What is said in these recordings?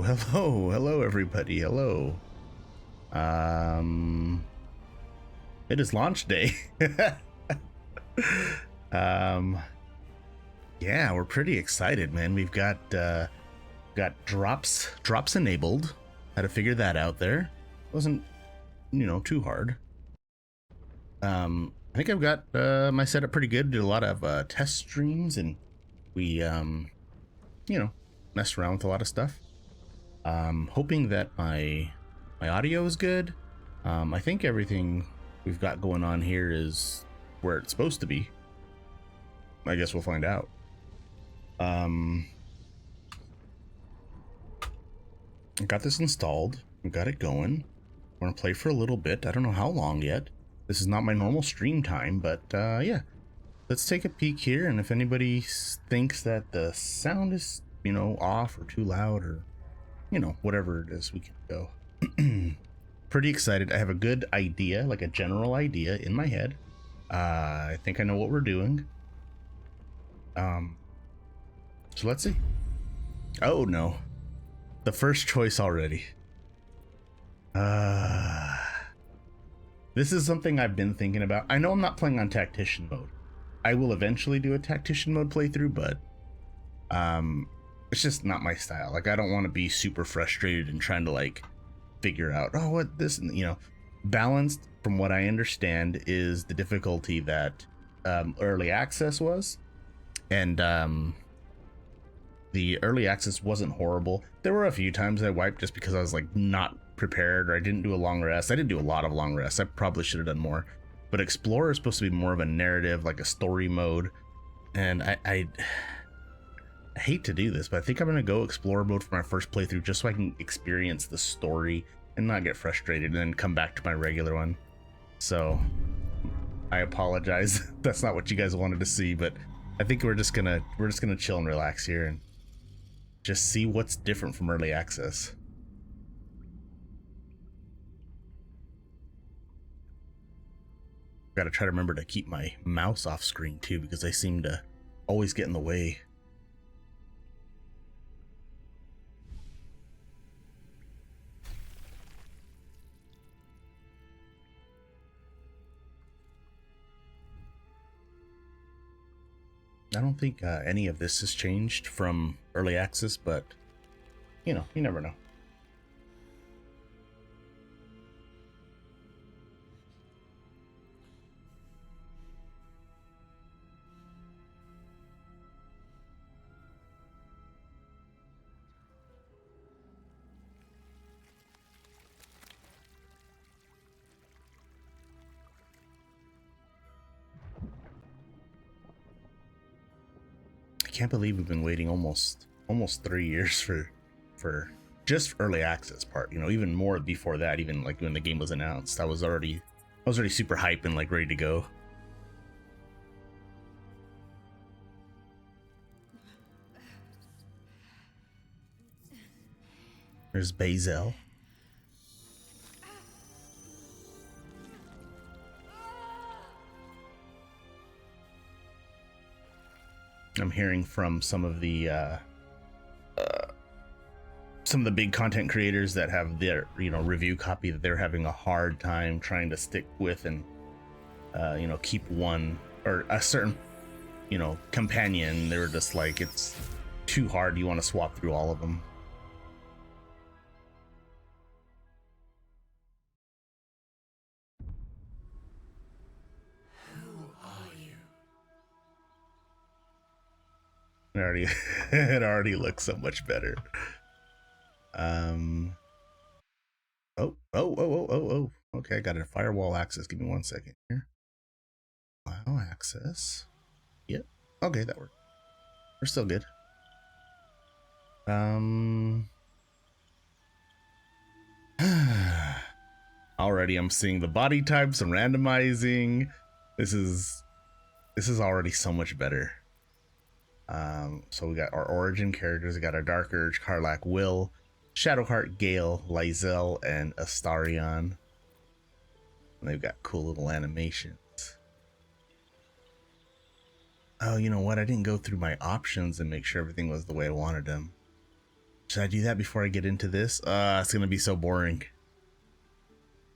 Hello, everybody. Hello. It is launch day. Yeah, we're pretty excited, man. We've got drops enabled. Had to figure that out there. Wasn't, too hard. I think I've got my setup pretty good. Did a lot of test streams, and we messed around with a lot of stuff. Hoping that my audio is good. I think everything we've got going on here is where it's supposed to be. I guess we'll find out. I got this installed. We got it going. We're gonna play for a little bit. I don't know how long yet. This is not my normal stream time, but yeah. Let's take a peek here, and if anybody thinks that the sound is, off or too loud or, whatever it is, we can go. Pretty excited. I have a good idea, like a general idea in my head. I think I know what we're doing. So let's see. Oh no, the first choice already. This is something I've been thinking about. I know I'm not playing on tactician mode. I will eventually do a tactician mode playthrough, but it's just not my style. Like, I don't want to be super frustrated and trying to like figure out, oh, what this, balanced from what I understand is the difficulty that early access was. And the early access wasn't horrible. There were a few times I wiped just because I was like not prepared, or I didn't do a long rest. I didn't do a lot of long rests. I probably should have done more. But Explorer is supposed to be more of a narrative, like a story mode. And I hate to do this, but I think I'm going to go Explorer mode for my first playthrough just so I can experience the story and not get frustrated and then come back to my regular one. So I apologize. That's not what you guys wanted to see, but I think we're just gonna chill and relax here and just see what's different from early access. Gotta try to remember to keep my mouse off screen too, because I seem to always get in the way. I don't think any of this has changed from early access, but you never know. I can't believe we've been waiting almost 3 years for just early access part. Even more before that. Even like when the game was announced, I was already super hyped and like ready to go. There's Bazel. I'm hearing from some of the big content creators that have their review copy that they're having a hard time trying to stick with and keep one or a certain companion. They were just like, it's too hard. You want to swap through all of them. It already looks so much better. Oh. Okay, I got a firewall access. Give me 1 second here. Wow, access. Yep. Okay, that worked. We're still good. Already I'm seeing the body types and randomizing. This is already so much better. So we got our origin characters. We got our Dark Urge, Karlach, Will, Shadowheart, Gale, Lyzel, and Astarion. And they've got cool little animations. Oh, you know what? I didn't go through my options and make sure everything was the way I wanted them. Should I do that before I get into this? It's gonna be so boring.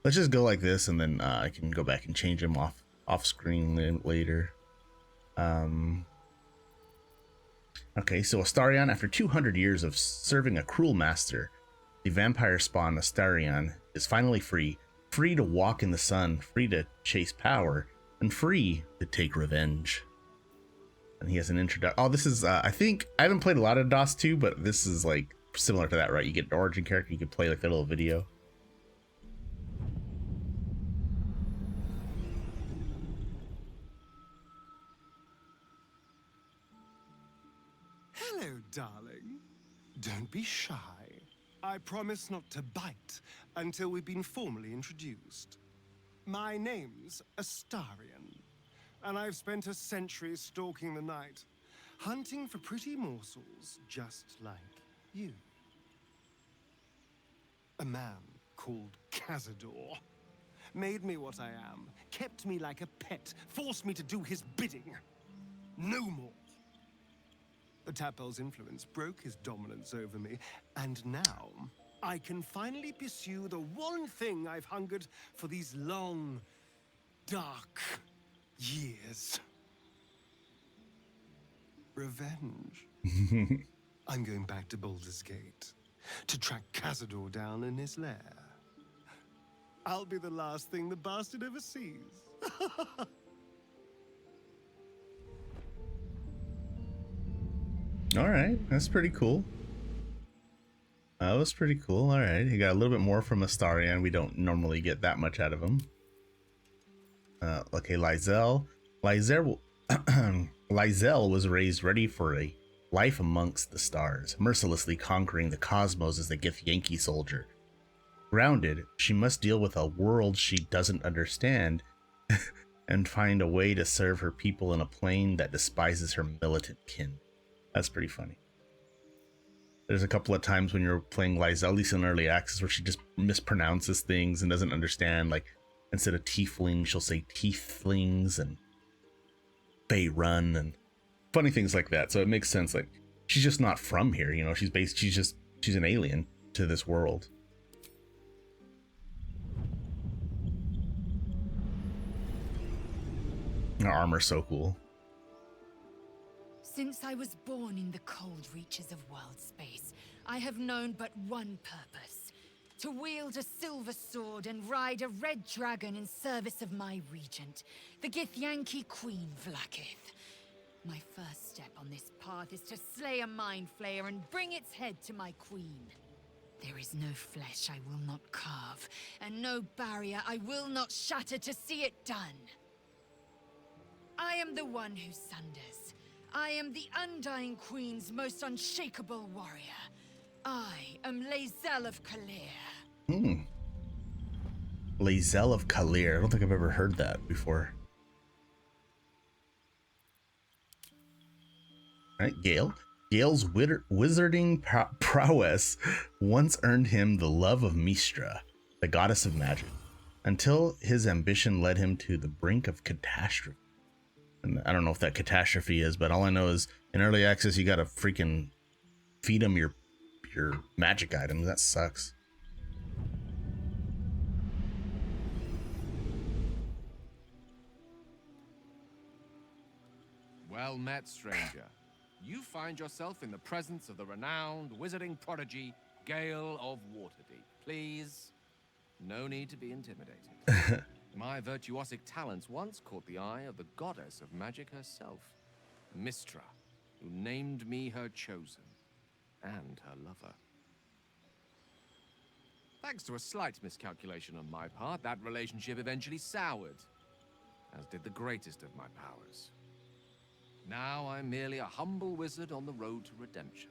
Let's just go like this, and then I can go back and change them off screen later. Okay, so Astarion, after 200 years of serving a cruel master, the vampire spawn Astarion is finally free to walk in the sun, free to chase power, and free to take revenge. And he has an introduction. Oh, this is, I think, I haven't played a lot of DOS 2, but this is like similar to that, right? You get an origin character, you can play like their little video. Hello, darling. Don't be shy. I promise not to bite until we've been formally introduced. My name's Astarion, and I've spent a century stalking the night, hunting for pretty morsels just like you. A man called Cazador made me what I am, kept me like a pet, forced me to do his bidding. No more. The Tadpole's influence broke his dominance over me, and now I can finally pursue the one thing I've hungered for these long, dark years. Revenge. I'm going back to Baldur's Gate to track Cazador down in his lair. I'll be the last thing the bastard ever sees. All right, that's pretty cool. That was pretty cool. All right, he got a little bit more from Astarion. We don't normally get that much out of him. Okay, Lysel was raised ready for a life amongst the stars, mercilessly conquering the cosmos as the Githyanki soldier. Grounded, she must deal with a world she doesn't understand and find a way to serve her people in a plane that despises her militant kin. That's pretty funny. There's a couple of times when you're playing Lysel, at least in early access, where she just mispronounces things and doesn't understand. Like, instead of tiefling, she'll say tieflings and Faerun and funny things like that. So it makes sense. Like, she's just not from here, you know. She's an alien to this world. Her armor's so cool. Since I was born in the cold reaches of world space, I have known but one purpose: to wield a silver sword and ride a red dragon in service of my regent, the Githyanki Queen Vlaakith. My first step on this path is to slay a mind flayer and bring its head to my queen. There is no flesh I will not carve, and no barrier I will not shatter to see it done. I am the one who sunders. I am the Undying Queen's most unshakable warrior. I am Lysel of Kalir. Lysel of Kalir. I don't think I've ever heard that before. All right, Gale. Gale's wizarding prowess once earned him the love of Mistra, the goddess of magic, until his ambition led him to the brink of catastrophe. And I don't know if that catastrophe is, but all I know is in early access, you gotta freaking feed him your magic items. That sucks. Well met, stranger. You find yourself in the presence of the renowned wizarding prodigy, Gale of Waterdeep. Please, no need to be intimidated. My virtuosic talents once caught the eye of the goddess of magic herself, Mistra, who named me her chosen, and her lover. Thanks to a slight miscalculation on my part, that relationship eventually soured, as did the greatest of my powers. Now I'm merely a humble wizard on the road to redemption.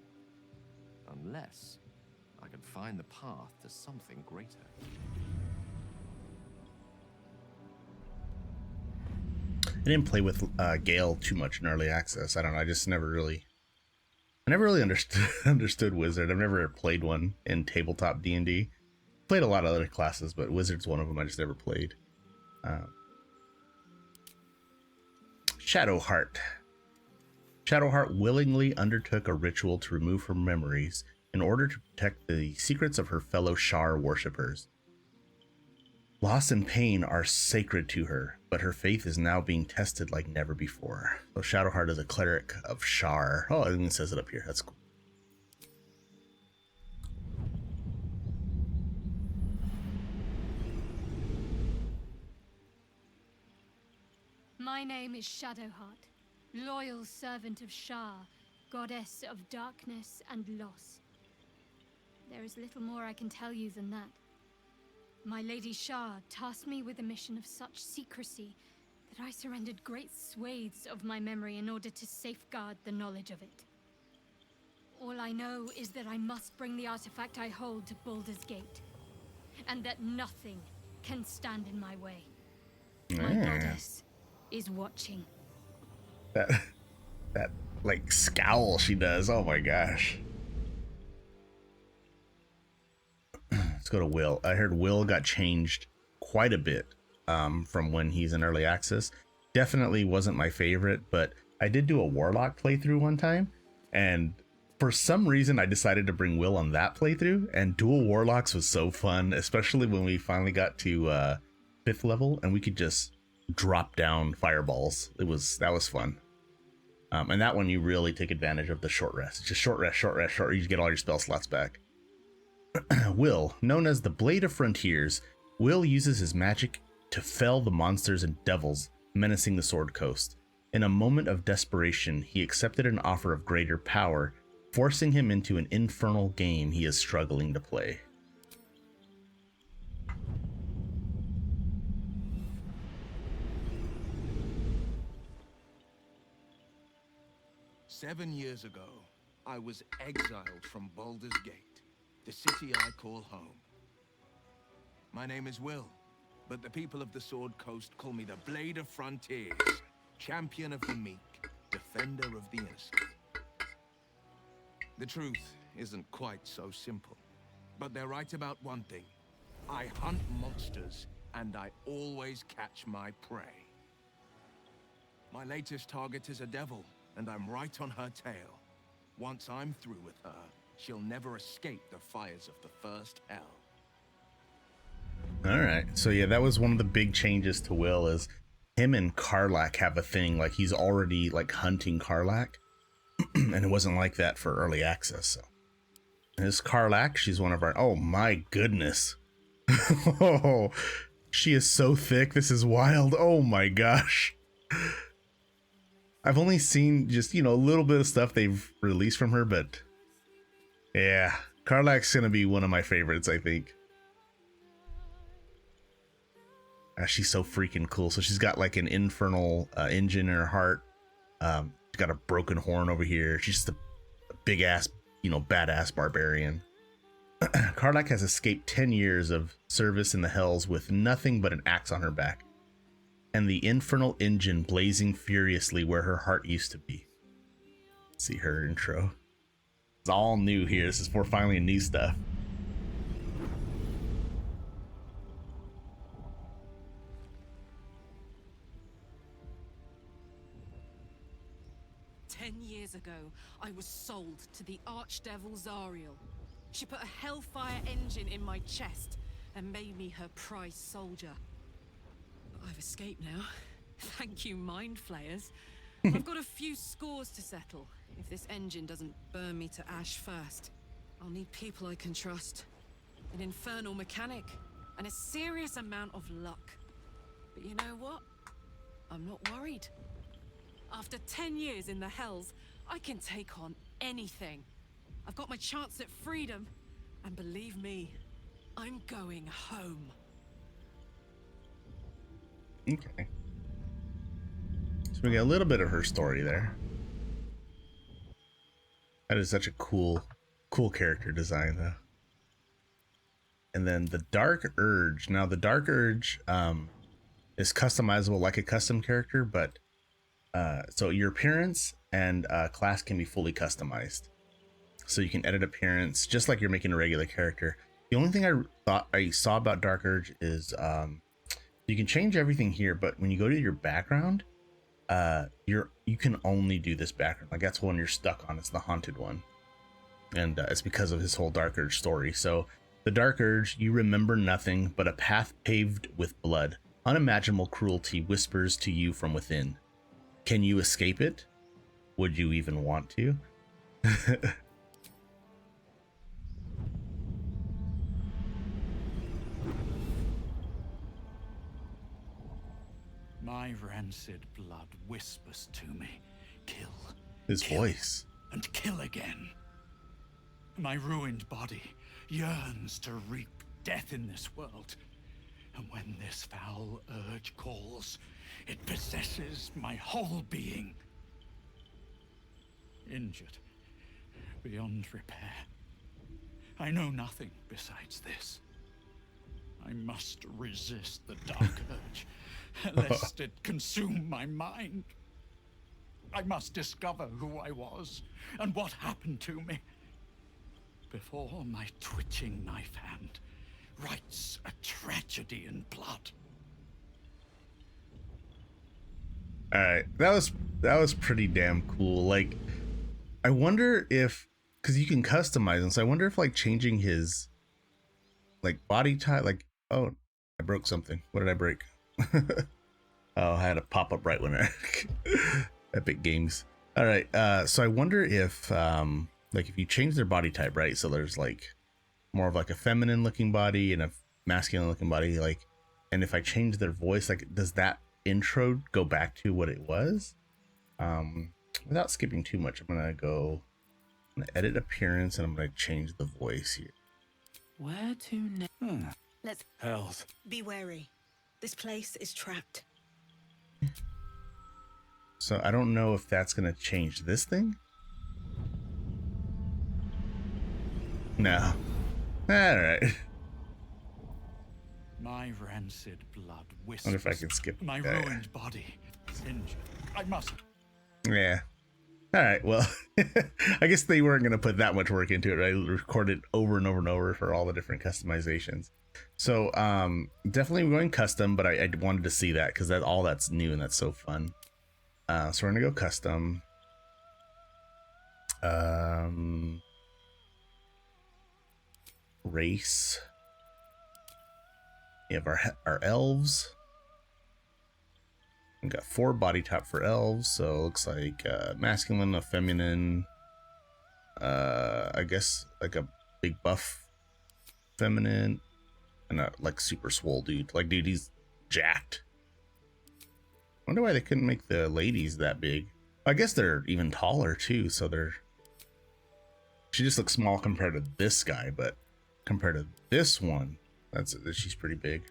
Unless I can find the path to something greater. I didn't play with Gale too much in early access. I don't know. I never really understood Wizard. I've never played one in tabletop D&D. Played a lot of other classes, but Wizard's one of them I just never played. Shadowheart. Shadowheart willingly undertook a ritual to remove her memories in order to protect the secrets of her fellow Shar worshippers. Loss and pain are sacred to her, but her faith is now being tested like never before. So Shadowheart is a cleric of Shar. Oh, it even says it up here. That's cool. My name is Shadowheart, loyal servant of Shar, goddess of darkness and loss. There is little more I can tell you than that. My Lady Shar tasked me with a mission of such secrecy that I surrendered great swathes of my memory in order to safeguard the knowledge of it. All I know is that I must bring the artifact I hold to Baldur's Gate, and that nothing can stand in my way. My goddess is watching. That like scowl she does. Oh my gosh. Let's go to Will. I heard Will got changed quite a bit from when he's in early access. Definitely wasn't my favorite, but I did do a Warlock playthrough one time, and for some reason I decided to bring Will on that playthrough, and dual Warlocks was so fun, especially when we finally got to 5th level and we could just drop down fireballs. That was fun. And that one you really take advantage of the short rest. Just short rest, you get all your spell slots back. Will, known as the Blade of Frontiers, Will uses his magic to fell the monsters and devils menacing the Sword Coast. In a moment of desperation, he accepted an offer of greater power, forcing him into an infernal game he is struggling to play. "7 years ago, I was exiled from Baldur's Gate, the city I call home. My name is Will, but the people of the Sword Coast call me the Blade of Frontiers, champion of the meek, defender of the innocent. The truth isn't quite so simple, but they're right about one thing. I hunt monsters, and I always catch my prey. My latest target is a devil, and I'm right on her tail. Once I'm through with her, she'll never escape the fires of the first hell." All right, so yeah, that was one of the big changes to Will, is him and Karlach have a thing. Like, he's already like hunting Karlach, and it wasn't like that for early access. So this Karlach, she's one of our, oh my goodness. Oh, she is so thick. This is wild. Oh my gosh. I've only seen just, a little bit of stuff they've released from her, but yeah, Karlach's gonna be one of my favorites, I think. She's so freaking cool. So she's got like an infernal engine in her heart. She's got a broken horn over here. She's just a big ass, badass barbarian. Karlach has escaped 10 years of service in the hells with nothing but an axe on her back, and the infernal engine blazing furiously where her heart used to be. See her intro. It's all new here. This is for finally new stuff. Years ago, I was sold to the Archdevil Zariel. She put a hellfire engine in my chest and made me her prize soldier. But I've escaped now. Thank you, mind flayers. I've got a few scores to settle. If this engine doesn't burn me to ash first, I'll need people I can trust, an infernal mechanic, and a serious amount of luck. But you know what? I'm not worried. After 10 years in the hells, I can take on anything. I've got my chance at freedom, and believe me, I'm going home. Okay. So we got a little bit of her story there. That is such a cool character design, though. And then the Dark Urge. Now, the Dark Urge is customizable like a custom character, but so your appearance and class can be fully customized. So you can edit appearance just like you're making a regular character. The only thing I thought I saw about Dark Urge is you can change everything here, but when you go to your background, you can only do this background. Like, that's the one you're stuck on. It's the haunted one. and it's because of his whole Dark Urge story. So the Dark Urge, you remember nothing but a path paved with blood. Unimaginable cruelty whispers to you from within. Can you escape it? Would you even want to? My rancid blood whispers to me, kill. His voice. And kill again. My ruined body yearns to reap death in this world. And when this foul urge calls, it possesses my whole being. Injured, beyond repair. I know nothing besides this. I must resist the dark urge, lest it consume my mind. I must discover who I was and what happened to me before my twitching knife hand writes a tragedy in blood. All right, that was pretty damn cool. Like, I wonder if, because you can customize him, so I wonder if like changing his like body type, like, oh, I broke something. What did I break? Oh, I had a pop up right when I Epic Games. All right, so I wonder if like if you change their body type, right? So there's like more of like a feminine looking body and a masculine looking body, like, and if I change their voice, like, does that intro go back to what it was? Without skipping too much, I'm gonna edit appearance and I'm gonna change the voice here. Where to now? Let's Health. be wary. This place is trapped. So I don't know if that's gonna change this thing. No. All right. My rancid blood whispers. Wonder if I can skip my that. ruined body injured. I must. Yeah. All right. Well, I guess they weren't gonna put that much work into it, right? Record it over and over and over for all the different customizations. So definitely going custom, but I wanted to see that because that's new and that's so fun. So we're gonna go custom. Race. We have our elves. We got 4 body type for elves, so it looks like masculine, a feminine, I guess like a big buff feminine, and a like super swole dude. Like, dude, he's jacked. Wonder why they couldn't make the ladies that big. I guess they're even taller too, so she just looks small compared to this guy, but compared to this one, she's pretty big.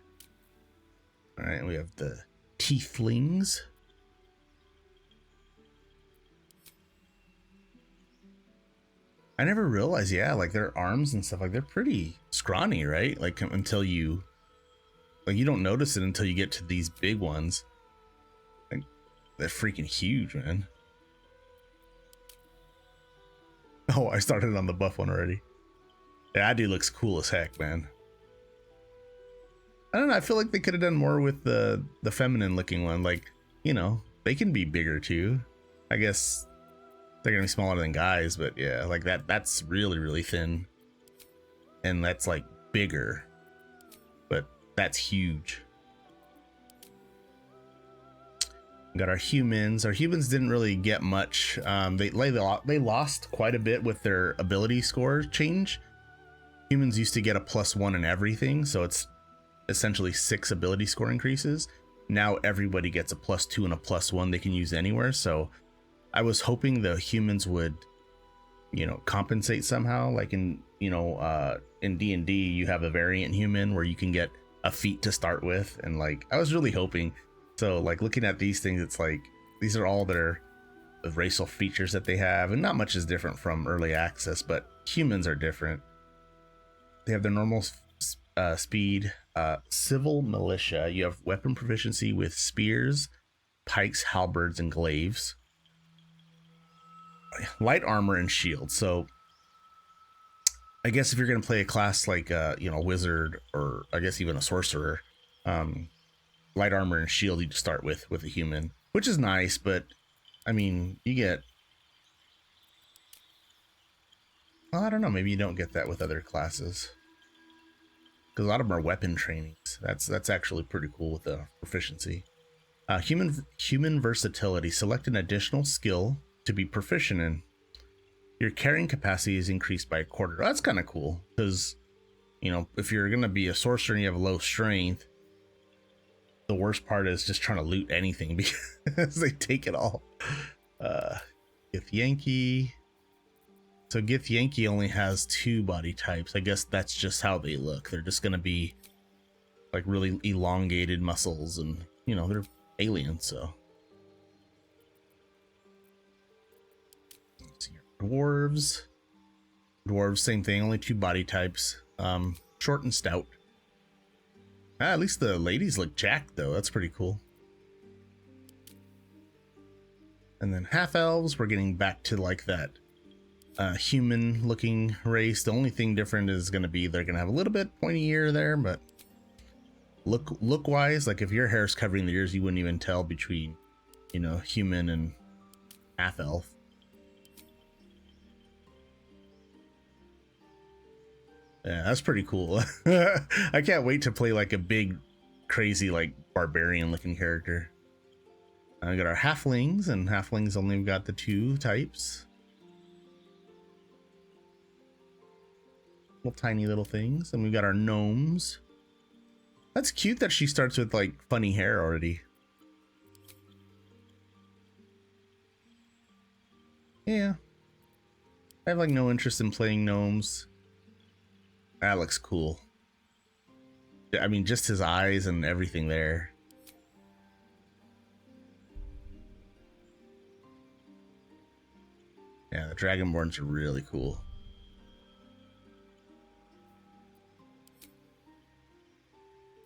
All right, we have the tieflings. I never realized, yeah, like their arms and stuff, like they're pretty scrawny, right? Like until you don't notice it until you get to these big ones. Like, they're freaking huge, man. Oh, I started on the buff one already. Yeah, that dude looks cool as heck, man. I don't know, I feel like they could have done more with the feminine looking one. Like, you know, they can be bigger too. I guess they're gonna be smaller than guys, but yeah, like that's really, really thin. And that's like bigger, but that's huge. We got our humans. Our humans didn't really get much. They lost quite a bit with their ability score change. Humans used to get a +1 in everything, so it's essentially 6 ability score increases. Now everybody gets a +2 and a +1 they can use anywhere. So I was hoping the humans would, you know, compensate somehow. Like in D&D, you have a variant human where you can get a feat to start with, and like I was really hoping. So like looking at these things, it's like these are all the racial features that they have, and not much is different from early access, but humans are different. They have their normal speed. Civil militia, you have weapon proficiency with spears, pikes, halberds, and glaives. Light armor and shield. So I guess if you're going to play a class like wizard, or I guess even a sorcerer, light armor and shield you start with a human, which is nice, but I mean, you get Well, I don't know. Maybe you don't get that with other classes. Because a lot of them are weapon trainings. That's actually pretty cool with the proficiency. Human versatility. Select an additional skill to be proficient in. Your carrying capacity is increased by 1/4. That's kind of cool. Because, you know, if you're going to be a sorcerer and you have low strength, the worst part is just trying to loot anything because they take it all. Githyanki. So Githyanki only has 2 body types. I guess that's just how they look. They're just gonna be like really elongated muscles, and you know they're aliens. So let's see here. Dwarves, same thing. Only 2 body types. Short and stout. At least the ladies look jacked though. That's pretty cool. And then half elves. We're getting back to like that human looking race. The only thing different is going to be they're going to have a little bit pointy ear there, but look wise, like if your hair's covering the ears, you wouldn't even tell between, you know, human and half elf. Yeah, that's pretty cool. I can't wait to play like a big crazy like barbarian looking character. We got our halflings, and halflings only got the 2 types. Tiny little things. And we got our gnomes. That's cute that she starts with like funny hair already. Yeah, I have like no interest in playing gnomes. That looks cool. I mean, just his eyes and everything there. Yeah, the dragonborns are really cool.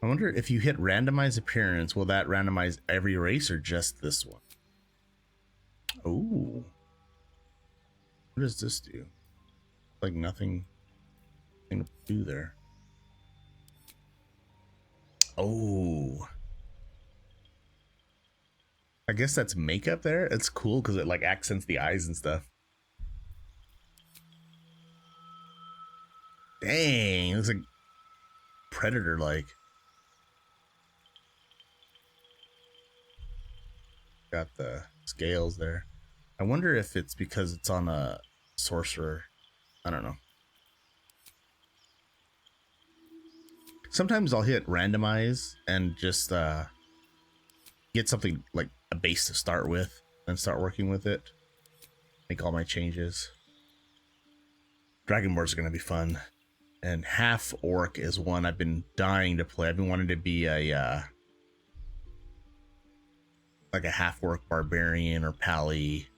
I wonder if you hit randomize appearance, will that randomize every race or just this one? Oh. What does this do? Like nothing to do there. Oh. I guess that's makeup there. It's cool because it like accents the eyes and stuff. Dang, it looks like Predator like. Got the scales there. I wonder if it's because it's on a sorcerer. I don't know. Sometimes I'll hit randomize and just get something like a base to start with and start working with it. Make all my changes. Dragonborns are going to be fun. And half orc is one I've been dying to play. I've been wanting to be a like a half orc barbarian or pally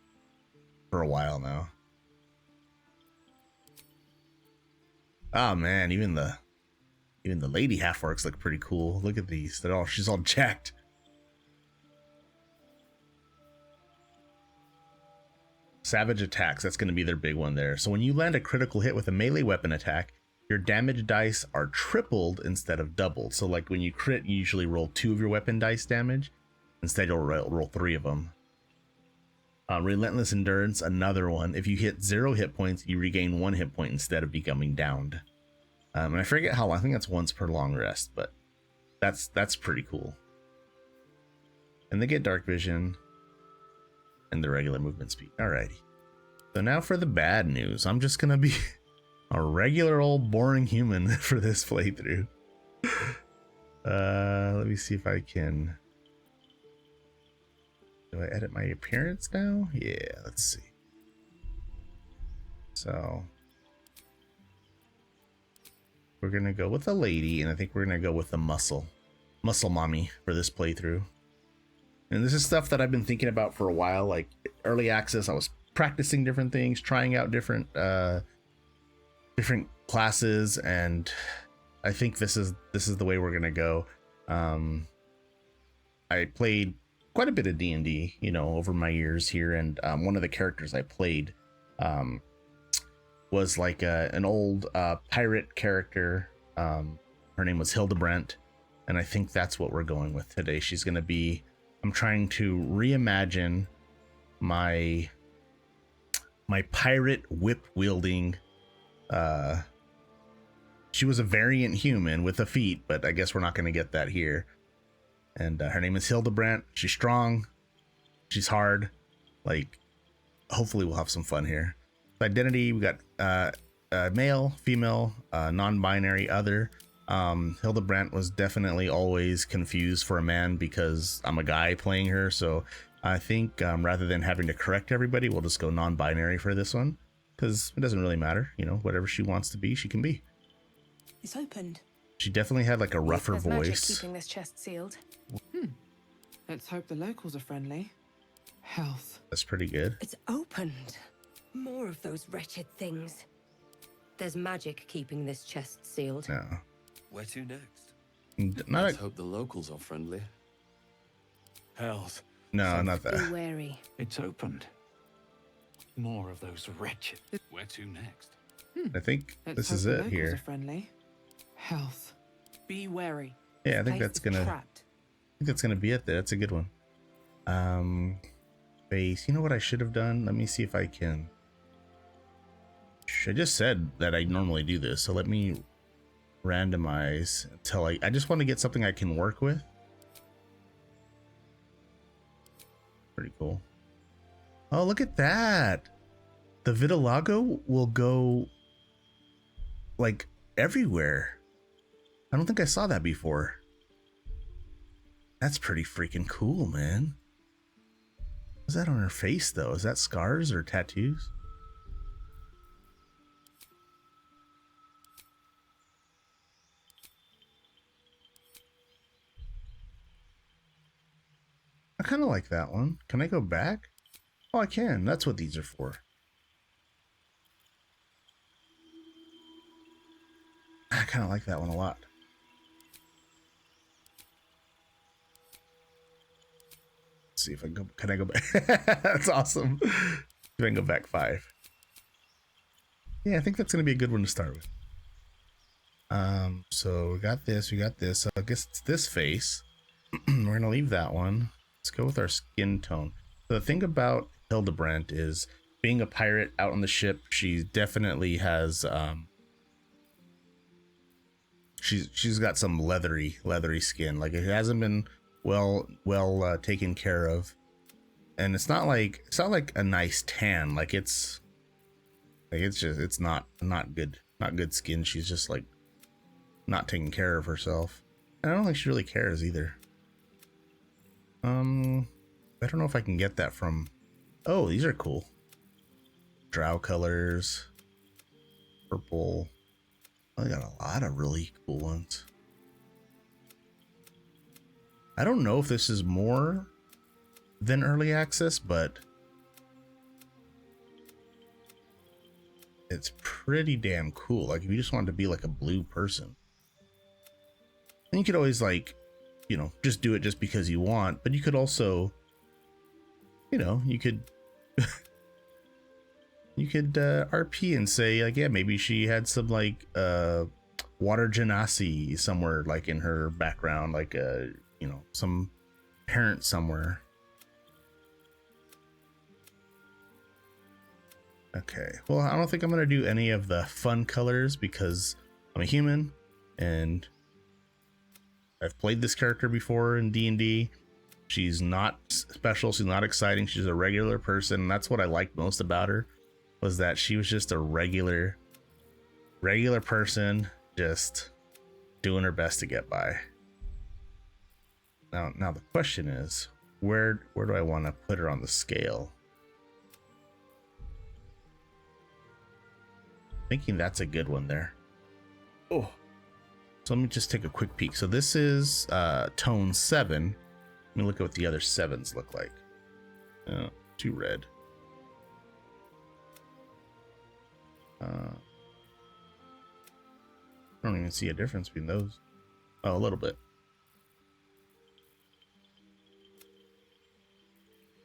for a while now. Oh man, even the lady half orcs look pretty cool. Look at these. She's all jacked. Savage attacks, that's going to be their big one there. So when you land a critical hit with a melee weapon attack, your damage dice are tripled instead of doubled. So like when you crit, you usually roll 2 of your weapon dice damage. Instead, you'll roll 3 of them. Relentless Endurance, another one. If you hit 0 hit points, you regain 1 hit point instead of becoming downed. And I forget how long. I think that's once per long rest, but that's pretty cool. And they get dark vision and the regular movement speed. Alrighty. So now for the bad news. I'm just gonna be a regular old boring human for this playthrough. Let me see if I can. Do I edit my appearance now? Yeah, let's see. So we're gonna go with a lady, and I think we're gonna go with the muscle mommy for this playthrough. And this is stuff that I've been thinking about for a while. Like early access, I was practicing different things, trying out different classes, and I think this is the way we're gonna go. I played quite a bit of D&D, you know, over my years here, and one of the characters I played was like an old pirate character. Her name was HILDEBRANDT, and I think that's what we're going with today. She's going to be, I'm trying to reimagine my pirate whip wielding She was a variant human with a feat, but I guess we're not going to get that here. And her name is Hildebrandt. She's strong. She's hard. Like, hopefully we'll have some fun here. Identity, we got male, female, non-binary, other. Hildebrandt was definitely always confused for a man because I'm a guy playing her. So I think rather than having to correct everybody, we'll just go non-binary for this one. Because it doesn't really matter. You know, whatever she wants to be, she can be. It's opened. She definitely had like a rougher There's magic voice. keeping this chest sealed. Let's hope the locals are friendly. Health. That's pretty good. It's opened. More of those wretched things. There's magic keeping this chest sealed. No. Where to next? Not Let's hope the locals are friendly. Health. no, not Be that. wary. It's opened. More of those wretched. Where to next? I think Let's this hope is the it locals here. are friendly. Health. Be wary. Yeah, I think Place that's is gonna. trapped. I think that's gonna be it. There, that's a good one. Face. You know what I should have done? Let me see if I can. I just said that I normally do this, so let me randomize until I just want to get something I can work with. Pretty cool. Oh, look at that. The vitiligo will go like everywhere. I don't think I saw that before. That's pretty freaking cool, man. What's that on her face, though? Is that scars or tattoos? I kind of like that one. Can I go back? Oh, I can. That's what these are for. I kind of like that one a lot. Let's see if I can go. Can I go back? That's awesome. See if I can go back 5. Yeah, I think that's gonna be a good one to start with. So we got this. So I guess it's this face. We're gonna leave that one. Let's go with our skin tone. So the thing about Hildebrandt is being a pirate out on the ship. She definitely has she's got some leathery skin. Like it hasn't been well taken care of, and it's not like a nice tan. Like it's not good skin. She's just like not taking care of herself, and I don't think she really cares either. I don't know if I can get that from. Oh, these are cool. Drow colors, purple. I got a lot of really cool ones. I don't know if this is more than early access, but it's pretty damn cool. Like if you just wanted to be like a blue person, and you could always like, you know, just do it just because you want, but you could also, you know, you could RP and say like, yeah, maybe she had some like water genasi somewhere like in her background, like you know, some parent somewhere. Okay, well, I don't think I'm gonna do any of the fun colors because I'm a human and I've played this character before in D&D. She's not special, she's not exciting, she's a regular person. That's what I liked most about her, was that she was just a regular person, just doing her best to get by. Now the question is, where do I want to put her on the scale? Thinking that's a good one there. Oh, so let me just take a quick peek. So this is tone 7. Let me look at what the other 7s look like. Too red. I don't even see a difference between those. Oh, a little bit.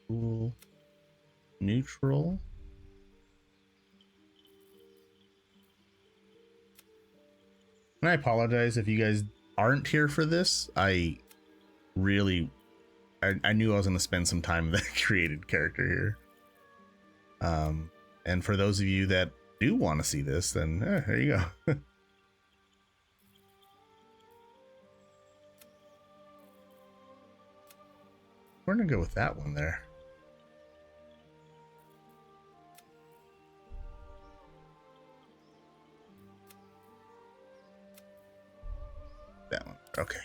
Cool. Neutral. And I apologize if you guys aren't here for this. I knew I was going to spend some time with that created character here. And for those of you that do want to see this, then there you go. We're gonna go with that one there. That one. Okay.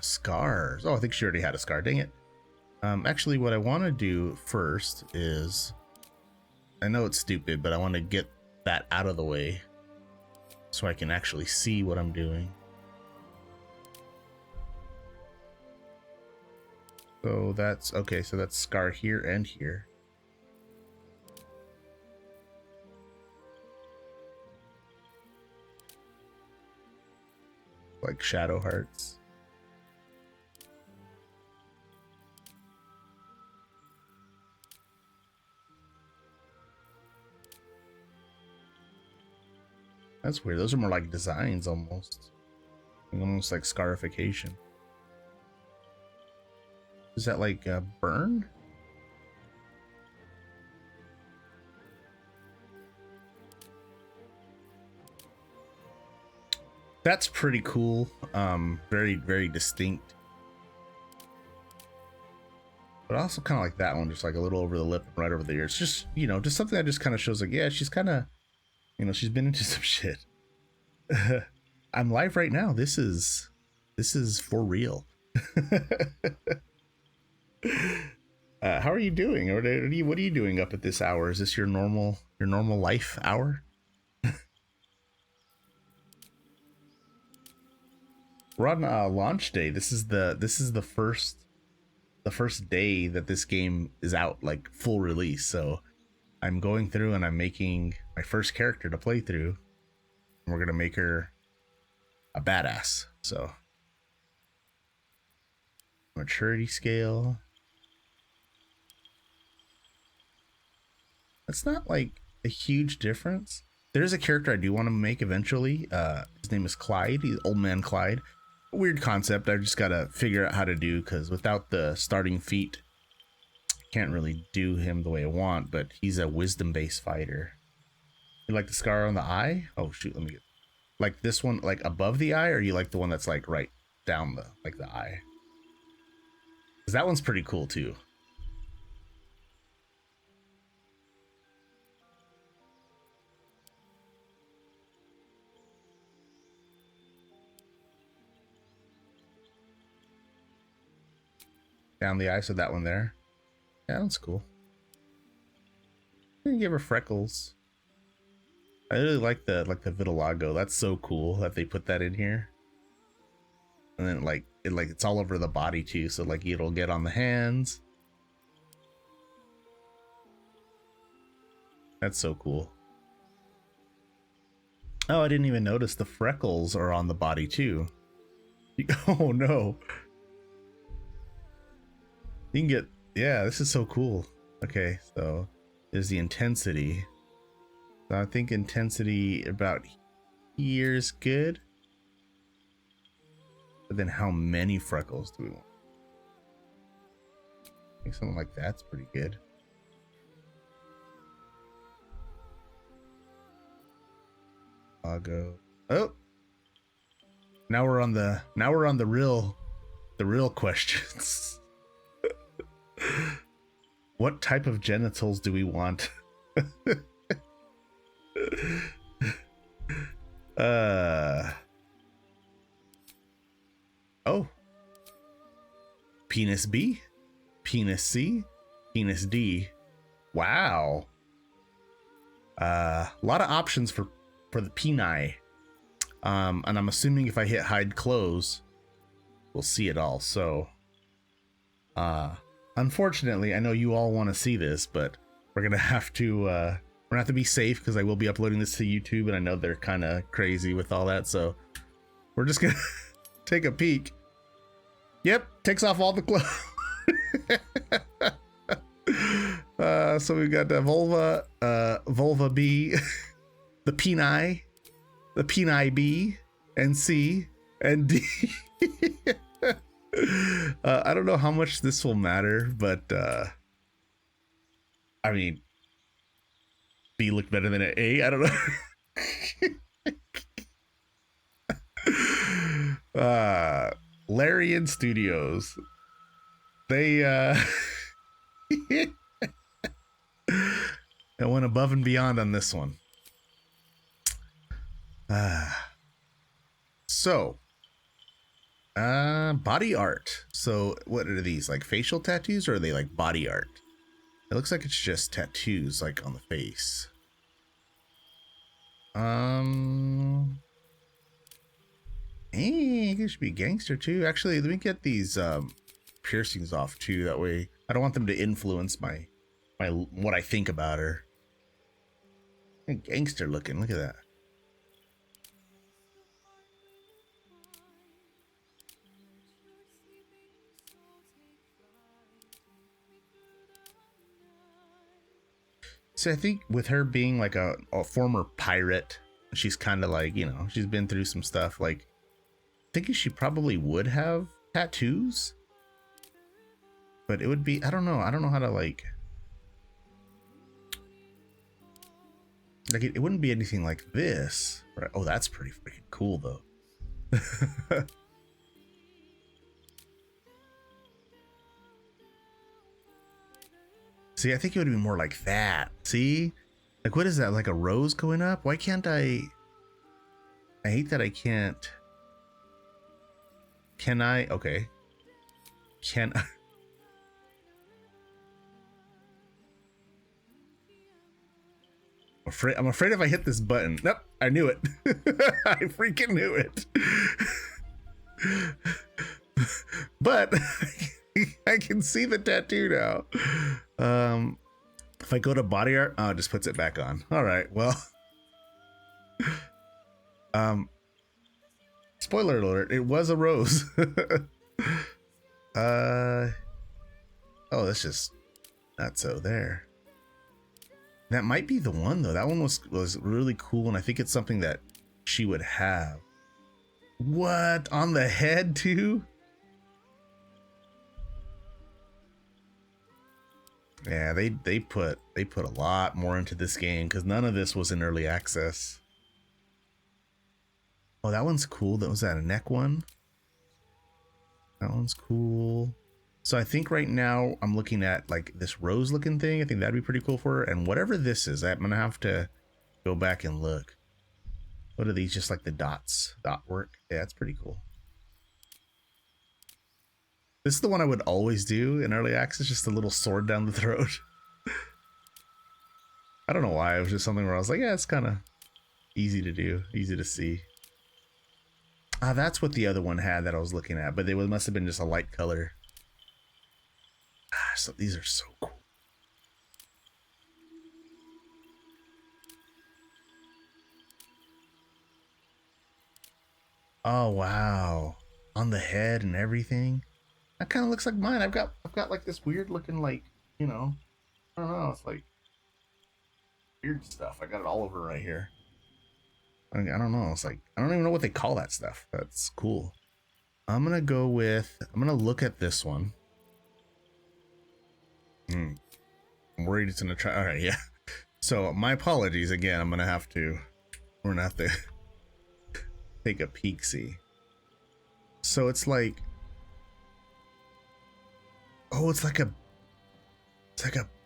Scars. Oh, I think she already had a scar. Dang it. Actually, what I want to do first is, I know it's stupid, but I want to get that out of the way so I can actually see what I'm doing. So that's okay. So that's scar here and here. Like shadow hearts. That's weird. Those are more like designs almost. Almost like scarification. Is that like a burn? That's pretty cool. Very, very distinct. But I also kind of like that one, just like a little over the lip and right over the ear. It's just, you know, just something that just kind of shows like, yeah, she's kind of, you know, she's been into some shit. I'm live right now. This is for real. How are you doing? What are you doing up at this hour? Is this your normal life hour? We're on launch day. This is the first day that this game is out, like full release. So I'm going through and I'm making my first character to play through. And we're gonna make her a badass. So maturity scale. That's not like a huge difference. There's a character I do want to make eventually. His name is Clyde. He's Old Man Clyde. Weird concept. I just gotta figure out how to do, because without the starting feat, can't really do him the way I want. But he's a wisdom-based fighter. You like the scar on the eye? Oh shoot, let me get like this one, like above the eye, or you like the one that's like right down the eye? Because that one's pretty cool too. Down the eye, so that one there. Yeah, that's cool. I'm gonna give her freckles. I really like the vitiligo. That's so cool that they put that in here. And then it's all over the body too, so like it'll get on the hands. That's so cool. Oh, I didn't even notice the freckles are on the body too. Oh no. You can get, yeah, this is so cool. Okay, so there's the intensity. So I think intensity about here is good. But then how many freckles do we want? I think something like that's pretty good. I'll go. Oh, now we're on the real questions. What type of genitals do we want? Oh, penis B, penis C, penis D. Wow. A lot of options for the peni. And I'm assuming if I hit hide close, we'll see it all. So unfortunately, I know you all want to see this, but we're gonna have to be safe, because I will be uploading this to YouTube, and I know they're kind of crazy with all that. So we're just gonna take a peek. Yep, takes off all the clothes. So we've got the vulva B, the peni B and C and D. I don't know how much this will matter, but I mean, B looked better than an A. I don't know. Larian Studios. They I went above and beyond on this one. Body art. So what are these, like facial tattoos, or are they like body art? It looks like it's just tattoos like on the face. Hey, it should be gangster too. Actually, let me get these piercings off too. That way I don't want them to influence my what I think about her. Gangster looking, look at that. So I think with her being like a former pirate, she's kind of like, you know, she's been through some stuff. Like, thinking she probably would have tattoos, but it would be, I don't know how to like it wouldn't be anything like this, right? Oh, that's pretty freaking cool though. See, I think it would be more like that. See, like, what is that, like a rose going up? Why can't I hate that I can't. Can I? Okay. Can I? I'm afraid if I hit this button. Nope, I knew it. I freaking knew it. But I can see the tattoo now. If I go to body art, oh, it just puts it back on. All right, well. Spoiler alert, it was a rose. Oh, that's just not so there. That might be the one though. That one was really cool, and I think it's something that she would have. What, on the head too? Yeah, they put a lot more into this game because none of this was in early access. Oh, that one's cool. That was that a neck one. That one's cool. So I think right now I'm looking at like this rose looking thing. I think that'd be pretty cool for her. And whatever this is, I'm gonna have to go back and look. What are these? Just like the dots, dot work. Yeah, that's pretty cool. This is the one I would always do in early access, just a little sword down the throat. I don't know why. It was just something where I was like, yeah, it's kind of easy to do, easy to see. Ah, that's what the other one had that I was looking at, but they must have been just a light color. Ah, so these are so cool. Oh wow, on the head and everything. That kind of looks like mine. I've got like this weird looking, like, you know, I don't know. It's like weird stuff. I got it all over right here. I don't know. It's like, I don't even know what they call that stuff. That's cool. I'm gonna look at this one. I'm worried it's gonna try. All right, yeah. So my apologies again. We're gonna have to take a peek. See. So it's like, oh, it's like a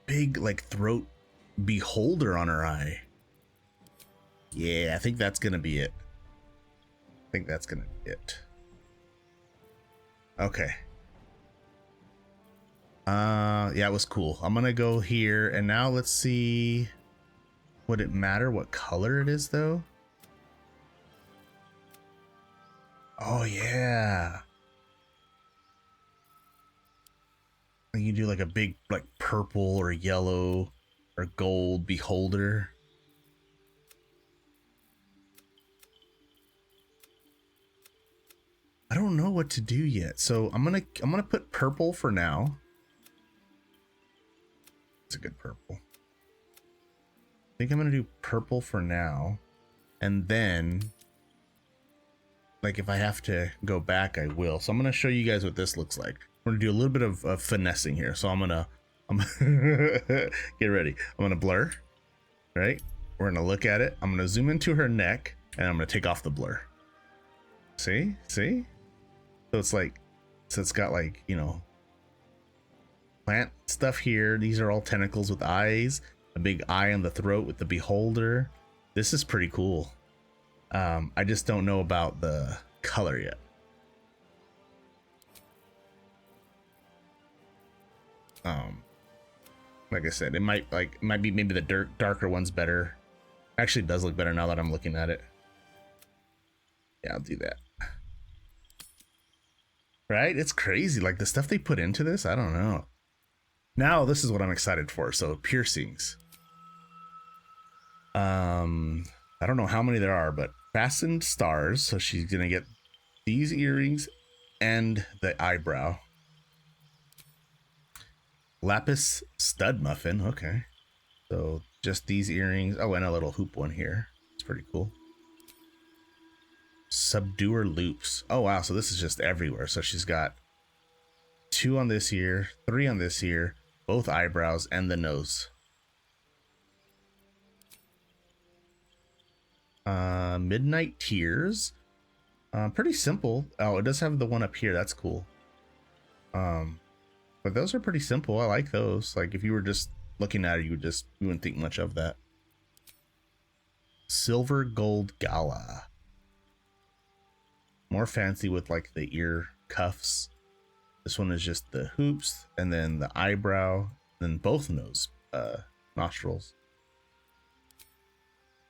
big like throat beholder on her eye. Yeah, I think that's gonna be it. Okay. Yeah, it was cool. I'm gonna go here, and now let's see. Would it matter what color it is though? Oh yeah. You do like a big like purple or yellow or gold beholder. I don't know what to do yet. So I'm gonna put purple for now. It's a good purple. I think I'm gonna do purple for now. And then like if I have to go back, I will. So I'm gonna show you guys what this looks like. We're gonna do a little bit of finessing here. So I'm get ready. I'm gonna blur. right? We're gonna look at it. I'm gonna zoom into her neck and I'm gonna take off the blur. See? See? So it's like, so it's got like, you know, plant stuff here. These are all tentacles with eyes, a big eye on the throat with the beholder. This is pretty cool. I just don't know about the color yet. Like I said, it might be maybe the darker one's better. Actually, it does look better now that I'm looking at it. Yeah, I'll do that. Right? It's crazy. Like the stuff they put into this, I don't know. Now this is what I'm excited for. So piercings. I don't know how many there are, but fastened stars. So she's gonna get these earrings and the eyebrow. Lapis stud muffin. Okay. So just these earrings. Oh, and a little hoop one here. It's pretty cool. Subduer loops. Oh, wow. So this is just everywhere. So she's got 2 on this ear, 3 on this ear, both eyebrows, and the nose. Midnight Tears. Pretty simple. Oh, it does have the one up here. That's cool. But those are pretty simple. I like those. Like if you were just looking at it, you wouldn't think much of that. Silver Gold Gala. More fancy with like the ear cuffs. This one is just the hoops and then the eyebrow, then both nose nostrils.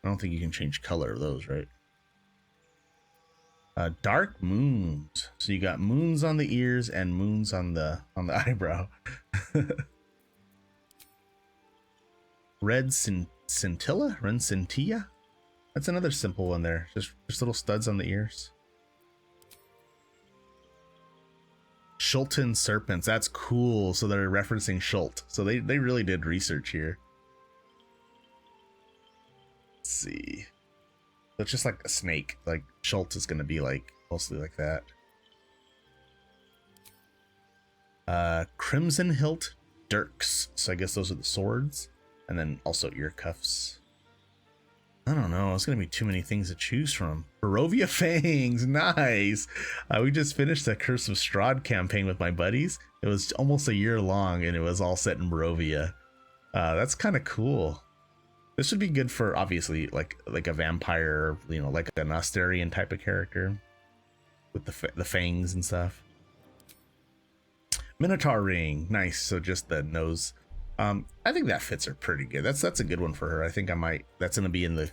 I don't think you can change color of those, right? Dark moons. So you got moons on the ears and moons on the eyebrow. Red scintilla? Red scintilla? That's another simple one there. Just little studs on the ears. Shulton serpents. That's cool. So they're referencing Shult. So they really did research here. Let's see. So it's just like a snake. Like Shult is going to be like mostly like that. Crimson hilt dirks. So I guess those are the swords. And then also ear cuffs. I don't know. It's going to be too many things to choose from. Barovia fangs. Nice. We just finished the Curse of Strahd campaign with my buddies. It was almost a year long and it was all set in Barovia. That's kind of cool. This would be good for obviously like a vampire, you know, like an Astarian type of character with the fangs and stuff. Minotaur ring. Nice. So just the nose. I think that fits her pretty good. That's a good one for her. I think I might. That's gonna be in the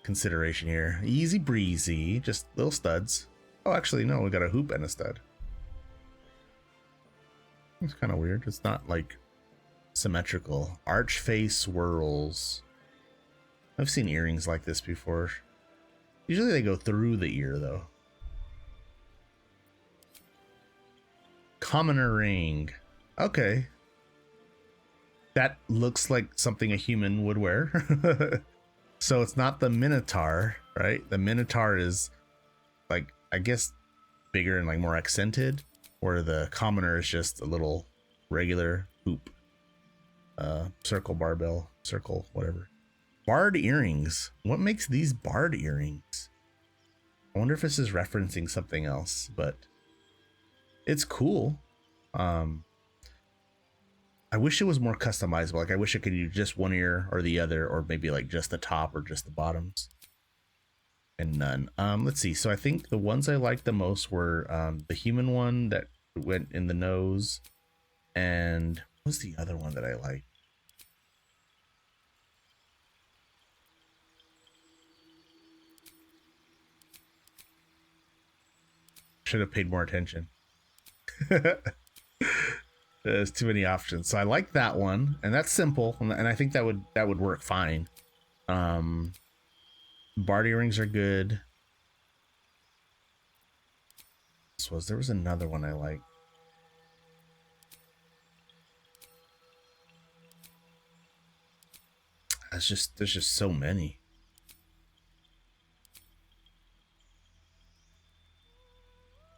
consideration here. Easy breezy, just little studs. Oh, actually, no, we got a hoop and a stud. It's kind of weird. It's not like symmetrical. Arch face swirls. I've seen earrings like this before. Usually they go through the ear though. Commoner ring. Okay. That looks like something a human would wear. So it's not the Minotaur, right? The Minotaur is like, I guess, bigger and like more accented, where the commoner is just a little regular hoop. Circle, barbell, circle, whatever. Bard earrings. What makes these bard earrings? I wonder if this is referencing something else, but it's cool. I wish it was more customizable. Like I wish I could do just one ear or the other, or maybe like just the top or just the bottoms. And none. Let's see. So I think the ones I liked the most were the human one that went in the nose, and what was the other one that I liked? Should have paid more attention. There's too many options. So I like that one, and that's simple, and I think that would work fine. Bard earrings are good. There was another one I liked. There's just so many.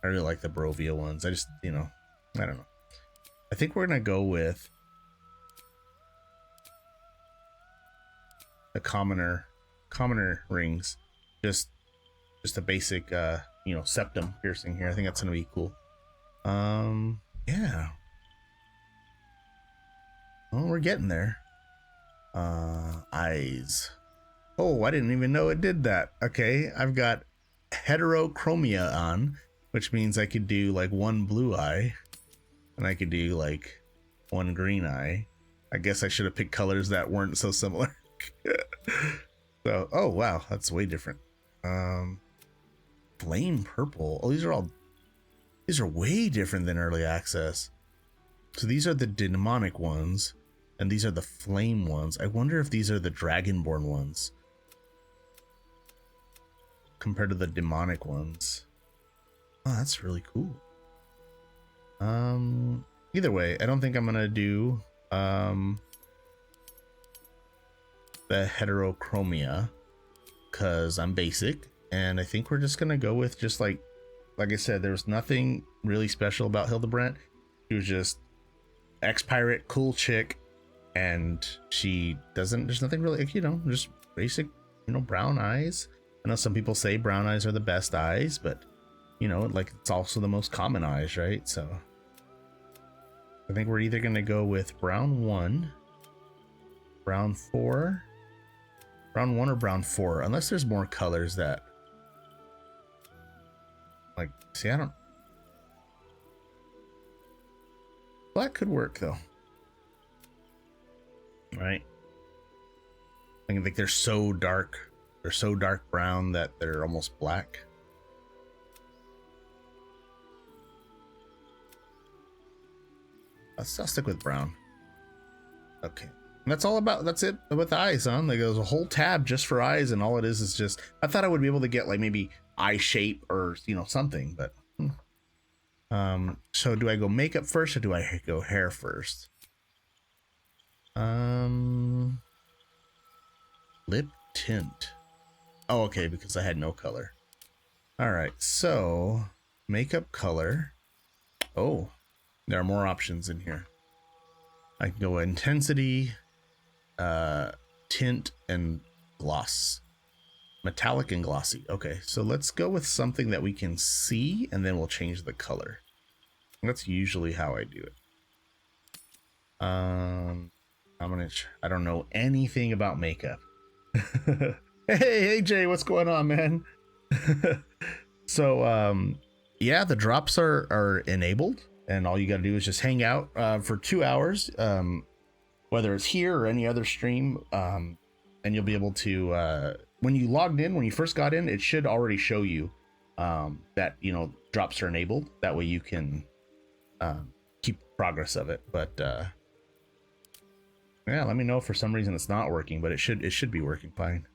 I really like the Barovia ones. I just, I don't know. I think we're gonna go with the commoner rings. Just a basic you know, septum piercing here. I think that's gonna be cool. Yeah. Well, we're getting there. Eyes. Oh, I didn't even know it did that. Okay, I've got heterochromia on, which means I could do like one blue eye, and I could do like one green eye. I guess I should have picked colors that weren't so similar. So, oh wow, that's way different. Flame purple. Oh, these are way different than early access. So these are the demonic ones, and these are the flame ones. I wonder if these are the dragonborn ones compared to the demonic ones. Oh, that's really cool. Either way, I don't think I'm gonna do the heterochromia because I'm basic, and I think we're just gonna go with just like I said, there was nothing really special about Hildebrandt. She was just ex-pirate, cool chick, and she doesn't, there's nothing really, you know, just basic, you know, brown eyes. I know some people say brown eyes are the best eyes, but you know, like it's also the most common eyes, right? So I think we're either gonna go with brown 1, brown 4, brown 1 or brown 4, unless there's more colors that, like, see, I don't, black could work though, right? I think they're so dark brown that they're almost black. I'll stick with brown. Okay, and that's it with the eyes, huh? Like there's a whole tab just for eyes, and all it is just, I thought I would be able to get like maybe eye shape or, you know, something, but so do I go makeup first or do I go hair first? Lip tint. Oh, okay, because I had no color. All right, so makeup color. Oh, there are more options in here. I can go intensity, tint, and gloss. Metallic and glossy. Okay, so let's go with something that we can see, and then we'll change the color. That's usually how I do it. I don't know anything about makeup. Hey AJ, what's going on, man? So yeah, the drops are enabled, and all you got to do is just hang out for 2 hours, whether it's here or any other stream, and you'll be able to when you first got in, it should already show you that, you know, drops are enabled. That way you can keep progress of it. But yeah, let me know if for some reason it's not working, but it should be working fine.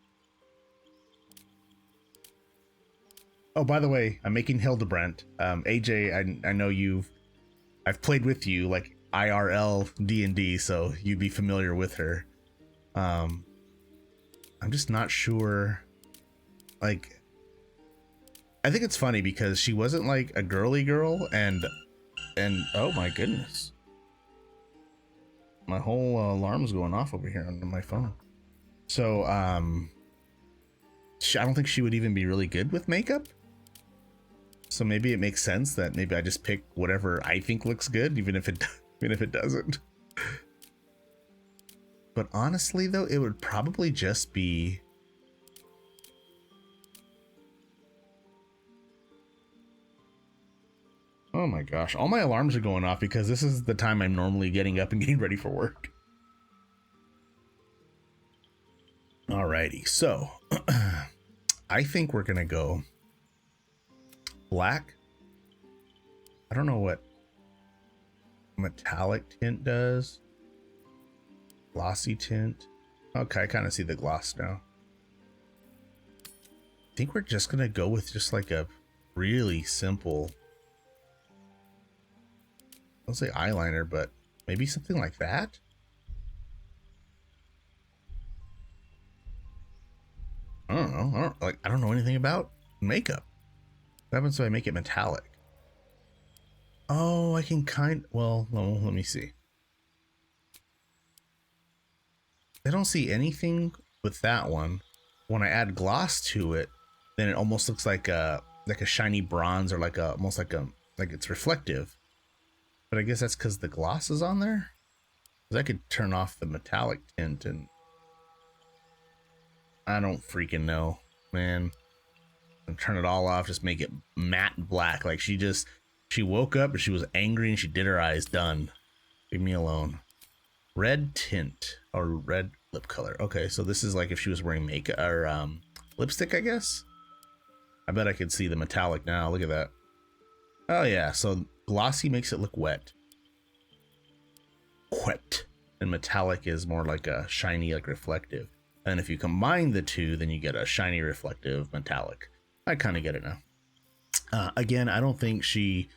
Oh, by the way, I'm making Hildebrandt. AJ, I know I've played with you like IRL D&D, so you'd be familiar with her. I'm just not sure. Like, I think it's funny because she wasn't like a girly girl, and oh my goodness, my whole alarm's going off over here on my phone. So I don't think she would even be really good with makeup. So maybe it makes sense that maybe I just pick whatever I think looks good, even if it doesn't. But honestly, though, it would probably just be, oh my gosh, all my alarms are going off because this is the time I'm normally getting up and getting ready for work. Alrighty, so I think we're gonna go black. I don't know what metallic tint does. Glossy tint. Okay, I kind of see the gloss now. I think we're just gonna go with just like a really simple, I'll say eyeliner, but maybe something like that. I don't know. I don't know anything about makeup. What happens if I make it metallic? Oh, I can well, no, let me see. I don't see anything with that one. When I add gloss to it, then it almost looks like a shiny bronze, or almost like it's reflective. But I guess that's because the gloss is on there. Because I could turn off the metallic tint, and I don't freaking know, man. And turn it all off, just make it matte black. Like she woke up and she was angry and she did her eyes. Done. Leave me alone. Red tint, or red lip color. Okay, so this is like if she was wearing makeup or lipstick, I guess. I bet I could see the metallic now. Look at that. Oh yeah, so glossy makes it look wet. Wet. And metallic is more like a shiny, like reflective. And if you combine the two, then you get a shiny, reflective, metallic. I kind of get it now. Again, I don't think she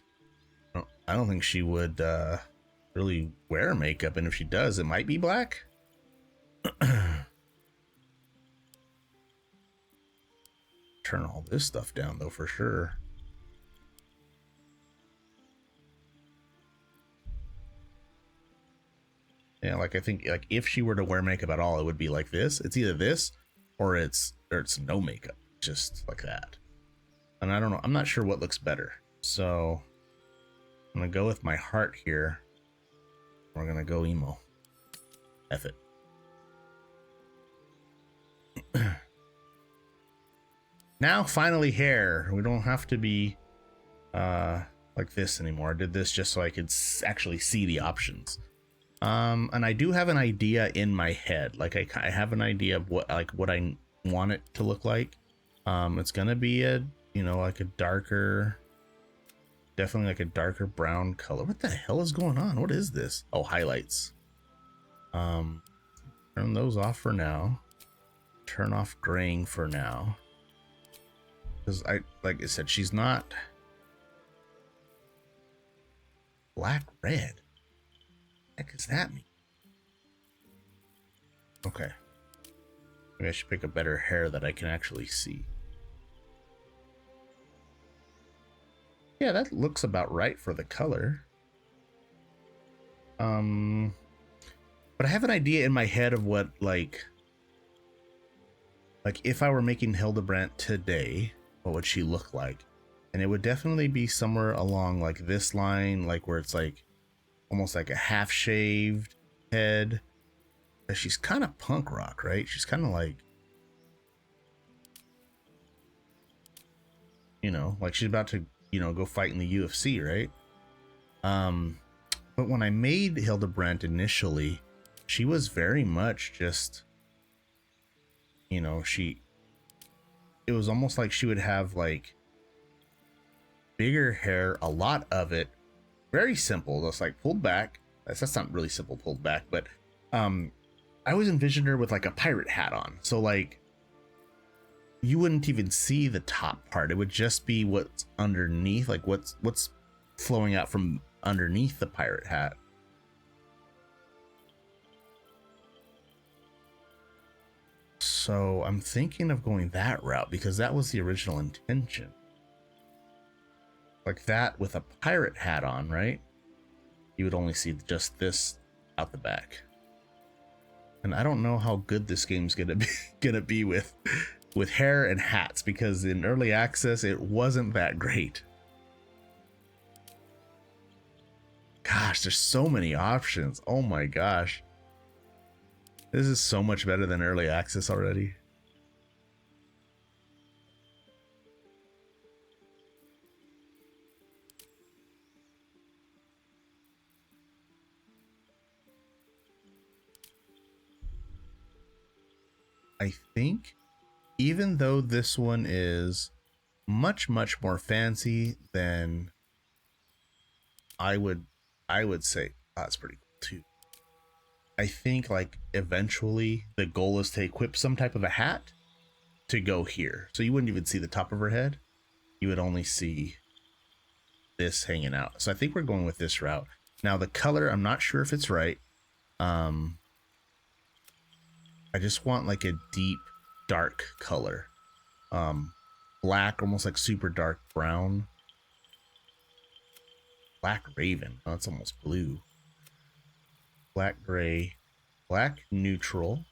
would really wear makeup, and if she does, it might be black. Turn all this stuff down though, for sure. Yeah, like I think like if she were to wear makeup at all, it would be like this. It's either this or it's no makeup, just like that. And I don't know, I'm not sure what looks better. So I'm gonna go with my heart here. We're gonna go emo. F it. Now finally hair. We don't have to be like this anymore. I did this just so I could actually see the options. And I do have an idea in my head. Like I have an idea of what I want it to look like. It's gonna be like a darker, definitely like a darker brown color. What the hell is going on? What is this? Oh, highlights. Turn those off for now. Turn off graying for now. Because like I said, she's not black red. What the heck does that mean? Okay. Maybe I should pick a better hair that I can actually see. Yeah, that looks about right for the color. But I have an idea in my head of what like if I were making Hildebrandt today, what would she look like? And it would definitely be somewhere along like this line, like where it's like almost like a half shaved head. But she's kind of punk rock, right? She's kind of like, like she's about to, go fight in the UFC, right? But when I made Hildebrandt initially, she was very much just, it was almost like she would have like bigger hair, a lot of it, very simple, just like pulled back. That's not really simple pulled back, but I always envisioned her with like a pirate hat on. So like you wouldn't even see the top part. It would just be what's underneath, like what's flowing out from underneath the pirate hat. So I'm thinking of going that route because that was the original intention. Like that with a pirate hat on, right? You would only see just this out the back. And I don't know how good this game's gonna be with hair and hats, because in early access it wasn't that great. Gosh, there's so many options. Oh my gosh. This is so much better than early access already. I think even though this one is much more fancy than I would say, that's pretty cool too. I think like eventually the goal is to equip some type of a hat to go here. So you wouldn't even see the top of her head. You would only see this hanging out. So I think we're going with this route. Now the color, I'm not sure if it's right. I just want like a deep dark color. Black, almost like super dark brown. Black raven. Oh, it's almost blue. Black gray, black neutral,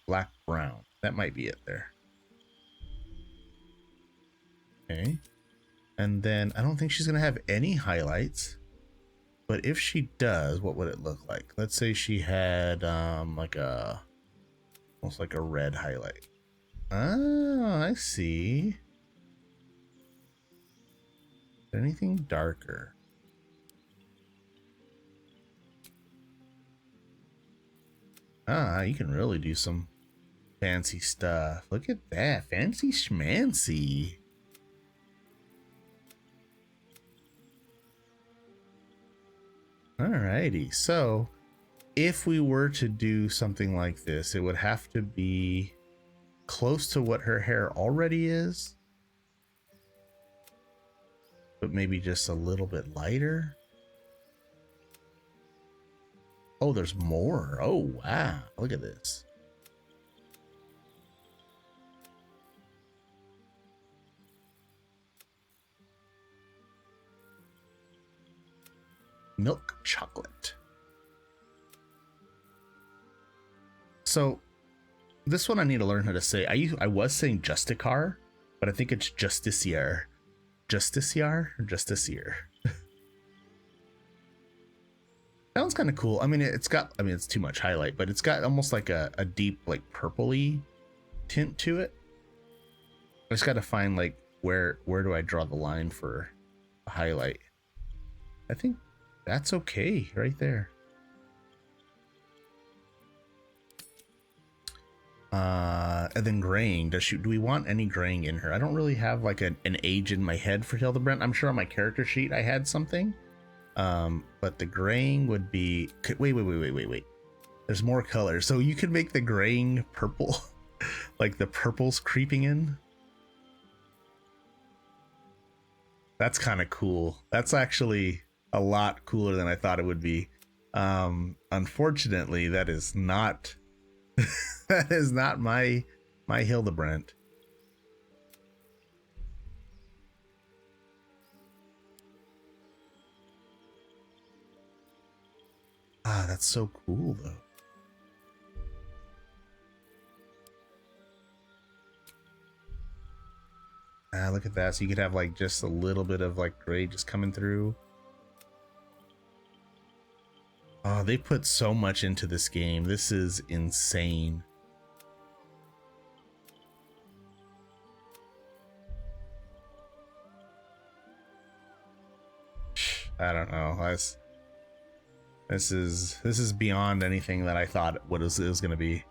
black brown. That might be it there. Okay. And then I don't think she's gonna have any highlights. But if she does, what would it look like? Let's say she had like a almost like a red highlight. Oh, I see. Anything darker? Ah, you can really do some fancy stuff. Look at that. Fancy schmancy. Alrighty, so if we were to do something like this, it would have to be close to what her hair already is, but maybe just a little bit lighter. Oh, there's more. Oh, wow. Look at this. Milk chocolate. So this one I need to learn how to say. I was saying Justicar, but I think it's Justiciar. Justiciar or Justiciar. Sounds kind of cool. I mean, it's got, I mean, it's too much highlight, but it's got almost like a deep, like purpley tint to it. I just got to find like where do I draw the line for a highlight? I think that's okay right there. And then graying. Do we want any graying in her? I don't really have like an age in my head for Hildebrandt. I'm sure on my character sheet I had something. But the graying would be, wait. There's more colors. So you could make the graying purple, like the purple's creeping in. That's kind of cool. That's actually a lot cooler than I thought it would be. Unfortunately, that is not that is not my Hildebrandt. Ah, that's so cool though. Ah, look at that. So you could have like just a little bit of like gray just coming through. Oh, they put so much into this game. This is insane. I don't know. This is beyond anything that I thought it was going to be.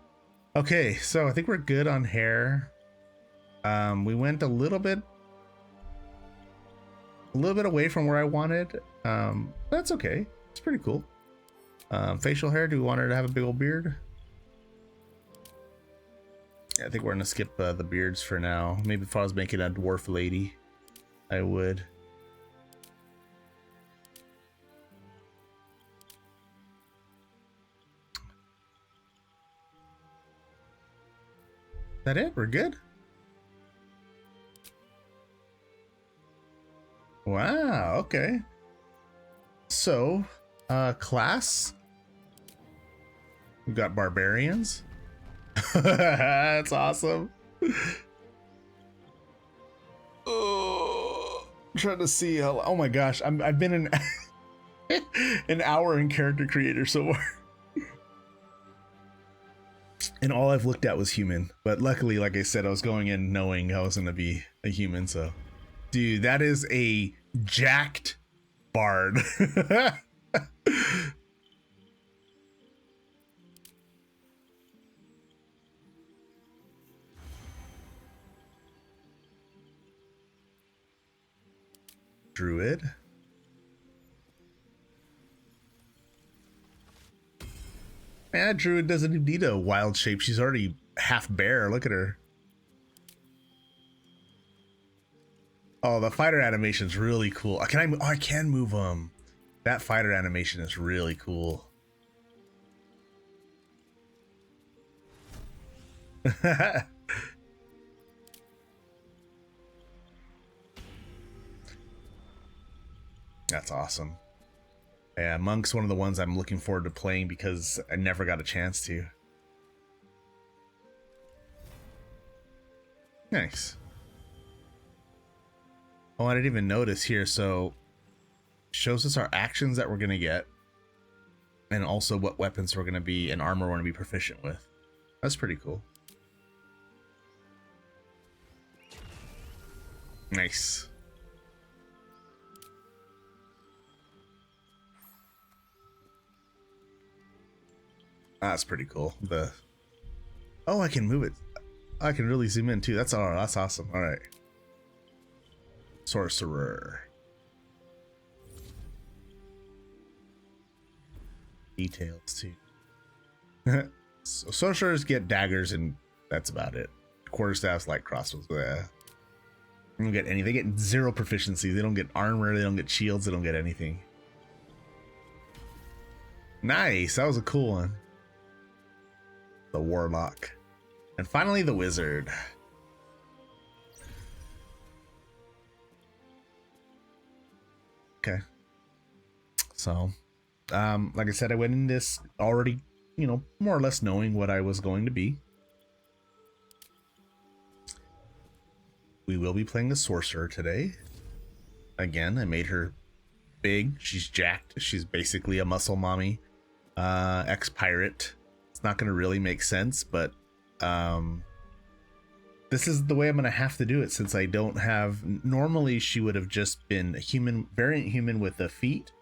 Okay, so I think we're good on hair. We went a little bit away from where I wanted. That's okay. It's pretty cool. Facial hair, do we want her to have a big old beard? Yeah, I think we're gonna skip the beards for now. Maybe if I was making a dwarf lady, I would. Is that it? We're good? Wow, okay. So, class. We've got barbarians. That's awesome. Oh, I'm trying to see how, oh my gosh, I've been an hour in character creator so far. And all I've looked at was human. But luckily, like I said, I was going in knowing I was going to be a human. So, dude, that is a jacked bard. Druid. Man, Druid doesn't even need a wild shape. She's already half bear. Look at her. Oh, the fighter animation is really cool. Can I can move them. That fighter animation is really cool. That's awesome. Yeah, Monk's one of the ones I'm looking forward to playing because I never got a chance to. Nice. Oh, I didn't even notice here. So shows us our actions that we're going to get, and also what weapons we're going to be and armor we're going to be proficient with. That's pretty cool. Nice. That's pretty cool. Oh, I can move it. I can really zoom in too. That's awesome. All right. Sorcerer. Details too. So sorcerers get daggers and that's about it. Quarterstaffs, light crossbows. Yeah. They don't get any. They get 0 proficiency. They don't get armor. They don't get shields. They don't get anything. Nice. That was a cool one. The warlock. And finally the wizard. Okay. So, like I said, I went in this already, you know, more or less knowing what I was going to be. We will be playing the sorcerer today. Again, I made her big. She's jacked. She's basically a muscle mommy, ex-pirate. It's not going to really make sense, but this is the way I'm going to have to do it since I don't have... Normally, she would have just been a human, variant human with a feat,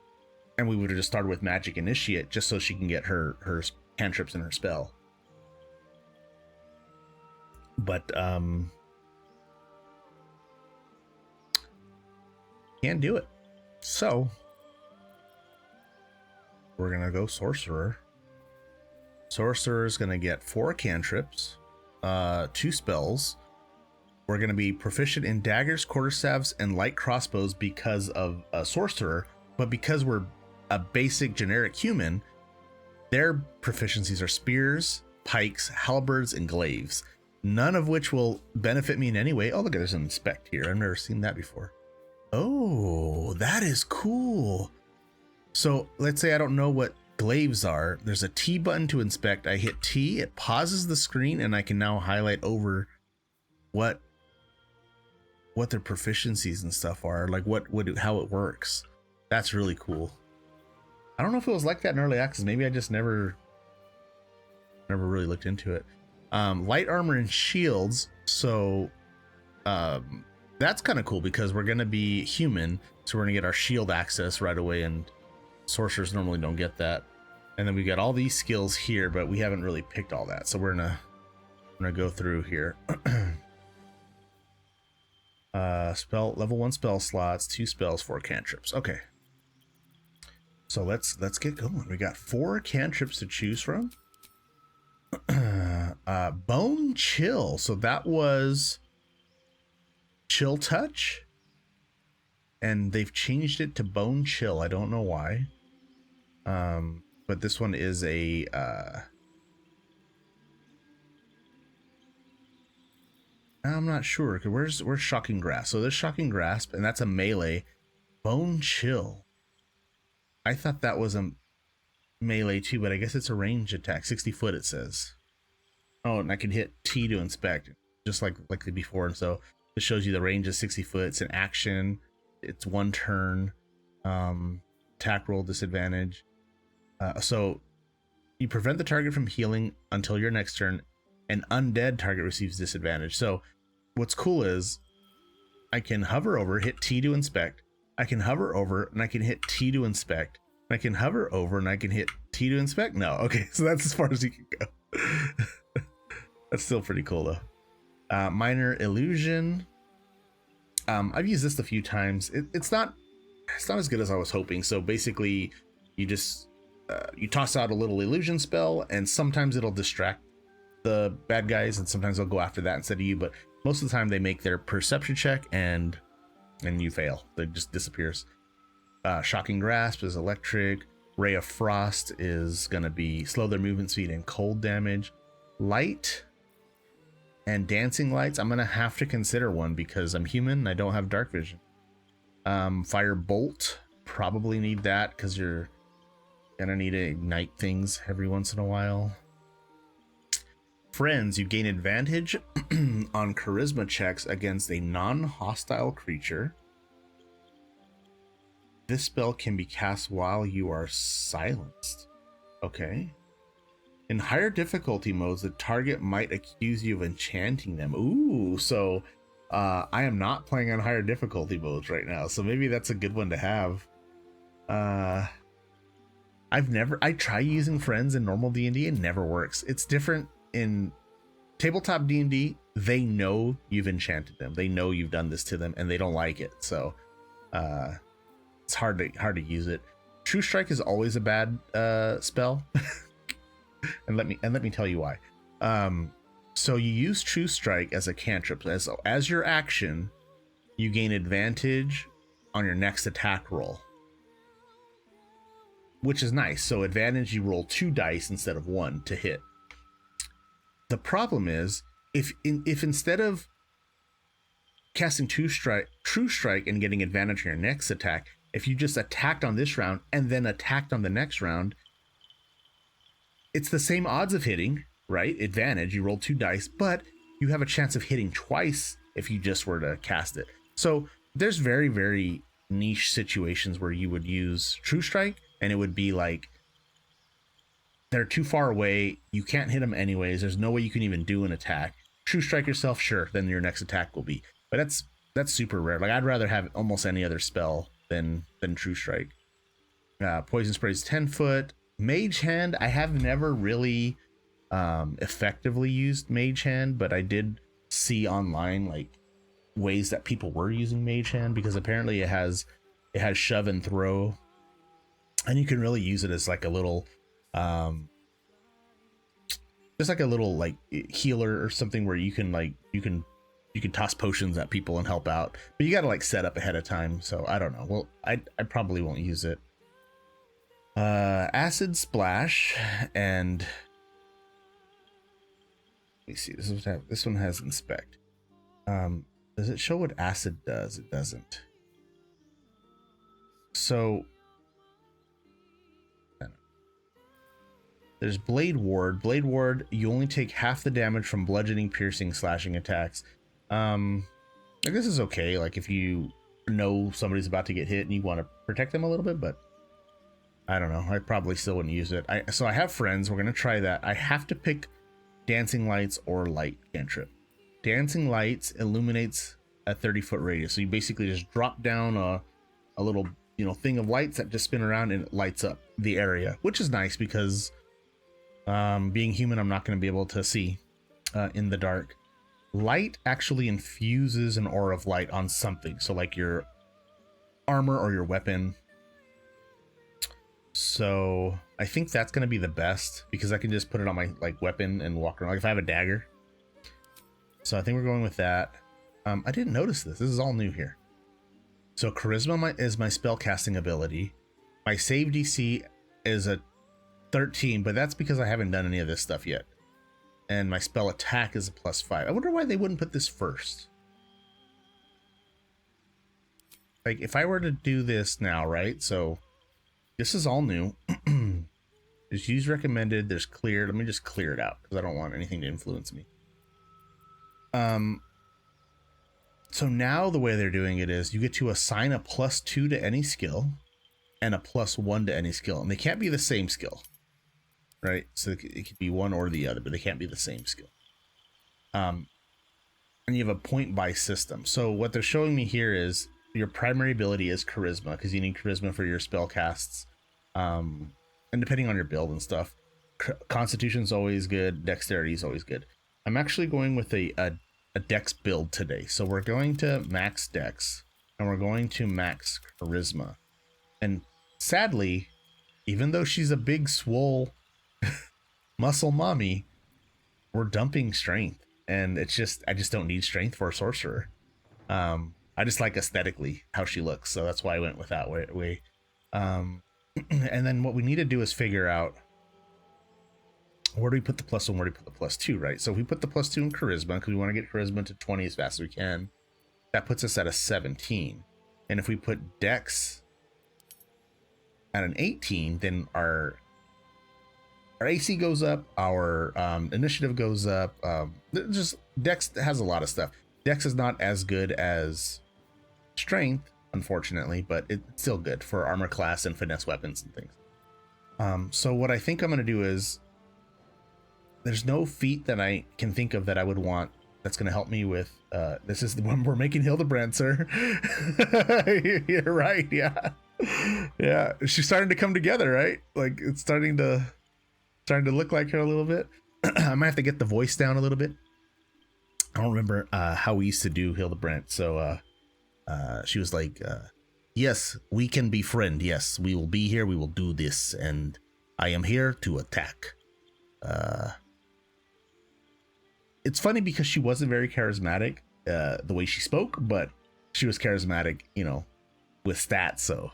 and we would have just started with Magic Initiate just so she can get her cantrips and her spell. But, can't do it. So we're gonna go sorcerer. Sorcerer is gonna get 4 cantrips, 2 spells. We're gonna be proficient in daggers, quarterstaffs, and light crossbows because of a sorcerer, but because we're a basic generic human, their proficiencies are spears, pikes, halberds, and glaives, none of which will benefit me in any way. Oh, look, there's an inspect here. I've never seen that before. Oh, that is cool. So let's say I don't know what glaives are. There's a T button to inspect. I hit T, it pauses the screen, and I can now highlight over what their proficiencies and stuff are, like how it works. That's really cool. I don't know if it was like that in early access. Maybe I just never really looked into it. Light armor and shields. So that's kind of cool because we're going to be human, so we're going to get our shield access right away, and sorcerers normally don't get that. And then we got all these skills here, but we haven't really picked all that, so we're gonna go through here. Spell level 1 spell slots, 2 spells, 4 cantrips. Okay, so let's get going. We got 4 cantrips to choose from. Bone chill. So that was chill touch, and they've changed it to bone chill. I don't know why, but this one is a I'm not sure. Where's shocking grasp? So there's shocking grasp, and that's a melee. Bone chill, I thought that was a melee too, but I guess it's a range attack. 60 foot it says. Oh, and I can hit T to inspect, just like the before, and so it shows you the range is 60 foot. It's an action. It's 1 turn. Attack roll disadvantage. So you prevent the target from healing until your next turn. An undead target receives disadvantage. So what's cool is I can hover over, hit T to inspect. I can hover over and I can hit T to inspect. I can hover over and I can hit T to inspect. No, okay, so that's as far as you can go. That's still pretty cool though. Minor illusion. I've used this a few times. It's not as good as I was hoping. So basically, you just you toss out a little illusion spell, and sometimes it'll distract the bad guys, and sometimes they'll go after that instead of you. But most of the time, they make their perception check, and you fail. It just disappears. Shocking grasp is electric. Ray of frost is gonna be slow their movement speed and cold damage. Light and dancing lights, I'm gonna have to consider one because I'm human and I don't have dark vision. Fire bolt, probably need that because you're gonna need to ignite things every once in a while. friends, you gain advantage on charisma checks against a non-hostile creature. This spell can be cast while you are silenced. Okay. In higher difficulty modes, the target might accuse you of enchanting them. Ooh, so I am not playing on higher difficulty modes right now, so maybe that's a good one to have. I try using friends in normal D&D, it never works. It's different in tabletop D&D. They know you've enchanted them. They know you've done this to them, and they don't like it. So it's hard to use it. True Strike is always a bad spell. and let me tell you why. So you use True Strike as a cantrip. As your action, you gain advantage on your next attack roll, which is nice. So advantage, you roll 2 dice instead of 1 to hit. The problem is if instead of casting True Strike and getting advantage on your next attack, if you just attacked on this round and then attacked on the next round, it's the same odds of hitting, right? Advantage, you roll 2 dice, but you have a chance of hitting twice if you just were to cast it. So there's very, very niche situations where you would use True Strike, and it would be like they're too far away, you can't hit them anyways, there's no way you can even do an attack. True Strike yourself, sure, then your next attack will be. But that's super rare. Like, I'd rather have almost any other spell than True Strike. Poison Spray is 10 foot. Mage Hand, I have never really effectively used Mage Hand, but I did see online like ways that people were using Mage Hand, because apparently it has shove and throw, and you can really use it as like a little just like a little like healer or something, where you can toss potions at people and help out, but you got to like set up ahead of time. So I don't know. Well, I probably won't use it. Acid Splash, and let me see, this one has Inspect. Does it show what acid does? It doesn't. So there's Blade Ward. Blade Ward, you only take half the damage from bludgeoning, piercing, slashing attacks. Like, this is okay, like if you know somebody's about to get hit and you want to protect them a little bit, but I don't know, I probably still wouldn't use it. So I have friends, we're gonna try that. I have to pick Dancing Lights or Light cantrip. Dancing Lights illuminates a 30-foot radius, so you basically just drop down a little, thing of lights that just spin around and it lights up the area, which is nice because being human, I'm not going to be able to see in the dark. Light actually infuses an aura of light on something, so like your armor or your weapon. So I think that's going to be the best, because I can just put it on my like weapon and walk around, like if I have a dagger. So I think we're going with that. I didn't notice this. This is all new here. So Charisma is my spell casting ability. My save DC is a 13, but that's because I haven't done any of this stuff yet. And my spell attack is a +5. I wonder why they wouldn't put this first. Like, if I were to do this now, right? So this is all new. There's use recommended. There's clear. Let me just clear it out because I don't want anything to influence me. So now the way they're doing it is you get to assign a +2 to any skill and a +1 to any skill, and they can't be the same skill, right? So it could be one or the other, but they can't be the same skill. And you have a point buy system. So what they're showing me here is your primary ability is charisma, because you need charisma for your spell casts. And depending on your build and stuff, constitution's always good, dexterity is always good. I'm actually going with a dex build today. So we're going to max dex and we're going to max charisma. And sadly, even though she's a big swole muscle mommy, we're dumping strength, and I just don't need strength for a sorcerer. I just like aesthetically how she looks, so that's why I went with that way. And then what we need to do is figure out, where do we put the +1, where do we put the +2, right? So if we put the +2 in charisma, because we want to get charisma to 20 as fast as we can, that puts us at a 17. And if we put dex at an 18, then our our AC goes up, our initiative goes up. Just Dex has a lot of stuff. Dex is not as good as Strength, unfortunately, but it's still good for armor class and finesse weapons and things. So what I think I'm going to do is, there's no feat that I can think of that I would want that's going to help me with. This is the one we're making Hildebrandt, sir. You're right. Yeah. Yeah. She's starting to come together, right? Like it's starting to look like her a little bit. I might have to get the voice down a little bit. I don't remember how we used to do Hildebrandt. So she was like, yes, we can be friend. Yes, we will be here. We will do this. And I am here to attack. It's funny because she wasn't very charismatic, the way she spoke, but she was charismatic, you know, with stats. So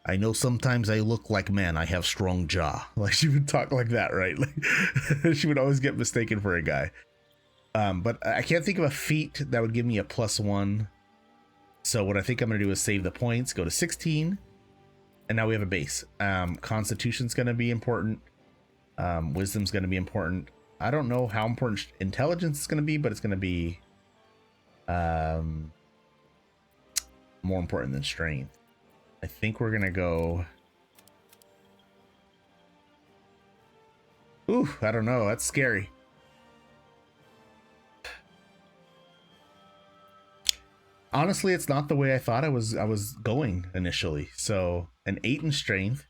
I know sometimes I look like man, I have strong jaw. Like she would talk like that, right? Like she would always get mistaken for a guy. But I can't think of a feat that would give me a +1. So what I think I'm going to do is save the points, go to 16. And now we have a base. Constitution's going to be important. Wisdom's going to be important. I don't know how important intelligence is going to be, but it's going to be more important than strength. I think we're going to go... Ooh, I don't know. That's scary. Honestly, it's not the way I thought I was going initially. So an 8 in strength.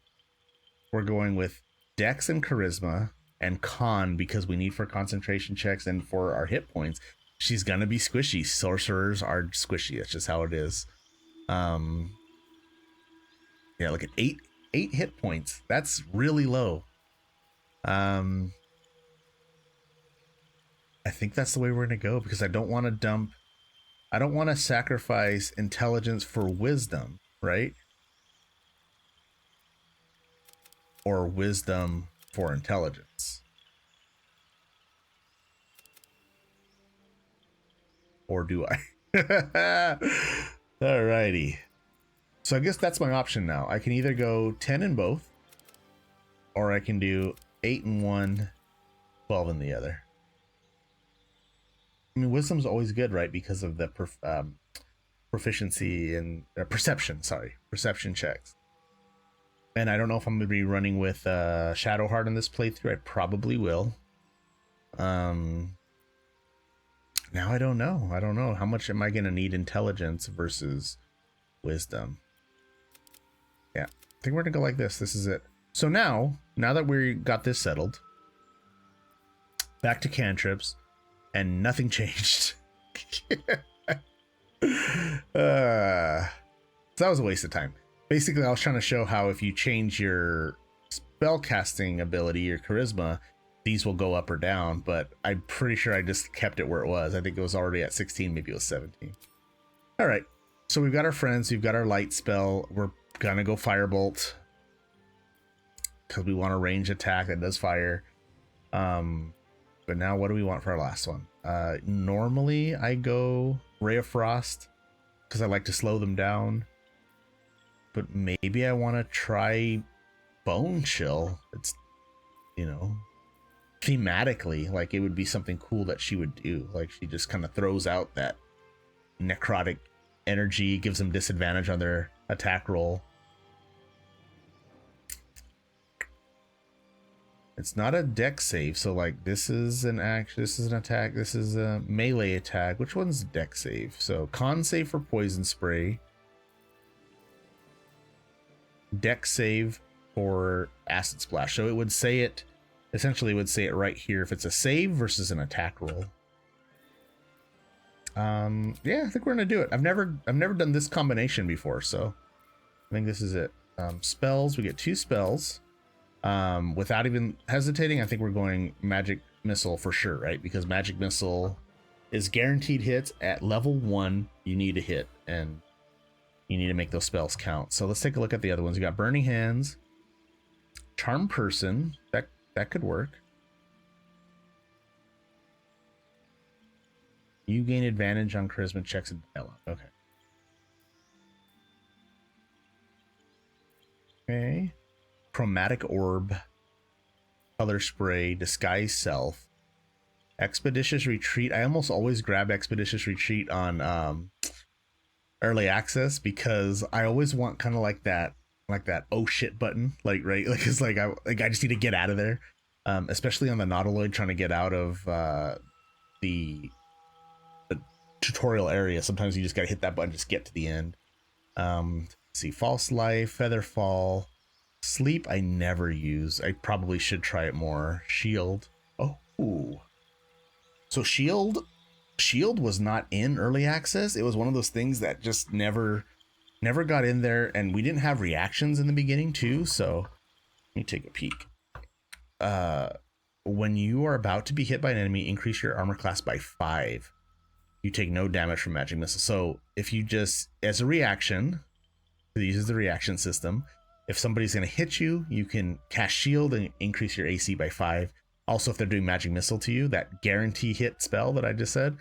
We're going with Dex and Charisma and Con because we need for concentration checks and for our hit points. She's gonna be squishy. Sorcerers are squishy. That's just how it is. Yeah, look at 8 hit points. That's really low. I think that's the way we're gonna go because I don't want to sacrifice intelligence for wisdom, right? Or wisdom for intelligence. Or do I? Alrighty. So I guess that's my option now. I can either go 10 in both, or I can do 8 in one, 12 in the other. I mean, wisdom's always good, right? Because of the proficiency and perception checks. And I don't know if I'm going to be running with Shadowheart in this playthrough. I probably will. Now I don't know. How much am I going to need intelligence versus wisdom? Yeah, I think we're going to go like this. This is it. So now that we got this settled, back to cantrips, and nothing changed. So that was a waste of time. Basically, I was trying to show how if you change your spellcasting ability, your charisma, these will go up or down, but I'm pretty sure I just kept it where it was. I think it was already at 16, maybe it was 17. All right, so we've got our friends, we've got our light spell. We're gonna go firebolt because we want a range attack that does fire. But now what do we want for our last one? Normally I go Ray of Frost because I like to slow them down. But maybe I want to try Bone Chill. It's, you know, thematically, like it would be something cool that she would do. Like she just kind of throws out that necrotic energy, gives them disadvantage on their attack roll. It's not a dex save, so like this is an action, this is an attack, this is a melee attack. Which one's dex save? So con save for poison spray, dex save for acid splash. So it would say it, essentially would say it right here if it's a save versus an attack roll. Yeah, I think we're gonna do it. I've never done this combination before, so I think this is it. Spells, we get 2 spells. Without even hesitating, I think we're going Magic Missile for sure, right? Because Magic Missile is guaranteed hits at level 1. You need a hit, and you need to make those spells count. So let's take a look at the other ones. You got Burning Hands, Charm Person, that could work. You gain advantage on charisma checks and dialogue. Okay. Okay. Chromatic Orb. color spray, disguise self, expeditious retreat. I almost always grab expeditious retreat on early access because I always want kind of like that oh shit button, like right, like it's like I just need to get out of there, especially on the Nautiloid, trying to get out of the tutorial area. Sometimes you just gotta hit that button, just get to the end. Let's see, false life, feather fall, sleep I never use. I probably should try it more. Shield. Oh, ooh. So shield was not in early access. It was one of those things that just never got in there, and we didn't have reactions in the beginning too. So let me take a peek. When you are about to be hit by an enemy, increase your armor class by 5. You take no damage from magic missile. So if you just, as a reaction, it uses the reaction system. If somebody's going to hit you, you can cast shield and increase your AC by 5. Also, if they're doing magic missile to you, that guarantee hit spell that I just said,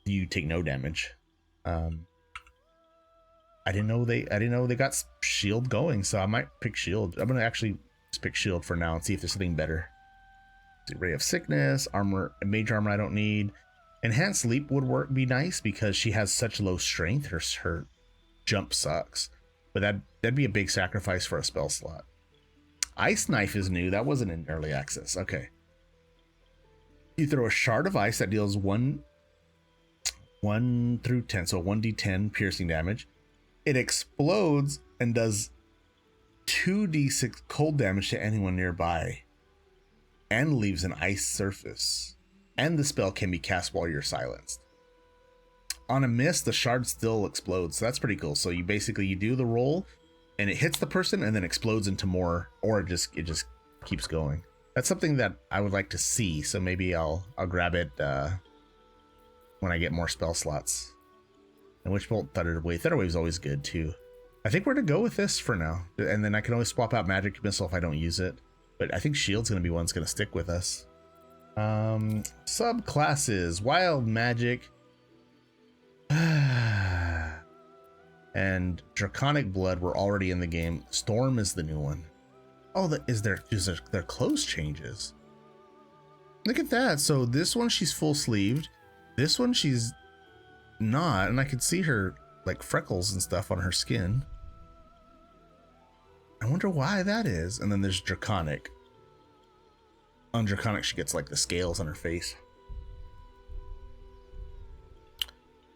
you take no damage. I didn't know they got shield going, so I might pick shield. I'm gonna actually just pick shield for now and see if there's something better. Ray of sickness, armor, mage armor I don't need. Enhanced leap would be nice because she has such low strength. Her jump sucks, but that'd be a big sacrifice for a spell slot. Ice knife is new. That wasn't in early access. Okay. You throw a shard of ice that deals 1 through 10, so 1d10 piercing damage. It explodes and does 2d6 cold damage to anyone nearby, and leaves an ice surface. And the spell can be cast while you're silenced. On a miss, the shard still explodes, so that's pretty cool. So you do the roll, and it hits the person, and then explodes into more, or it just keeps going. That's something that I would like to see. So maybe I'll grab it when I get more spell slots. And Witchbolt, Thunderwave. Thunderwave is always good too. I think we're gonna go with this for now, and then I can always swap out Magic Missile if I don't use it. But I think Shield's gonna be one that's gonna stick with us. Subclasses: Wild Magic and Draconic Blood were already in the game. Storm is the new one. Oh, their clothes changes. Look at that. So this one she's full sleeved. This one she's not, and I could see her like freckles and stuff on her skin. I wonder why that is. And then there's Draconic. On Draconic, she gets like the scales on her face.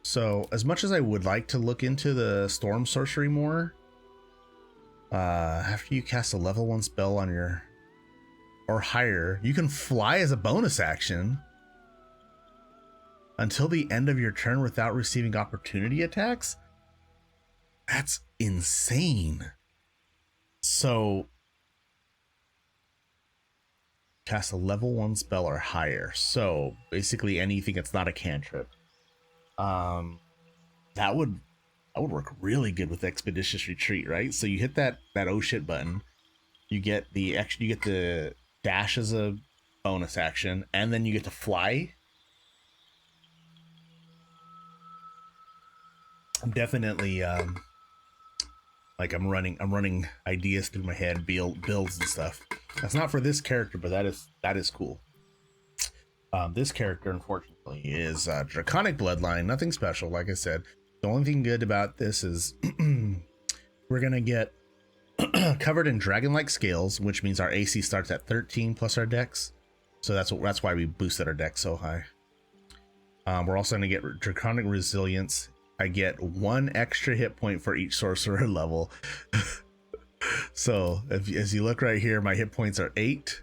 So as much as I would like to look into the storm sorcery more, after you cast a level 1 spell on your or higher, you can fly as a bonus action until the end of your turn without receiving opportunity attacks. That's insane. So cast a level 1 spell or higher. So basically anything that's not a cantrip. That would work really good with Expeditious Retreat, right? So you hit that oh shit button, you get the dash as a bonus action, and then you get to fly. I'm definitely like I'm running ideas through my head, builds and stuff. That's not for this character, but that is cool. This character, unfortunately, is Draconic Bloodline. Nothing special, like I said. The only thing good about this is we're gonna get covered in dragon-like scales, which means our AC starts at 13 plus our dex. So that's why we boosted our dex so high. We're also gonna get Draconic Resilience. I get 1 extra hit point for each sorcerer level. So as you look right here, my hit points are 8.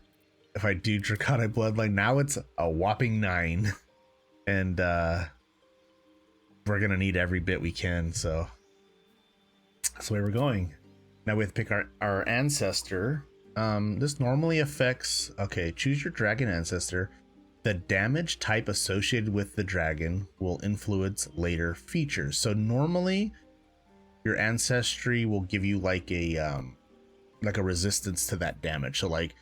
If I do Draconic Bloodline, now it's a whopping 9. And we're gonna need every bit we can, so that's the way we're going. Now we have to pick our ancestor. This normally affects, okay, choose your dragon ancestor. The damage type associated with the dragon will influence later features. So normally your ancestry will give you like a resistance to that damage. So like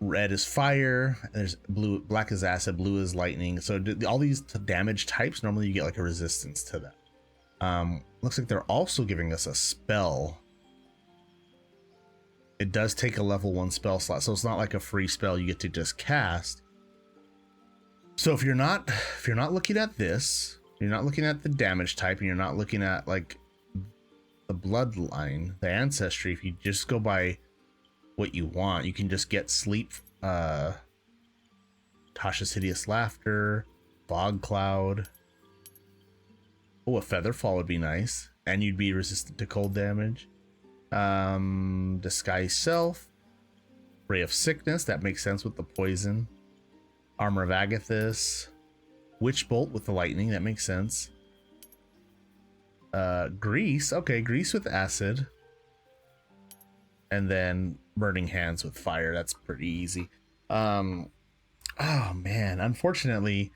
red is fire, there's blue, black is acid, blue is lightning. So all these damage types, normally you get like a resistance to that. Looks like they're also giving us a spell. it does take a level 1 spell slot, so it's not like a free spell you get to just cast. So if you're not looking at this, you're not looking at the damage type, and you're not looking at like the bloodline, the ancestry, if you just go by what you want, you can just get sleep, Tasha's Hideous Laughter, Fog Cloud. Oh, a Feather Fall would be nice, and you'd be resistant to cold damage. Disguise Self, Ray of Sickness, that makes sense with the poison. Armor of Agathis, Witch Bolt with the lightning, that makes sense. Grease, okay, Grease with acid, and then Burning Hands with fire. That's pretty easy. Oh man, unfortunately,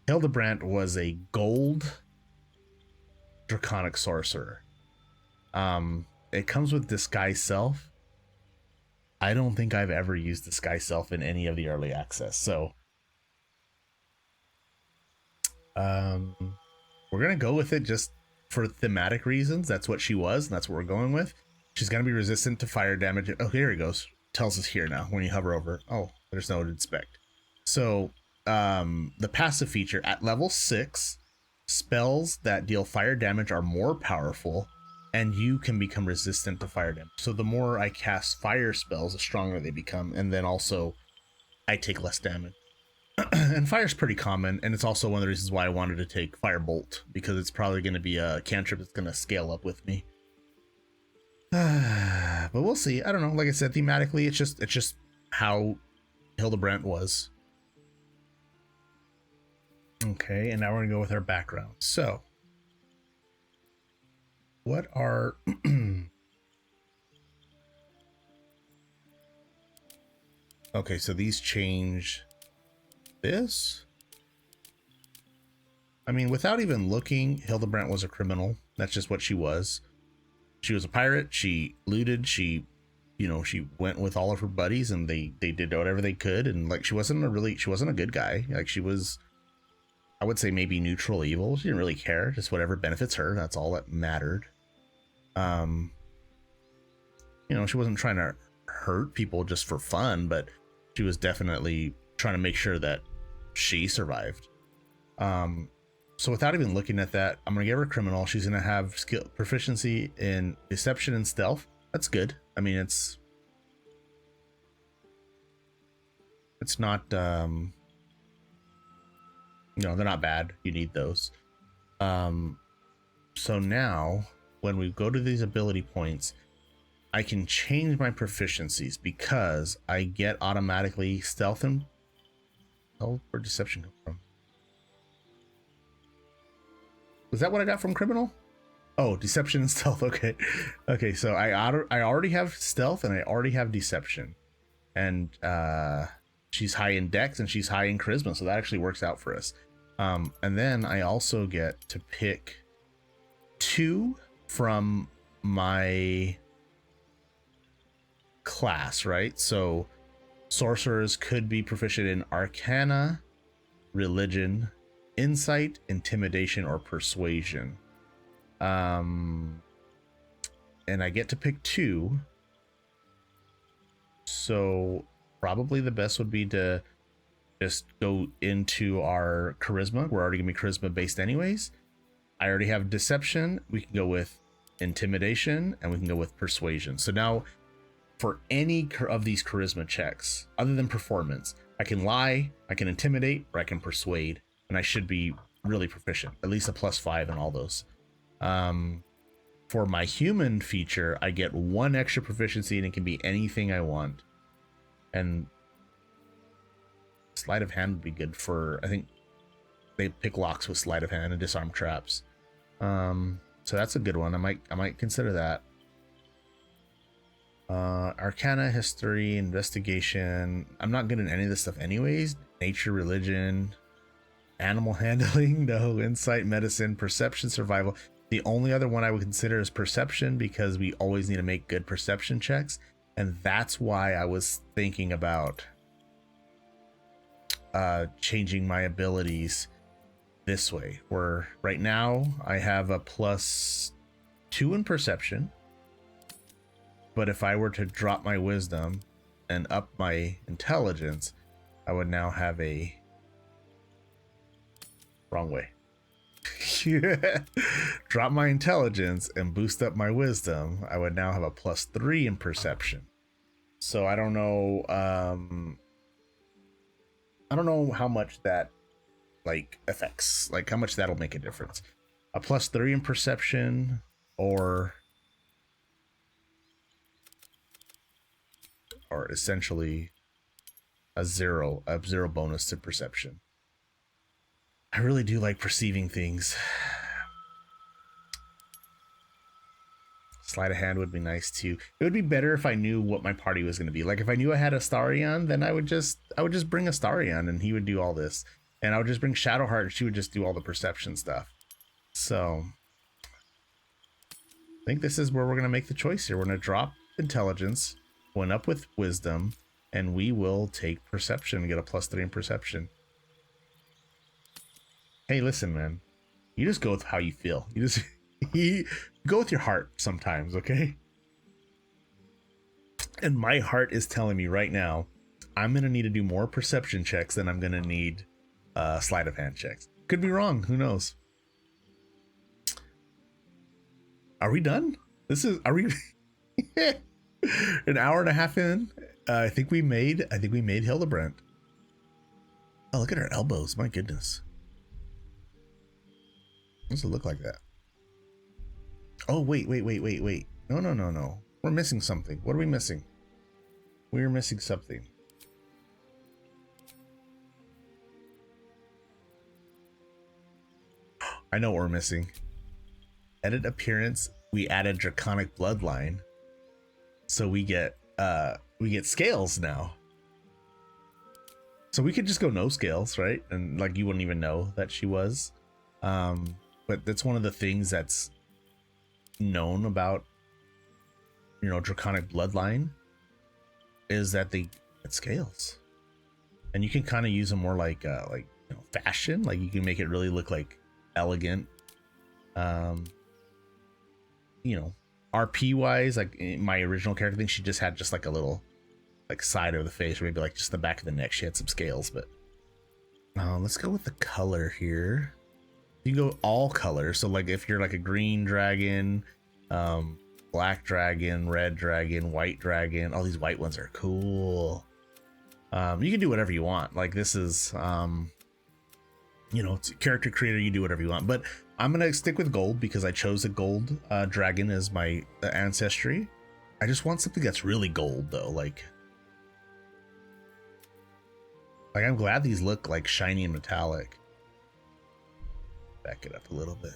Hildebrandt was a gold Draconic sorcerer. It comes with Disguise Self. I don't think I've ever used Disguise Self in any of the early access, so we're gonna go with it just for thematic reasons. That's what she was, and that's what we're going with. She's gonna be resistant to fire damage. Oh, here he goes. Tells us here now when you hover over. Oh, there's no inspect. So the passive feature at level 6, spells that deal fire damage are more powerful, and you can become resistant to fire damage. So the more I cast fire spells, the stronger they become, and then also I take less damage. And fire's pretty common, and it's also one of the reasons why I wanted to take Firebolt, because it's probably going to be a cantrip that's going to scale up with me. But we'll see. I don't know. Like I said, thematically, it's just how Hildebrandt was. Okay, and now we're going to go with our background. So, what are... Okay, so these change this. I mean, without even looking, Hildebrandt was a criminal. That's just what she was. She was a pirate. She looted. She went with all of her buddies, and they did whatever they could. And like, she wasn't a good guy. Like, she was, I would say, maybe neutral evil. She didn't really care. Just whatever benefits her. That's all that mattered. She wasn't trying to hurt people just for fun, but she was definitely trying to make sure that she survived. So without even looking at that, I'm gonna give her criminal. She's gonna have skill proficiency in deception and stealth. That's good. I mean, it's not they're not bad. You need those. So now when we go to these ability points, I can change my proficiencies because I get automatically stealth and where'd deception come from? Was that what I got from criminal? Oh, deception and stealth. Okay. Okay, so I already have stealth and I already have deception. And she's high in dex and she's high in charisma, so that actually works out for us. And then I also get to pick 2 from my class, right? So sorcerers could be proficient in Arcana, Religion, Insight, Intimidation, or Persuasion. And I get to pick 2. So probably the best would be to just go into our charisma. We're already gonna be charisma based anyways. I already have deception. We can go with intimidation, and we can go with persuasion. So now for any of these charisma checks, other than performance, I can lie, I can intimidate, or I can persuade, and I should be really proficient, at least a +5 in all those. For my human feature, I get 1 extra proficiency, and it can be anything I want. And sleight of hand would be good for, I think they pick locks with sleight of hand and disarm traps. So that's a good one. I might consider that. Arcana, history, investigation. I'm not good at any of this stuff anyways. Nature, religion, animal handling, no. Insight, medicine, perception, survival. The only other one I would consider is perception, because we always need to make good perception checks. And that's why I was thinking about changing my abilities this way, where right now I have a +2 in perception, But if I were to drop my wisdom and up my intelligence, I would now have a wrong way. Drop my intelligence and boost up my wisdom, I would now have a +3 in perception. So I don't know how much that like affects, like how much that'll make a difference. A +3 in perception or essentially a zero bonus to perception. I really do like perceiving things. Sleight of hand would be nice too. It would be better if I knew what my party was going to be. Like if I knew I had Astarion, then I would just bring Astarion and he would do all this. And I would just bring Shadowheart and she would just do all the perception stuff. So I think this is where we're going to make the choice here. We're going to drop intelligence, went up with wisdom, and we will take perception and get a +3 in perception. Hey, listen, man. You just go with how you feel. You just you go with your heart sometimes, okay? And my heart is telling me right now, I'm going to need to do more perception checks than I'm going to need sleight of hand checks. Could be wrong. Who knows? Are we done? Are we an hour and a half in? I think we made HILDEBRANDT. Oh, look at her elbows. My goodness. Does it look like that? Oh, wait. No. We're missing something. What are we missing? We're missing something. I know what we're missing. Edit appearance. We added Draconic bloodline. So we get scales now. So we could just go no scales, right? And like you wouldn't even know that she was. But that's one of the things that's known about, you know, Draconic bloodline is that they get scales, and you can kind of use them more like you know, fashion. Like you can make it really look like elegant. You know, RP wise, like in my original character thing, she just had just like a little like side of the face, or maybe like just the back of the neck. She had some scales, but let's go with the color here. You can go all colors. So like if you're like a green dragon, black dragon, red dragon, white dragon, all these white ones are cool. You can do whatever you want. Like this is, you know, it's character creator, you do whatever you want, but I'm going to stick with gold because I chose a gold dragon as my ancestry. I just want something that's really gold though. Like I'm glad these look like shiny and metallic. Back it up a little bit.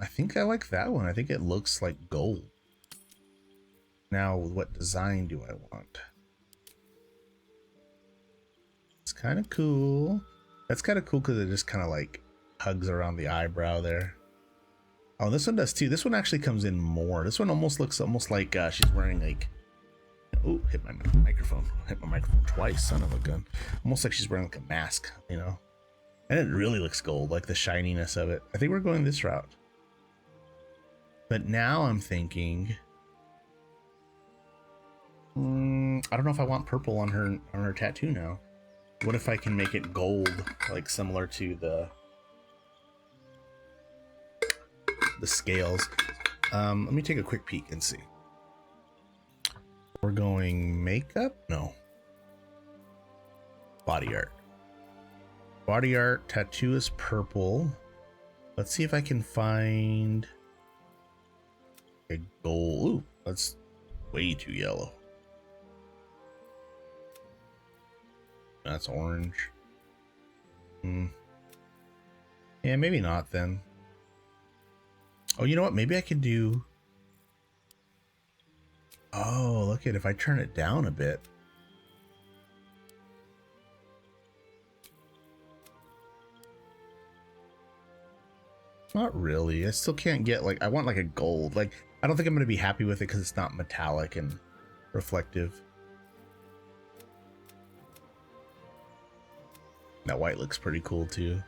I think I like that one. I think it looks like gold. Now, what design do I want? It's kind of cool. That's kind of cool because it just kind of like hugs around the eyebrow there. Oh, this one does too. This one actually comes in more. This one almost looks like she's wearing like... Oh, hit my microphone. Hit my microphone twice, son of a gun. Almost like she's wearing like a mask, you know? And it really looks gold, like the shininess of it. I think we're going this route. But now I'm thinking... I don't know if I want purple on her tattoo now. What if I can make it gold, like similar to the scales? Let me take a quick peek and see. We're going makeup? No. Body art. Body art, tattoo is purple. Let's see if I can find a gold. Ooh, that's way too yellow. That's orange. Yeah, maybe not then. Oh, you know what? Maybe I could do... Oh, look at if I turn it down a bit. Not really. I still can't get like... I want like a gold. Like, I don't think I'm going to be happy with it because it's not metallic and reflective. That white looks pretty cool too.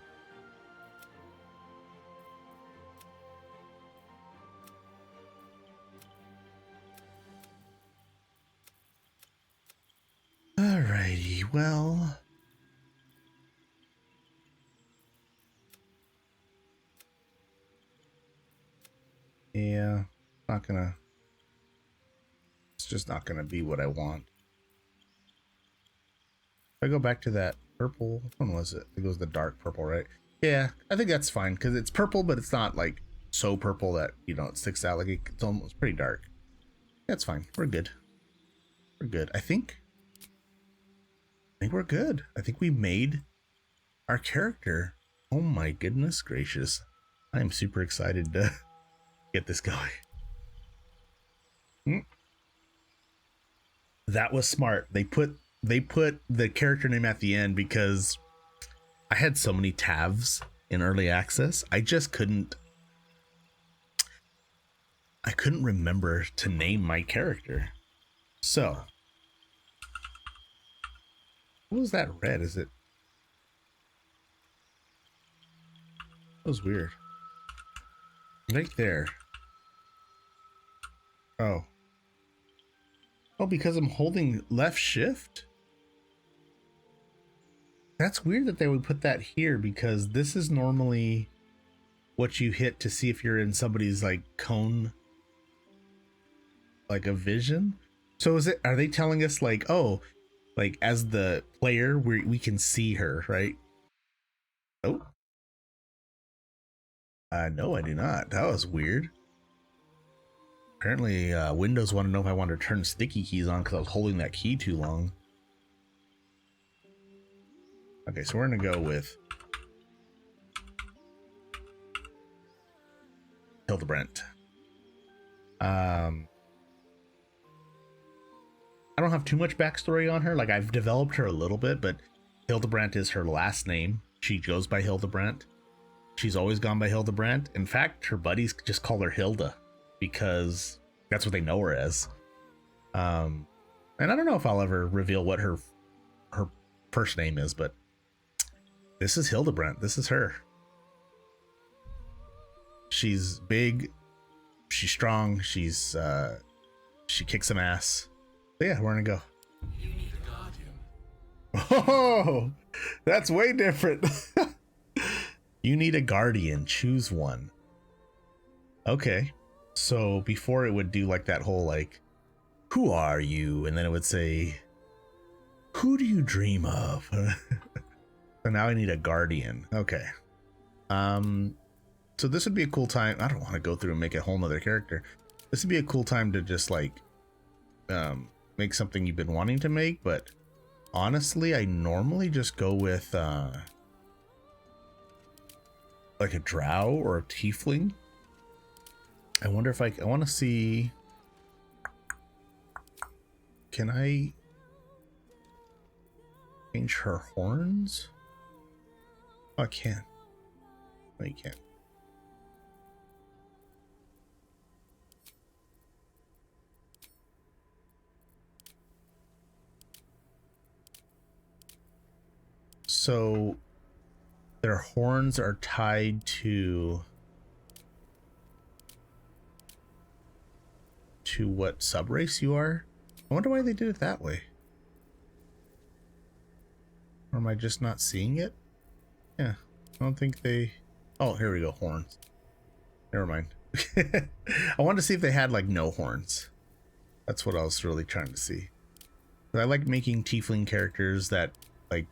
well. Yeah, it's just not gonna be what I want. If I go back to that purple, which one was it? It was the dark purple, right? Yeah, I think that's fine because it's purple, but it's not like so purple that, you know, it sticks out. Like it's almost pretty dark. That's fine. We're good. We're good. I think we're good. I think we made our character. Oh my goodness gracious. I am super excited to get this going. That was smart. They put the character name at the end because I had so many tabs in early access. I couldn't remember to name my character. So what was that red? Is it? That was weird. Right there. Oh, because I'm holding left shift? That's weird that they would put that here because this is normally what you hit to see if you're in somebody's like cone, like a vision. So are they telling us like, oh, like as the player, we can see her, right? Oh. No, I do not. That was weird. Apparently, Windows wanted to know if I wanted to turn sticky keys on because I was holding that key too long. Okay, so we're gonna go with HILDEBRANDT. I don't have too much backstory on her. Like, I've developed her a little bit, but HILDEBRANDT is her last name. She goes by HILDEBRANDT. She's always gone by HILDEBRANDT. In fact, her buddies just call her Hilda because that's what they know her as. And I don't know if I'll ever reveal what her first name is, but this is HILDEBRANDT. This is her. She's big. She's strong. She kicks some ass. But yeah, we're gonna go. You need a guardian. Oh, that's way different. You need a guardian. Choose one. Okay. So before it would do like that whole like, who are you? And then it would say, who do you dream of? So now I need a guardian. Okay. So this would be a cool time. I don't want to go through and make a whole nother character. This would be a cool time to just like make something you've been wanting to make, but honestly, I normally just go with like a drow or a tiefling. I wonder if I want to see, can I change her horns? Oh, I can. No, you can't. So their horns are tied to what subrace you are. I wonder why they did it that way. Or am I just not seeing it? Yeah, I don't think they... Oh, here we go, horns. Never mind. I wanted to see if they had like no horns. That's what I was really trying to see. I like making tiefling characters that like,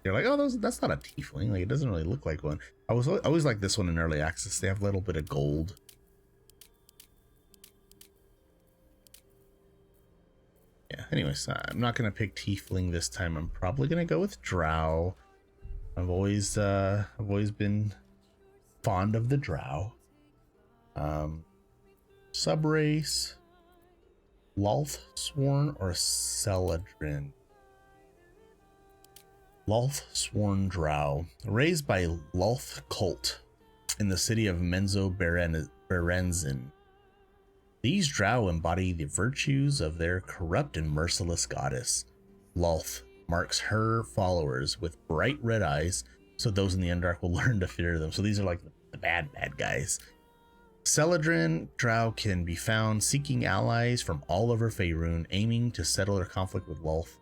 you're like, oh, that's not a tiefling. Like, it doesn't really look like one. I always like this one in early access. They have a little bit of gold. Yeah, anyways, I'm not gonna pick tiefling this time. I'm probably gonna go with drow. I've always been fond of the drow. Subrace, Lolthsworn or Celadrin. Lolthsworn drow, raised by Lolth cult in the city of Menzo Berenzin. These drow embody the virtues of their corrupt and merciless goddess. Lolth marks her followers with bright red eyes, so those in the Underdark will learn to fear them. So these are like the bad guys. Celadrin drow can be found seeking allies from all over Faerun, aiming to settle their conflict with Lolth.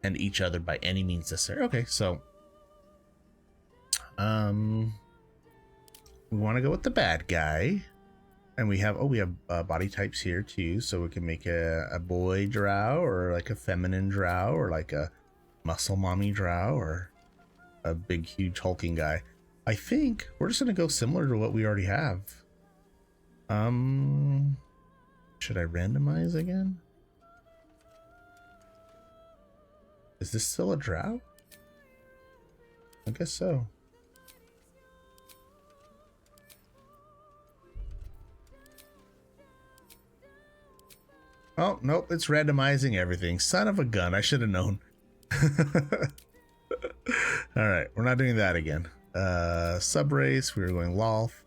and each other by any means necessary. Okay, so we want to go with the bad guy, and we have body types here too, so we can make a boy drow, or like a feminine drow, or like a muscle mommy drow, or a big huge hulking guy. I think we're just gonna go similar to what we already have. Should I randomize again? Is this still a drow? I guess so. Oh, nope, it's randomizing everything. Son of a gun, I should have known. Alright, we're not doing that again. Subrace, we were going Lolth.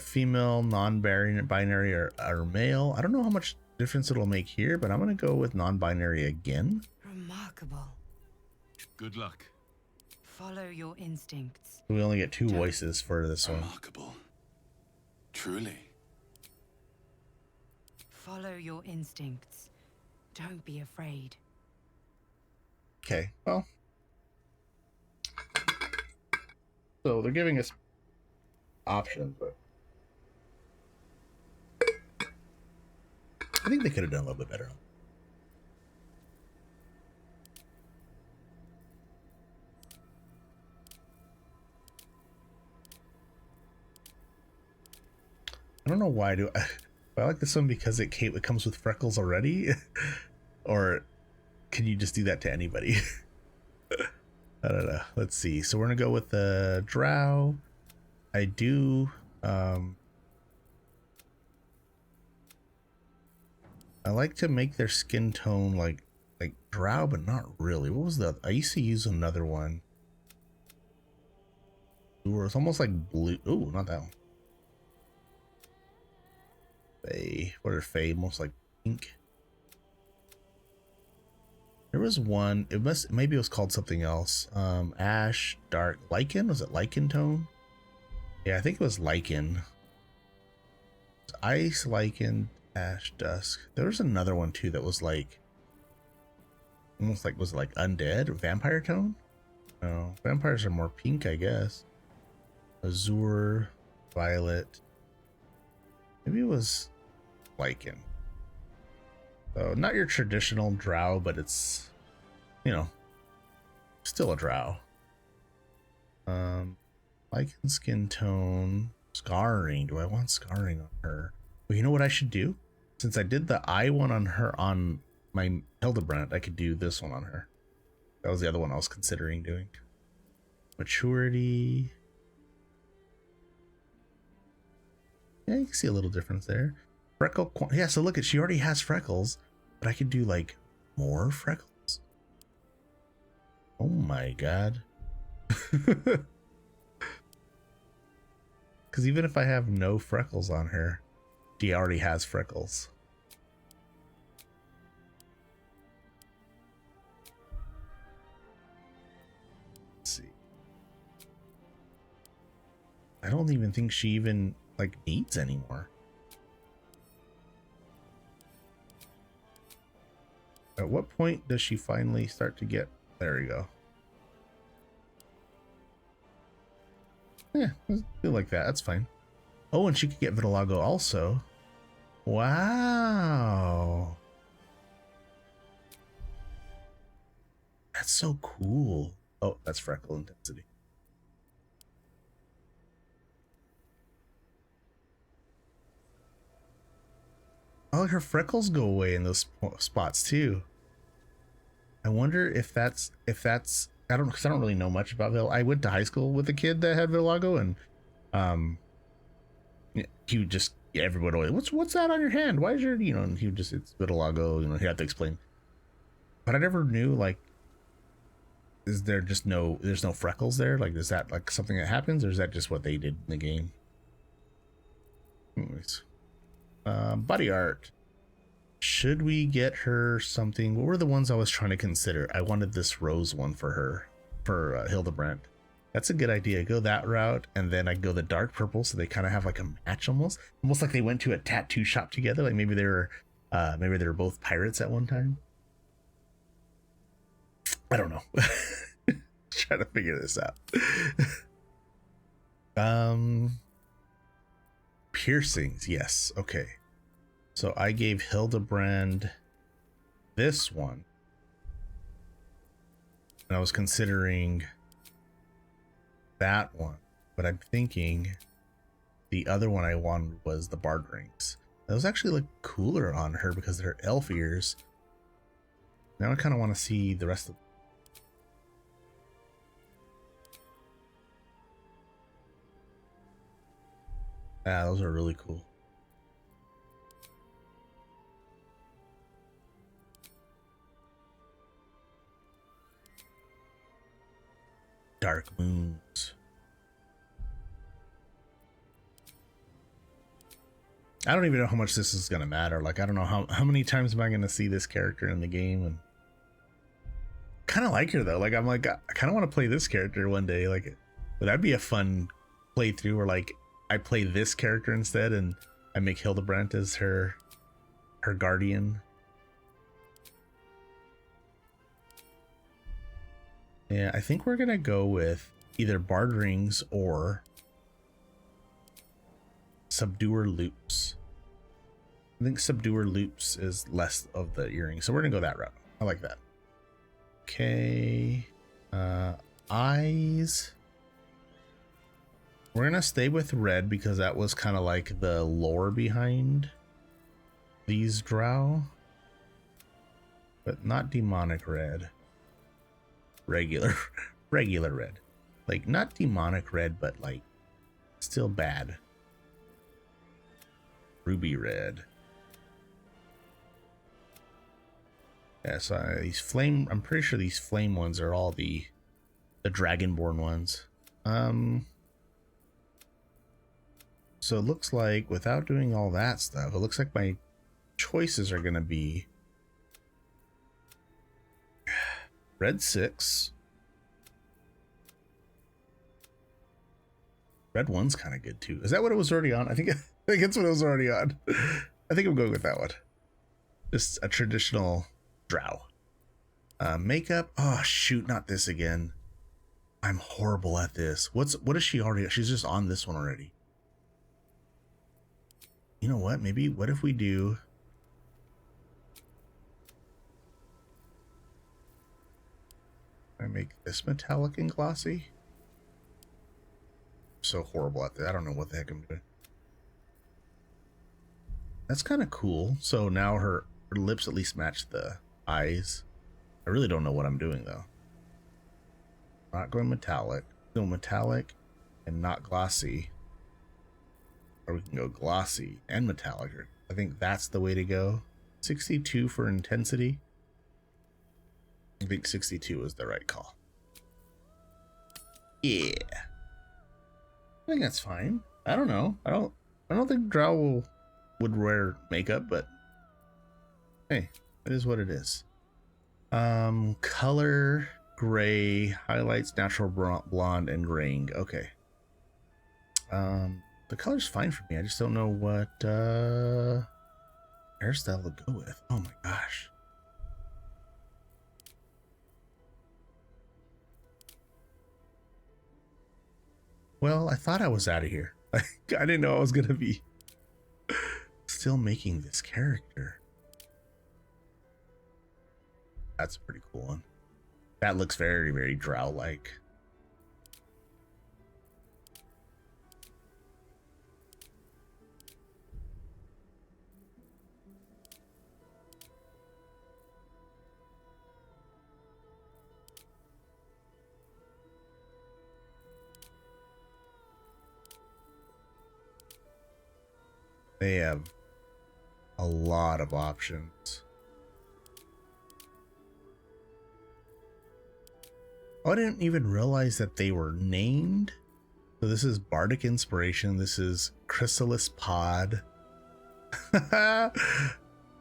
Female, non-binary, or male. I don't know how much difference it'll make here, but I'm gonna go with non-binary again. Remarkable. Good luck. Follow your instincts. We only get 2 voices for this one. Remarkable. Truly. Follow your instincts. Don't be afraid. Okay, well. So they're giving us options, but I think they could have done a little bit better. I don't know why I like this one because it comes with freckles already, or can you just do that to anybody? I don't know. Let's see. So we're gonna go with the drow. I do. I like to make their skin tone like drow, but not really. What was the? I used to use another one. It's almost like blue. Ooh, not that one. Fae. What are Fae? Most like pink. There was one. Maybe it was called something else. Ash, dark, lichen. Was it lichen tone? Yeah, I think it was lichen. Ice, lichen, ash, dusk. There was another one too that was like almost like was it like undead or vampire tone? No, vampires are more pink, I guess. Azure, violet. Maybe it was lichen. So not your traditional drow, but it's, you know, still a drow. Lichen skin tone, scarring. Do I want scarring on her? Well, you know what I should do? Since I did the eye one on her on my Hildebrandt, I could do this one on her. That was the other one I was considering doing. Maturity. Yeah, you can see a little difference there. Freckle. Yeah, so look at, she already has freckles, but I could do like more freckles. Oh my god. Because even if I have no freckles on her, she already has freckles. Let's see. I don't even think she even like needs anymore. At what point does she finally start to get? There we go. Yeah, let's do like that. That's fine. Oh, and she could get vitiligo also. Wow. That's so cool. Oh, that's freckle intensity. Oh, her freckles go away in those spots too. I wonder if that's I don't, because I don't really know much about vitiligo. I went to high school with a kid that had vitiligo, and he would just, everyone always, what's that on your hand? Why is your, and he would just, it's vitiligo, he had to explain. But I never knew, like, is there just there's no freckles there? Like, is that like something that happens, or is that just what they did in the game? Anyways, body art. Should we get her something? What were the ones I was trying to consider? I wanted this rose one for her, for Hildebrandt. That's a good idea. Go that route, and then I go the dark purple, so they kind of have like a match almost like they went to a tattoo shop together. Like maybe they were both pirates at one time. I don't know. Trying to figure this out. Piercings, yes. Okay. So I gave Hildebrand this one. And I was considering that one, but I'm thinking the other one I wanted was the Bard rings. Those actually look cooler on her because they're elf ears. Now I kind of want to see the rest of them. Ah, those are really cool. Dark moons. I don't even know how much this is gonna matter. Like, I don't know how many times am I gonna see this character in the game, and kind of like her though. Like, I'm like, I kind of want to play this character one day. Like, would that be a fun playthrough where like I play this character instead and I make Hildebrandt as her guardian? Yeah, I think we're gonna go with either Bard rings or Subduer loops. I think Subduer loops is less of the earring, so we're gonna go that route. I like that. Okay, eyes. We're gonna stay with red because that was kind of like the lore behind these drow, but not demonic red. Regular red, like not demonic red, but like still bad. Ruby red. Yeah, so these flame, I'm pretty sure these flame ones are all the dragonborn ones. So it looks like without doing all that stuff, it looks like my choices are gonna be red 6. Red 1's kind of good too. Is that what it was already on? I think that's what it was already on. I think I'm going with that one. Just a traditional drow. Makeup. Oh shoot, not this again. I'm horrible at this. What is she already? She's just on this one already. You know what? Maybe what if we do I make this metallic and glossy? I'm so horrible at that. I don't know what the heck I'm doing. That's kind of cool. So now her lips at least match the eyes. I really don't know what I'm doing though. Not going metallic. Go metallic and not glossy. Or we can go glossy and metallic. I think that's the way to go. 62 for intensity. I think 62 is the right call. Yeah. I think that's fine. I don't know. I don't think drow would wear makeup, but hey, it is what it is. Color gray, highlights natural blonde and graying. Okay. The color's fine for me. I just don't know what hairstyle to go with. Oh my gosh. Well, I thought I was out of here. I didn't know I was gonna be still making this character. That's a pretty cool one. That looks very, very drow-like. They have a lot of options. Oh, I didn't even realize that they were named. So this is Bardic Inspiration. This is Chrysalis Pod.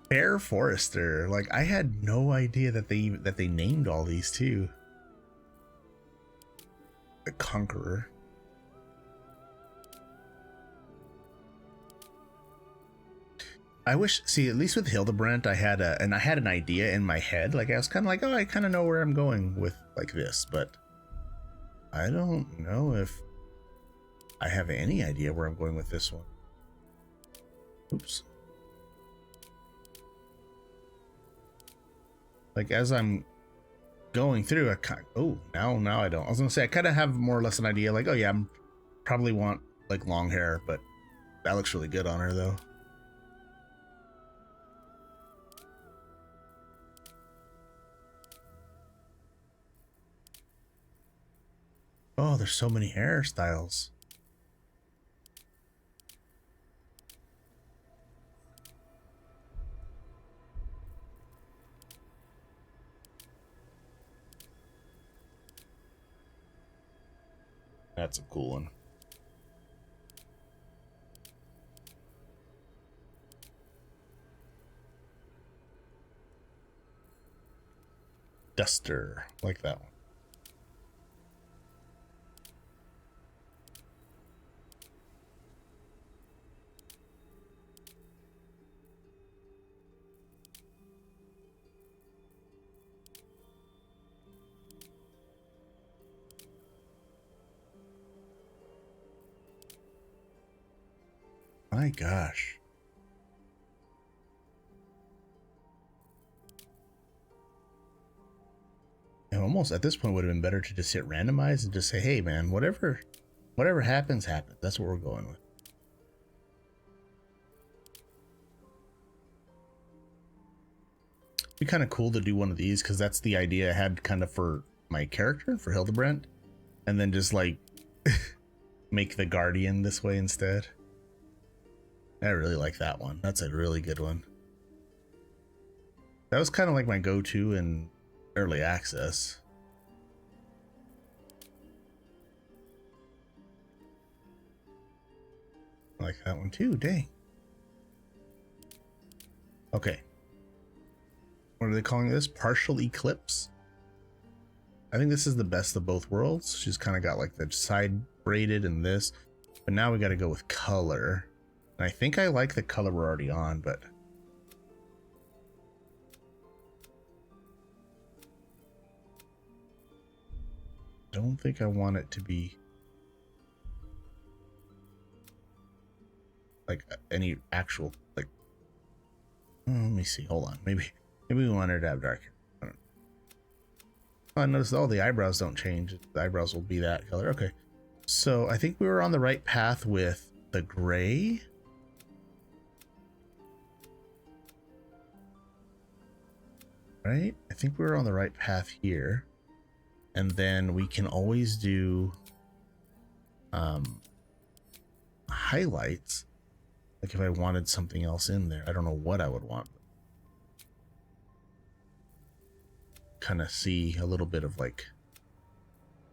Fair Forester. Like, I had no idea that they named all these too. The Conqueror. I wish, see, at least with Hildebrandt, I had an idea in my head. Like I was kind of like, oh, I kind of know where I'm going with like this, but I don't know if I have any idea where I'm going with this one. Oops. Like as I'm going through, I kind now I don't. I was gonna say I kind of have more or less an idea. Like, oh yeah, I'm probably want like long hair, but that looks really good on her though. Oh, there's so many hairstyles. That's a cool one. Duster, like that one. My gosh. And almost at this point would have been better to just hit randomize and just say, hey man, whatever happens, happens. That's what we're going with. It'd be kind of cool to do one of these because that's the idea I had kind of for my character, for Hildebrandt, and then just like make the Guardian this way instead. I really like that one. That's a really good one. That was kind of like my go-to in early access. I like that one too, dang. Okay. What are they calling this? Partial eclipse? I think this is the best of both worlds. She's kind of got like the side braided and this, but now we got to go with color. And I think I like the color we're already on, but don't think I want it to be like any actual like. Let me see. Hold on. Maybe we want her to have dark hair. I don't know. Oh, I noticed all the eyebrows don't change. The eyebrows will be that color. Okay. So I think we were on the right path with the gray. Right? I think we were on the right path here. And then we can always do highlights. Like if I wanted something else in there. I don't know what I would want. Kind of see a little bit of like,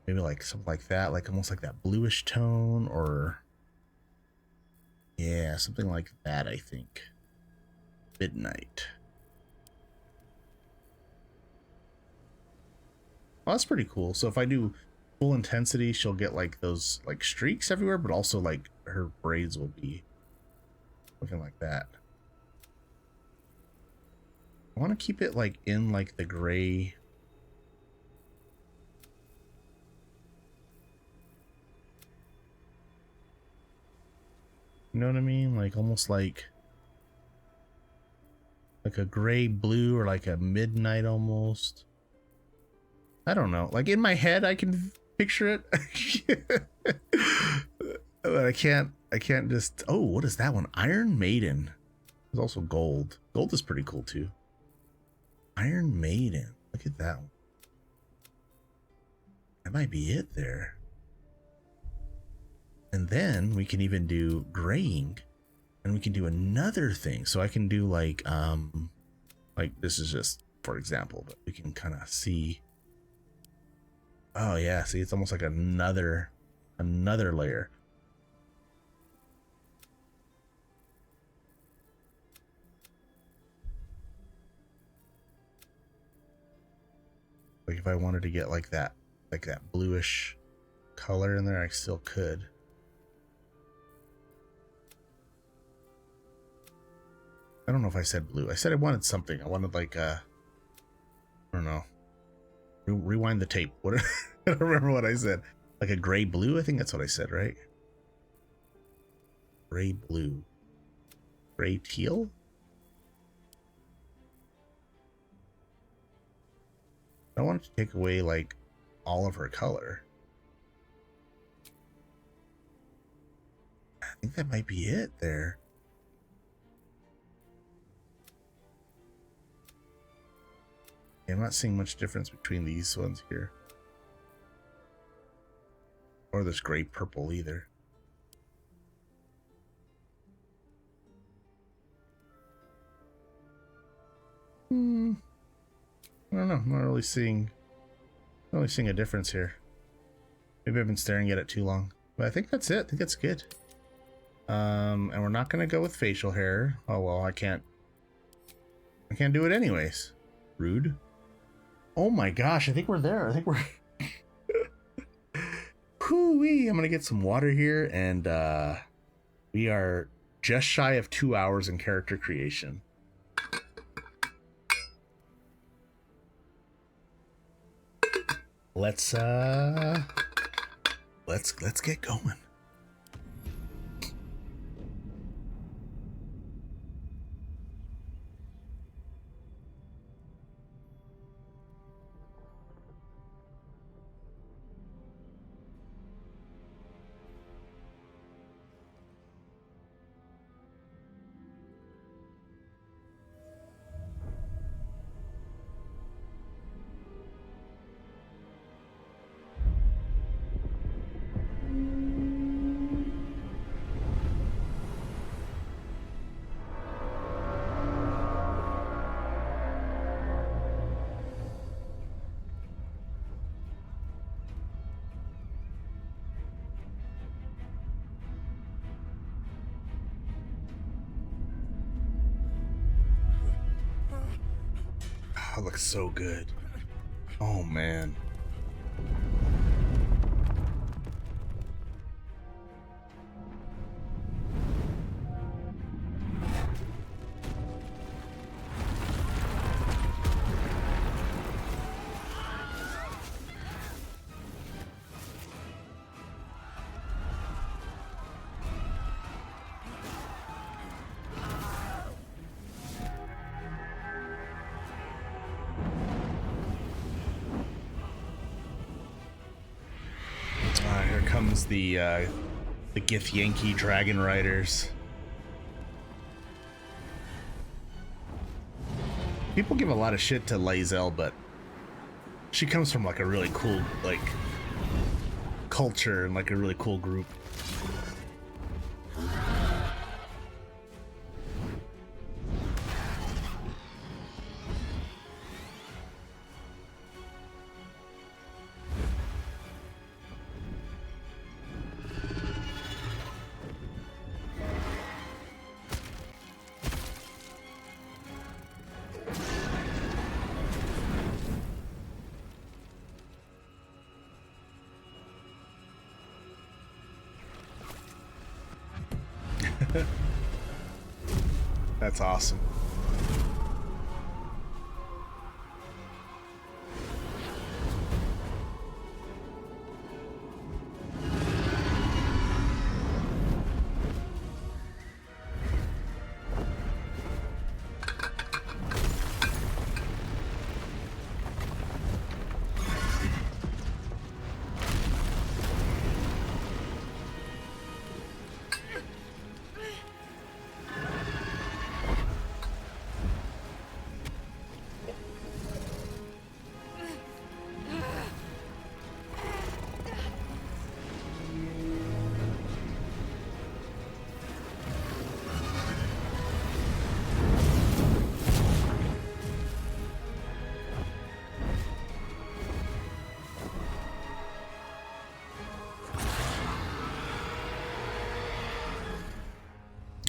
maybe like something like that, like almost like that bluish tone, or yeah, something like that. I think midnight. Well, that's pretty cool. So if I do full intensity, she'll get like those like streaks everywhere, but also like her braids will be looking like that. I want to keep it like in like the gray. You know what I mean? Like almost like a gray blue or like a midnight almost. I don't know. Like in my head, I can picture it, but I can't just. Oh, what is that one? Iron Maiden. There's also gold. Gold is pretty cool too. Iron Maiden. Look at that one. That might be it there. And then we can even do graying, and we can do another thing. So I can do like this is just for example, but we can kind of see. Oh yeah, see, it's almost like another layer. Like if I wanted to get like that bluish color in there, I still could. I don't know if I said blue. I said I wanted something. I wanted like I don't know. Rewind the tape. What? I don't remember what I said. Like a gray blue. I think that's what I said, right? Gray blue. Gray teal. I wanted to take away like all of her color. I think that might be it there. I'm not seeing much difference between these ones here. Or this gray purple either. I don't know. I'm not really seeing a difference here. Maybe I've been staring at it too long. But I think that's it. I think that's good. And we're not gonna go with facial hair. Oh well, I can't do it anyways. Rude. Oh my gosh, I think we're there. I think we're Hoo-wee. I'm gonna get some water here, and we are just shy of 2 hours in character creation. Let's get going. Oh, it looks so good. Oh man. Here comes the Gith Yankee Dragon Riders. People give a lot of shit to Lae'zel, but she comes from like a really cool like culture and like a really cool group. That's awesome.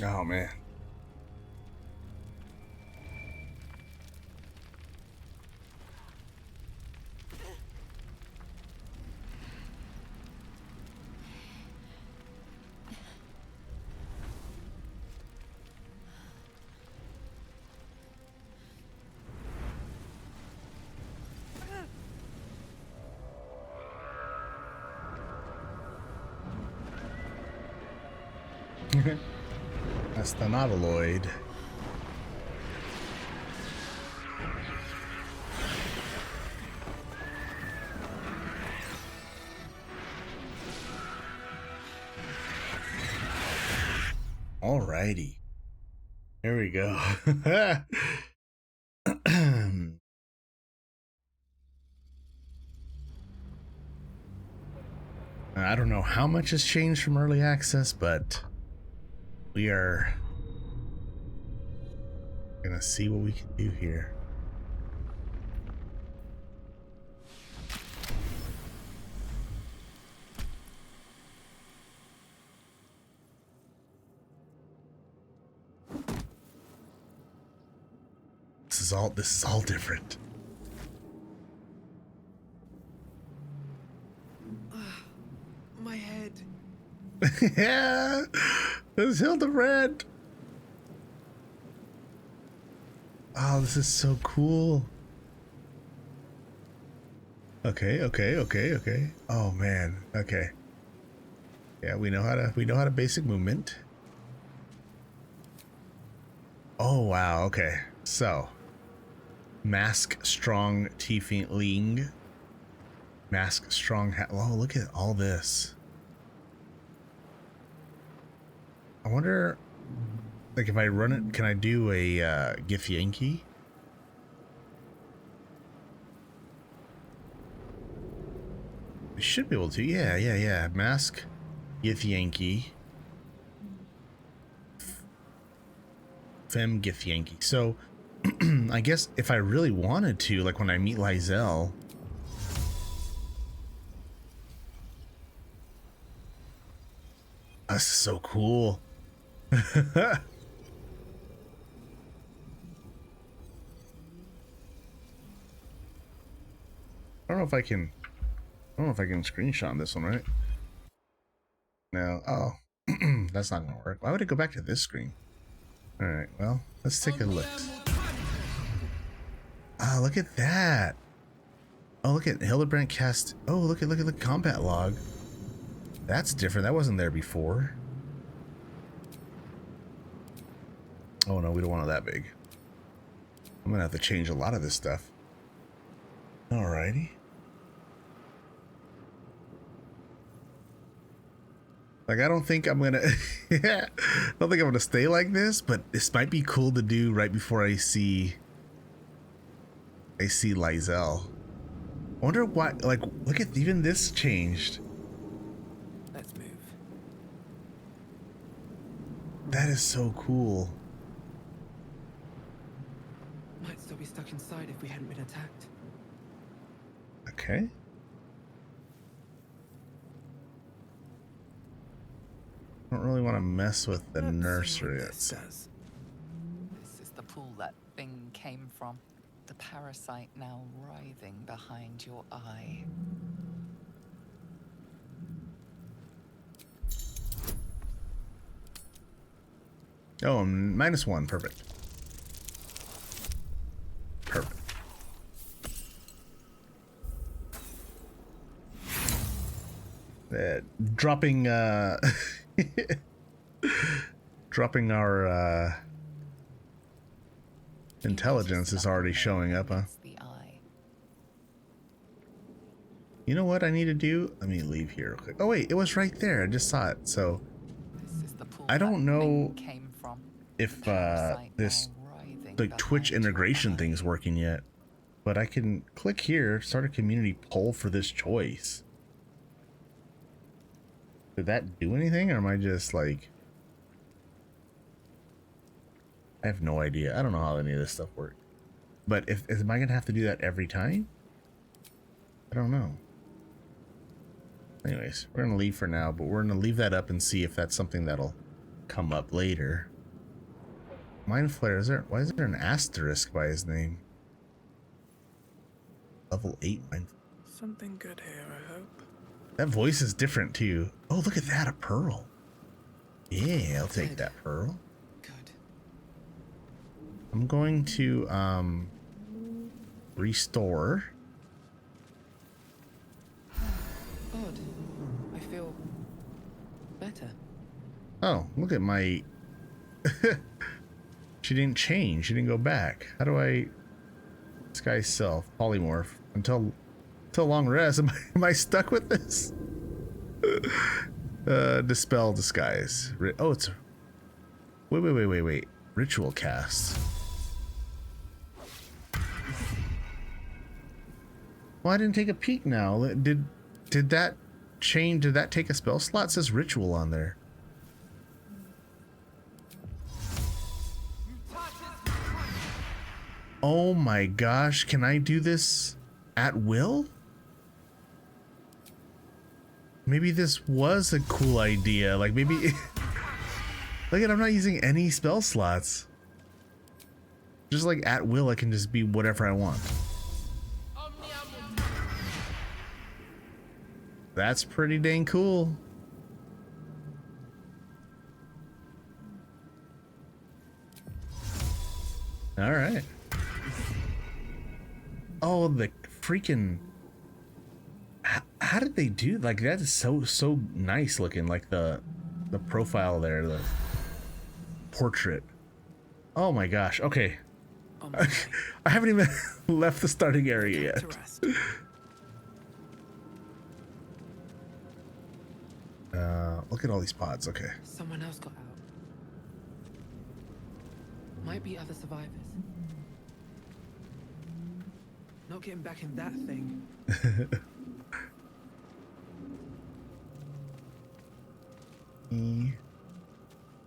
Oh man. That's the Nautiloid. Alrighty. Here we go. I don't know how much has changed from early access, but we are gonna see what we can do here. This is all different. My head. Yeah, there's Hildebrand. Oh, this is so cool. Okay. Oh man. Okay. Yeah, we know how to basic movement. Oh wow. Okay. So, mask strong tiefling. Mask strong. Oh, look at all this. I wonder, like, if I run it, can I do a Gith Yankee? I should be able to. Yeah. Mask Gith Yankee. Fem Gith Yankee. So, I guess if I really wanted to, like when I meet Lizelle. That's so cool. I don't know if I can screenshot this one, right? No. Oh, that's not gonna work. Why would it go back to this screen? All right, well, let's take a look. Oh, look at that. Oh, look at Hildebrandt cast. Oh, look at the combat log. That's different. That wasn't there before. Oh no, we don't want it that big. I'm gonna have to change a lot of this stuff. Alrighty. Like, I don't think I'm gonna I don't think I'm gonna stay like this, but this might be cool to do right before I see Lizelle. I wonder why, like, look at, even this changed. Let's move. That is so cool. Might still be stuck inside if we hadn't been attacked. Okay. I don't really want to mess with the nursery. This does. This is the pool that thing came from. The parasite now writhing behind your eye. Oh, -1. Perfect. Perfect. Dropping dropping our intelligence is already showing up, huh? You know what I need to do? Let me leave here real quick. Oh wait, it was right there. I just saw it. So I don't know if this the Twitch integration thing's working yet, but I can click here, start a community poll for this choice. Did that do anything, or am I just like, I have no idea. I don't know how any of this stuff works. But am I gonna have to do that every time? I don't know. Anyways, we're gonna leave for now, but we're gonna leave that up and see if that's something that'll come up later. Mind Flare, why is there an asterisk by his name? Level 8 Mind Flare. Something good here, I hope. That voice is different too. Oh, look at that, a pearl. Yeah, I'll take that pearl. Good. I'm going to restore. Odd. I feel better. Oh, look at my... She didn't change. She didn't go back. How do I... Disguise self. Polymorph. Until long rest. Am I stuck with this? Dispel disguise. Oh, it's... Wait. Ritual cast. Well, I didn't take a peek now. Did that change? Did that take a spell slot? It says ritual on there. Oh my gosh, can I do this at will? Maybe this was a cool idea. Like maybe... Look at, I'm not using any spell slots. Just like at will, I can just be whatever I want. That's pretty dang cool. All right. Oh, the freaking... How did they do? Like, that is so nice looking. Like the profile there, the portrait. Oh my gosh. Okay. Oh my I haven't even left the starting area yet. Look at all these pods. Okay. Someone else got out. Might be other survivors. Not getting back in that thing.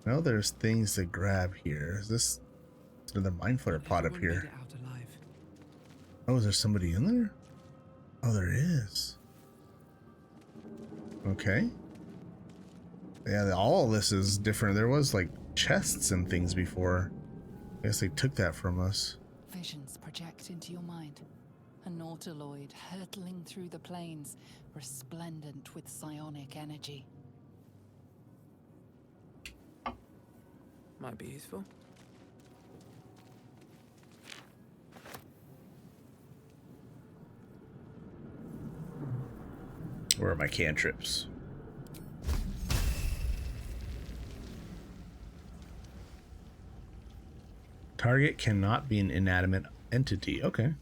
No, there's things to grab here. Is this another mind flayer pod up here? Oh, is there somebody in there? Oh, there is. Okay. Yeah, all of this is different. There was like chests and things before. I guess they took that from us. Visions project into your mind. A nautiloid hurtling through the plains, resplendent with psionic energy. Might be useful. Where are my cantrips? Target cannot be an inanimate entity. Okay.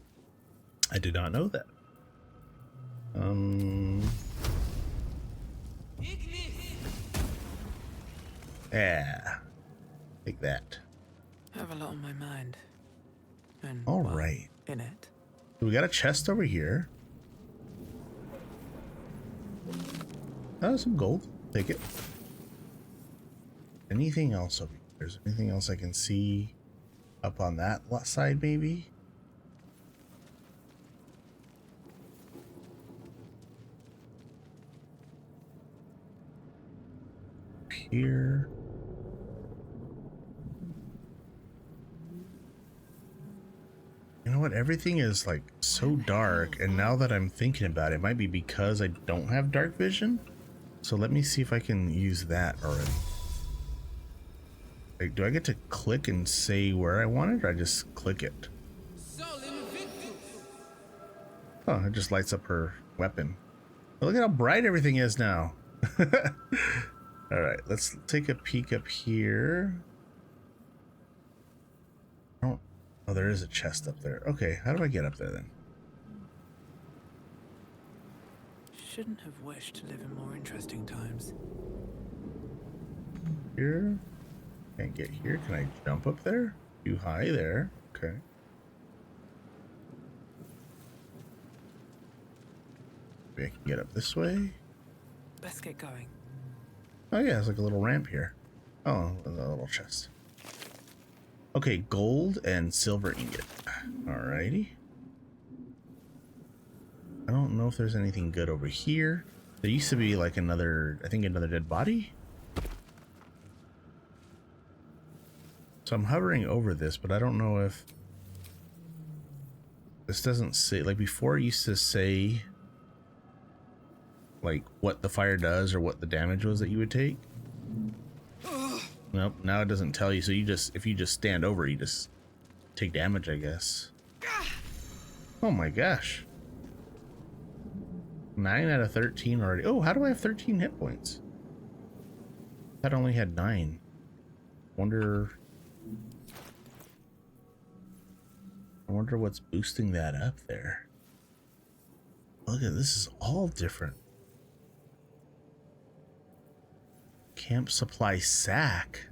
I did not know that. Yeah. Take that. I have a lot on my mind. And all well, right. In it. So we got a chest over here. Oh, some gold. Take it. Anything else over here? Is there anything else I can see up on that side, maybe? Here. You know what? Everything is like so dark, and now that I'm thinking about it, it might be because I don't have dark vision. So let me see if I can use that already. Like, do I get to click and say where I want it, or I just click it? Oh, it just lights up her weapon. Oh, look at how bright everything is now. All right, let's take a peek up here. Oh, there is a chest up there. Okay, how do I get up there then? Shouldn't have wished to live in more interesting times. Here? Can't get here. Can I jump up there? Too high there. Okay. Maybe I can get up this way. Let's get going. Oh yeah, there's like a little ramp here. Oh, a little chest. Okay, gold and silver ingot. Alrighty. I don't know if there's anything good over here. There used to be like another, I think another dead body. So I'm hovering over this, but I don't know if this doesn't say, like before it used to say like what the fire does or what the damage was that you would take. Nope, now it doesn't tell you. So you just, if you just stand over, you just take damage, I guess. Oh my gosh. 9 out of 13 already. Oh, how do I have 13 hit points? That only had 9. I wonder what's boosting that up there. Look at this, is all different. Camp supply sack,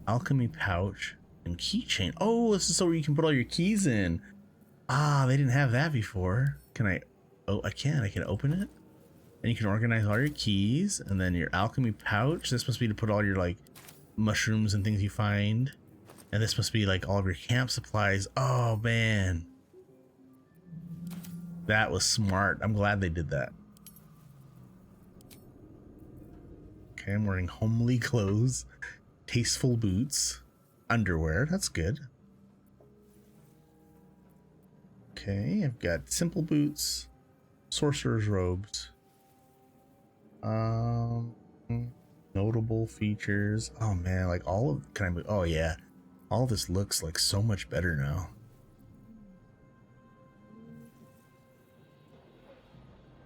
alchemy pouch, and keychain. Oh, this is so where you can put all your keys in. Ah, they didn't have that before. Can I? Oh, I can. I can open it, and you can organize all your keys. And then your alchemy pouch. This must be to put all your like mushrooms and things you find. And this must be like all of your camp supplies. Oh man, that was smart. I'm glad they did that. Okay, I'm wearing homely clothes, tasteful boots, underwear. That's good. Okay, I've got simple boots, sorcerer's robes. Notable features. Oh man, like all of oh yeah. All this looks like so much better now.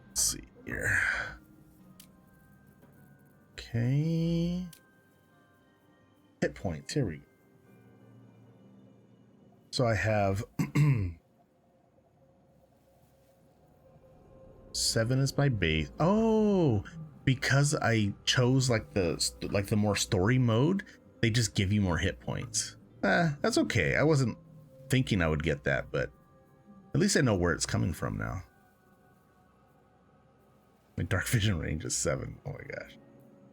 Let's see here. Okay. Hit points. Here we go. So I have 7 is my base. Oh, because I chose like the more story mode, they just give you more hit points. That's okay. I wasn't thinking I would get that, but at least I know where it's coming from now. My dark vision range is 7. Oh my gosh.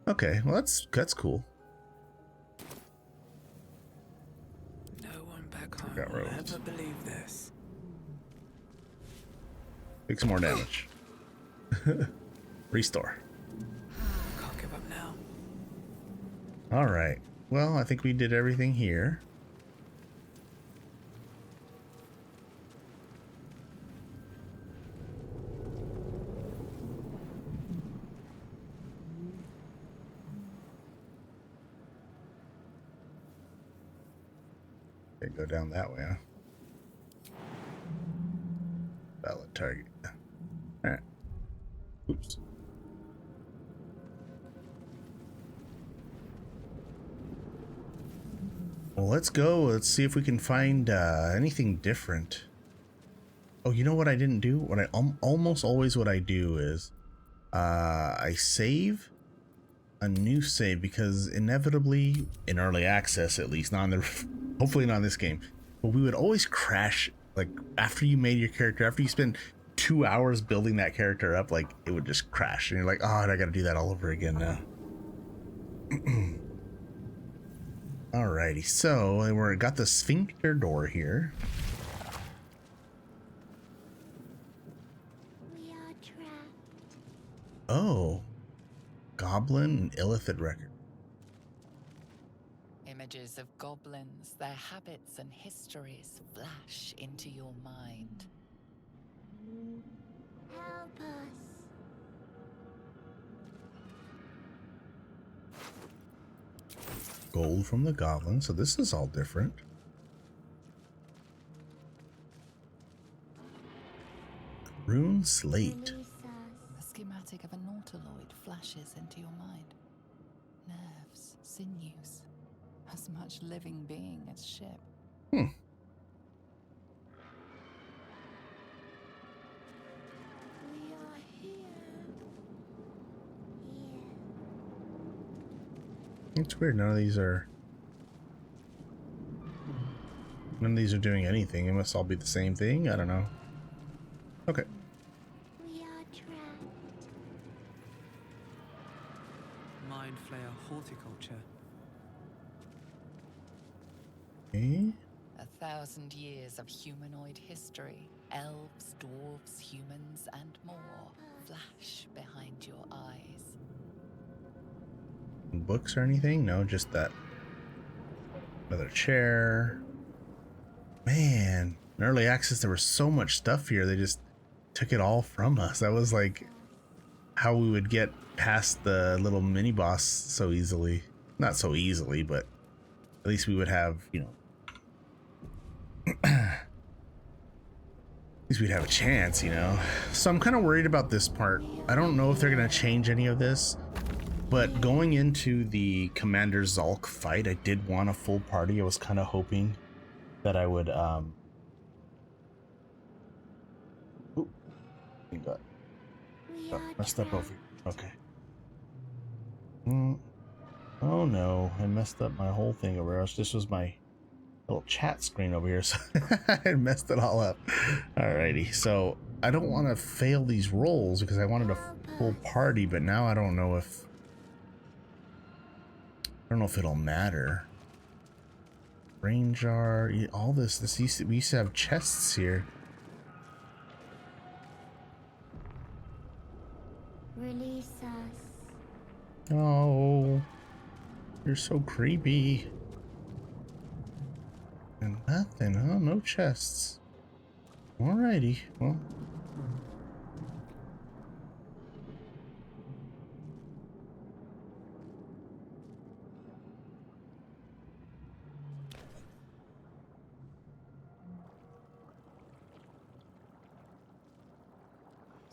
Okay, well that's cool. No one back home Got will robes. ever believe this. Take some more damage. Restore. Can't give up now. All right. Well, I think we did everything here. Okay, go down that way, huh? Valid target. All right. Oops. Well, let's go. Let's see if we can find anything different. Oh, you know what I didn't do? What I almost always what I do is I save a new save, because inevitably in early access, at least not in the hopefully not in this game, but we would always crash like after you made your character, after you spend 2 hours building that character up, like it would just crash and you're like, oh, I gotta do that all over again now. Alrighty, so we're got the sphincter door here. We are trapped. Oh, goblin and illithid record. Images of goblins, their habits and histories flash into your mind. Help us. Gold from the goblin, so this is all different. Rune slate. A schematic of a nautiloid flashes into your mind. Nerves, sinews, as much living being as ship. Hmm. We are here. It's weird. None of these are doing anything. It must all be the same thing. I don't know. Okay. We are trapped. Mind flayer horticulture. Okay. 1,000 years of humanoid history. Elves, dwarves, humans, and more flash behind your eyes. Books or anything? No, just that. Another chair. Man, in early access there was so much stuff here. They just took it all from us. That was like how we would get past the little mini boss so easily. Not so easily, but at least we would have, you know, at least we'd have a chance, you know. So I'm kind of worried about this part. I don't know if they're gonna change any of this. But going into the Commander Zulk fight, I did want a full party. I was kind of hoping that I would Ooh, you got messed up over here. Okay. Oh no, I messed up my whole thing over here. This was my little chat screen over here, so I messed it all up. Alrighty, so I don't want to fail these rolls because I wanted a full party, but now I don't know if it'll matter. Rain jar, all this we used to have chests here. Release us. Oh, you're so creepy. And nothing, huh? No chests. Alrighty, well.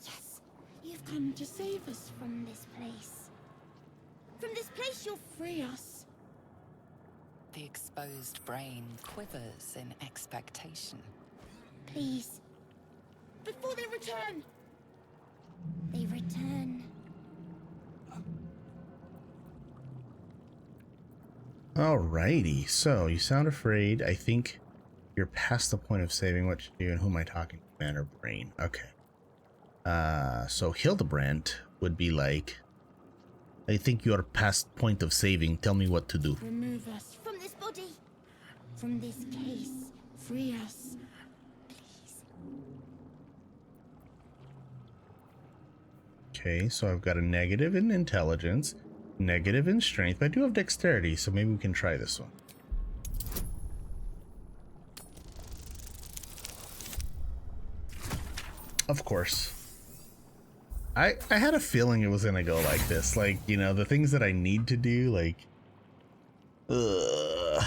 Yes, you've come to save us from this place. From this place, you'll free us. The exposed brain quivers in expectation. Please. Before they return. They return. Alrighty, so you sound afraid. I think you're past the point of saving. What you do and who am I talking to? Man or brain? Okay. So Hildebrandt would be like, I think you're past point of saving. Tell me what to do. Remove us from this body. From this case. Free us. Please. Okay, so I've got a negative in intelligence, negative in strength, but I do have dexterity, so maybe we can try this one. Of course. I had a feeling it was gonna go like this. Like, you know, the things that I need to do, like... Ugh.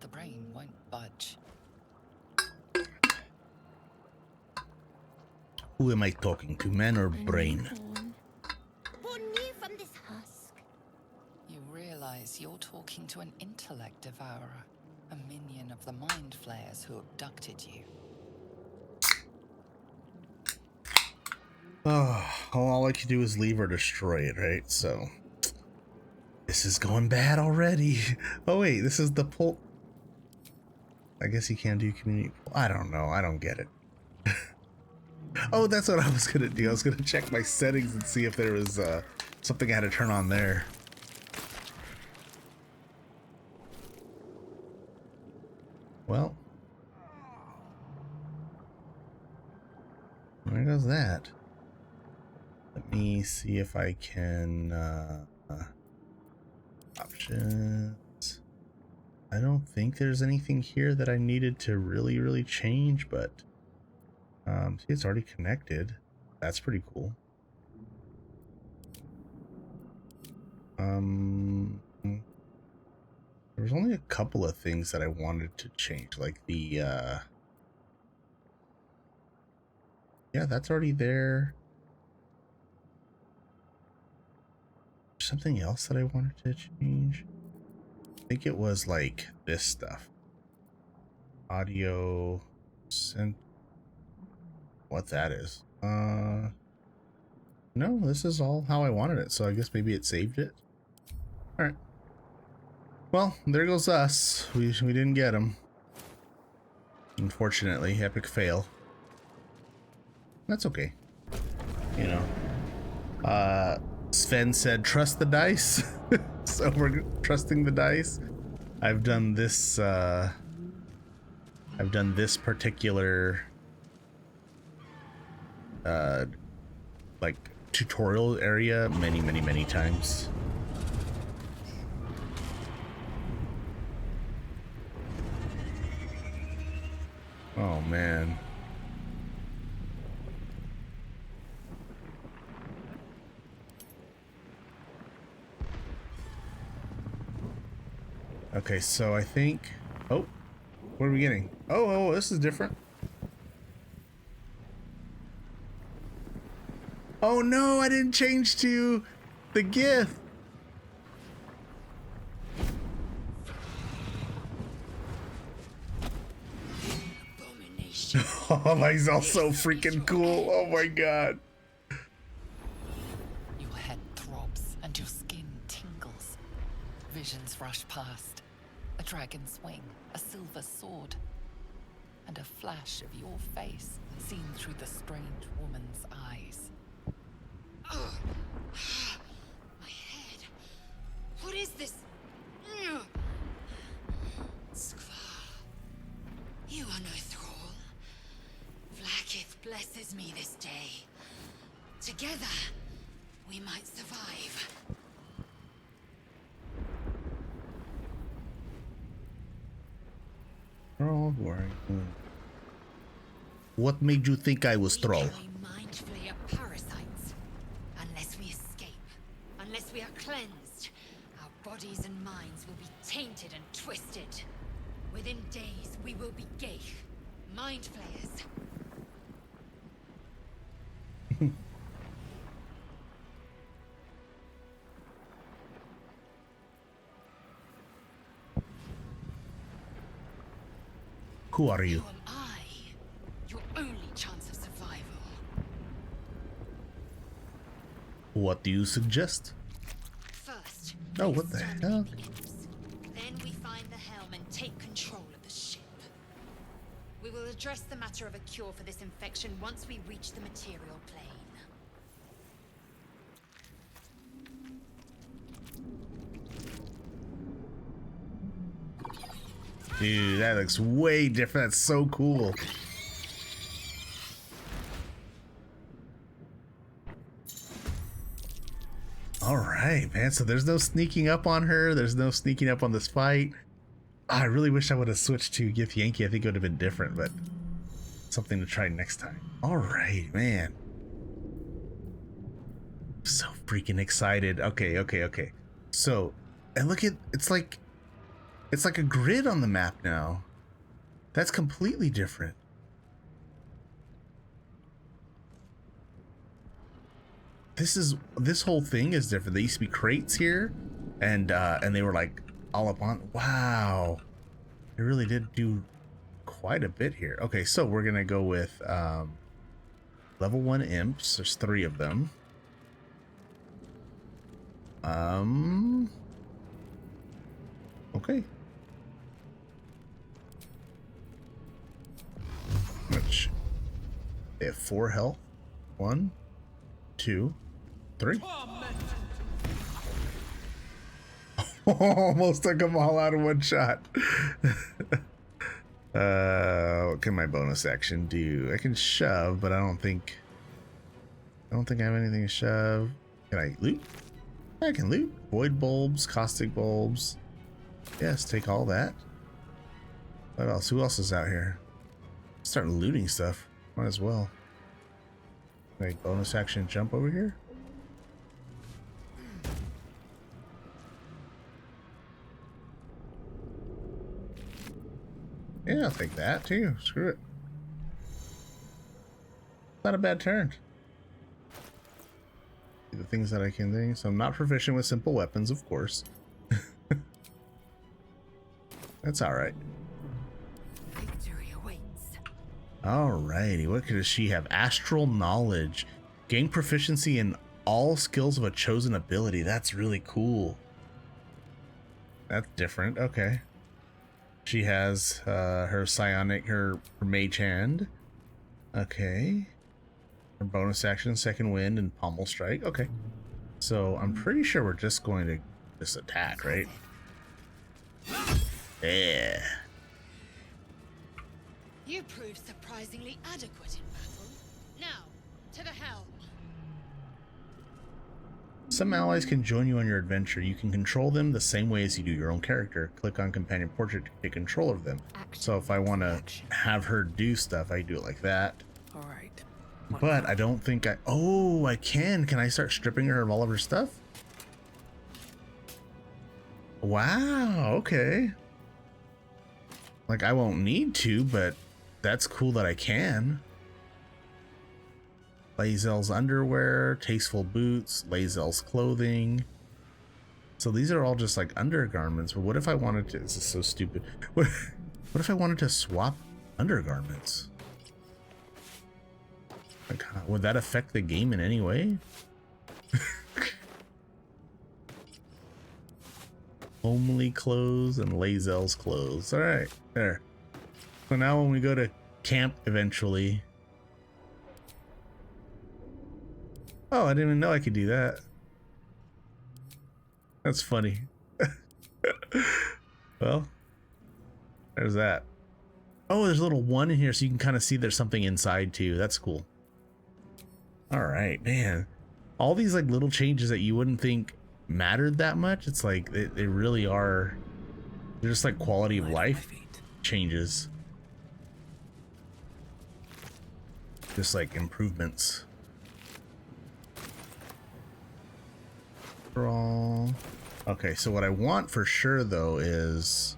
The brain won't budge. Who am I talking to, man or brain? Born new from this husk. You realize you're talking to an intellect devourer, a minion of the mind flayers who abducted you. Oh, all I could do is leave or destroy it, right? So this is going bad already. Oh wait, this is the pull. I guess you can't do community. I don't know. I don't get it. Oh, that's what I was gonna do. I was gonna check my settings and see if there was something I had to turn on there. Well, there goes that. Let me see if I can options. I don't think there's anything here that I needed to really change, but see, it's already connected. That's pretty cool. There was only a couple of things that I wanted to change, like the yeah, that's already there. Something else that I wanted to change. I think it was like this stuff. Audio sent. What that is. No, this is all how I wanted it, so I guess maybe it saved it. Alright. Well, there goes us. We didn't get him. Unfortunately, epic fail. That's okay. You know. Sven said, trust the dice. So we're trusting the dice. I've done this particular like tutorial area many times. Oh man. Okay, so I think... Oh, what are we getting? Oh, this is different. Oh no, I didn't change to the gift. Oh, he's also freaking cool. Oh my god. Your head throbs and your skin tingles. Visions rush past. A dragon's wing, a silver sword, and a flash of your face seen through the strange woman's eyes. Ugh. My head. What is this? Skvar. You are no thrall. Vlaakith blesses me this day. Together, we might survive. Oh, boy. What made you think I was troll? Mind flayer parasites. Unless we escape, unless we are cleansed, our bodies and minds will be tainted and twisted. Within days, we will be Geich, mind flayers. Who are you? Who am I? Your only chance of survival. What do you suggest? First, Oh, what the hell? then we find the helm and take control of the ship. We will address the matter of a cure for this infection once we reach the material plane. Dude, that looks way different. That's so cool. All right, man. So there's no sneaking up on her. There's no sneaking up on this fight. I really wish I would have switched to Gith Yankee. I think it would have been different, but something to try next time. All right, man. So freaking excited. Okay. So, and look at, it's like a grid on the map now. That's completely different. This whole thing is different. There used to be crates here, and they were like all up on. Wow, it really did do quite a bit here. Okay, so we're gonna go with level 1 imps. There's 3 of them. Okay. Which they have 4 health. 1, 2, 3. Almost took them all out of one shot. What can my bonus action do? I can shove, but I don't think I have anything to shove. Can I loot? I can loot. Void bulbs, caustic bulbs. Yes, take all that. What else? Who else is out here? Start looting stuff. Might as well. Like bonus action jump over here. Yeah, I'll take that too. Screw it. Not a bad turn. The things that I can do. So I'm not proficient with simple weapons, of course. That's alright. Victory awaits. Alrighty, what does she have? Astral knowledge. Gain proficiency in all skills of a chosen ability. That's really cool. That's different. Okay. She has her psionic, her mage hand. Okay. Her bonus action, second wind, and pommel strike. Okay. So I'm pretty sure we're just going to just attack, right? Yeah. You proved surprisingly adequate in battle. Now, to the helm. Some allies can join you on your adventure. You can control them the same way as you do your own character. Click on companion portrait to take control of them. So if I want to have her do stuff, I do it like that. All right. But I don't think I... Oh, I can. Can I start stripping her of all of her stuff? Wow, okay. Like, I won't need to, but that's cool that I can. Lae'zel's underwear, tasteful boots, Lae'zel's clothing. So these are all just like undergarments, but what if I wanted to, this is so stupid. What if I wanted to swap undergarments? Like, would that affect the game in any way? Homely clothes and Lae'zel's clothes. All right, there. So now when we go to camp eventually. Oh, I didn't even know I could do that. That's funny. Well, there's that. Oh, there's a little one in here so you can kind of see there's something inside too. That's cool. All right, man. All these like little changes that you wouldn't think mattered that much. It's like they really are. They're just like quality of life changes. Just like improvements. All. Okay, so what I want for sure though is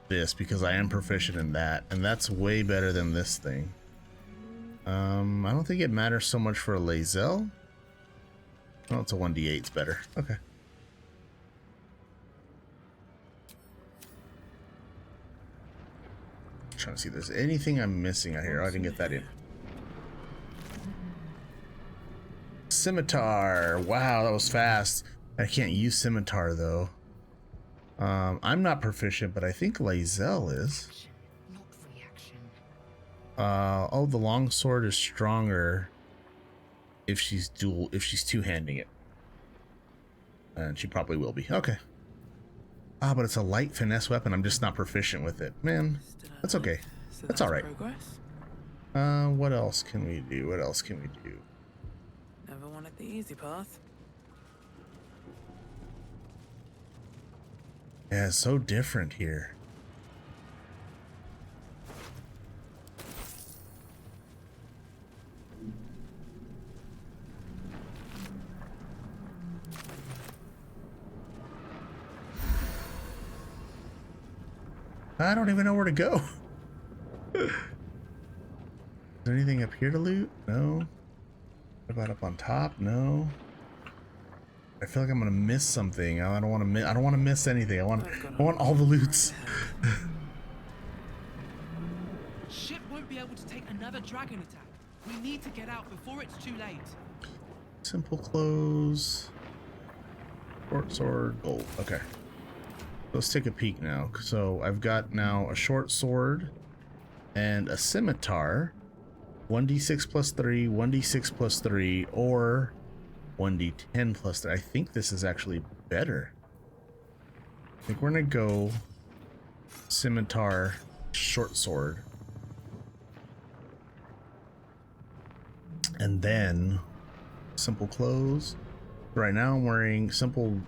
this, because I am proficient in that, and that's way better than this thing. I don't think it matters so much for a Lae'zel. Oh, it's a 1d8, it's better. Okay. Trying to see if there's anything I'm missing out here. Oh, I didn't get that in. Scimitar. Wow, that was fast. I can't use scimitar though. I'm not proficient, but I think Lae'zel is. Oh, the longsword is stronger if she's two-handing it. And she probably will be. Okay. Ah, but it's a light finesse weapon. I'm just not proficient with it. Man, that's okay. That's all right. What else can we do? What else can we do? Never wanted the easy path. Yeah, it's so different here. I don't even know where to go. Is there anything up here to loot? No. What about up on top? No. I feel like I'm gonna miss something. I don't want to miss anything. I want all the loots. Ship won't be able to take another dragon attack. We need to get out before it's too late. Simple clothes. Short sword, gold. Okay. Let's take a peek now. So I've got now a short sword and a scimitar. 1d6 plus 3, 1d6 plus 3, or 1d10 plus 3. I think this is actually better. I think we're gonna go scimitar, short sword. And then simple clothes. Right now I'm wearing simple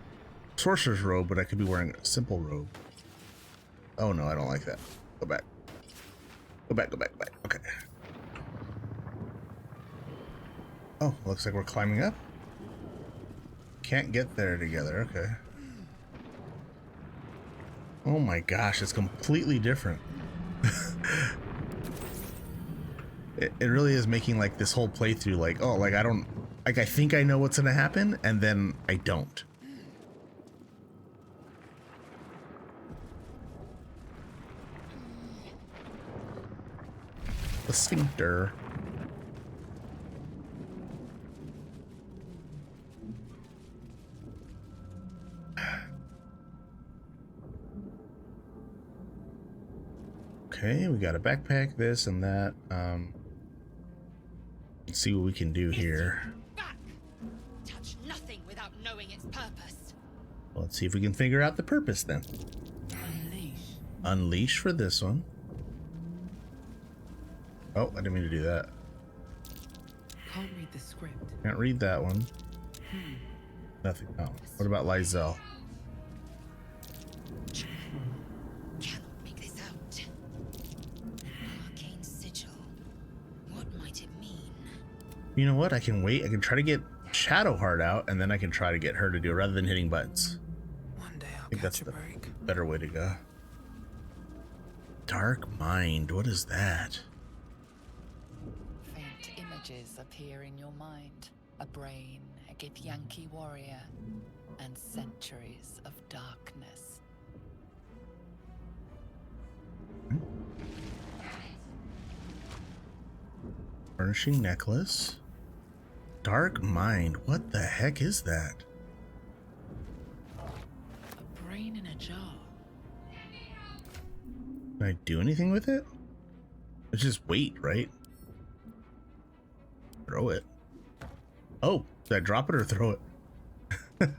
sorcerer's robe, but I could be wearing a simple robe. Oh no, I don't like that. Go back. Go back, go back, back. Okay. Oh, looks like we're climbing up. Can't get there together. Okay. Oh my gosh, it's completely different. It really is making like this whole playthrough like, oh, like I think I know what's gonna happen, and then I don't. The sphincter. Okay, we got a backpack, this and that. Let's see what we can do here. Back. Touch nothing without knowing its purpose. Well, let's see if we can figure out the purpose then. Unleash. Unleash for this one. Oh, I didn't mean to do that. Can't read the script. Can't read that one. Nothing. Oh, what about Lae'zel? Cannot make this out. Arcane sigil. What might it mean? You know what? I can wait. I can try to get Shadowheart out, and then I can try to get her to do it rather than hitting buttons. One day I think that's the better way to go. Dark mind, what is that? Faint images appear in your mind. A brain, a Githyanki warrior, and centuries of darkness. Furnishing necklace. Dark mind, what the heck is that? A brain in a jar. Can I do anything with it? It's just wait, right? Throw it. Oh, did I drop it or throw it? Let's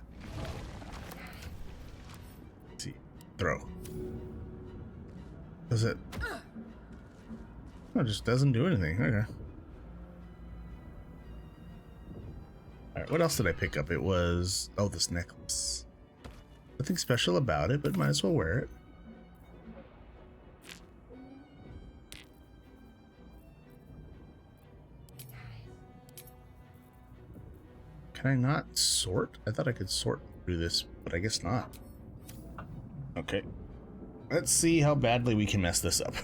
see. Throw. Does it? No, it just doesn't do anything. Okay. Alright, what else did I pick up? It was... oh, this necklace. Nothing special about it, but might as well wear it. Can I not sort? I thought I could sort through this, but I guess not. Okay. Let's see how badly we can mess this up.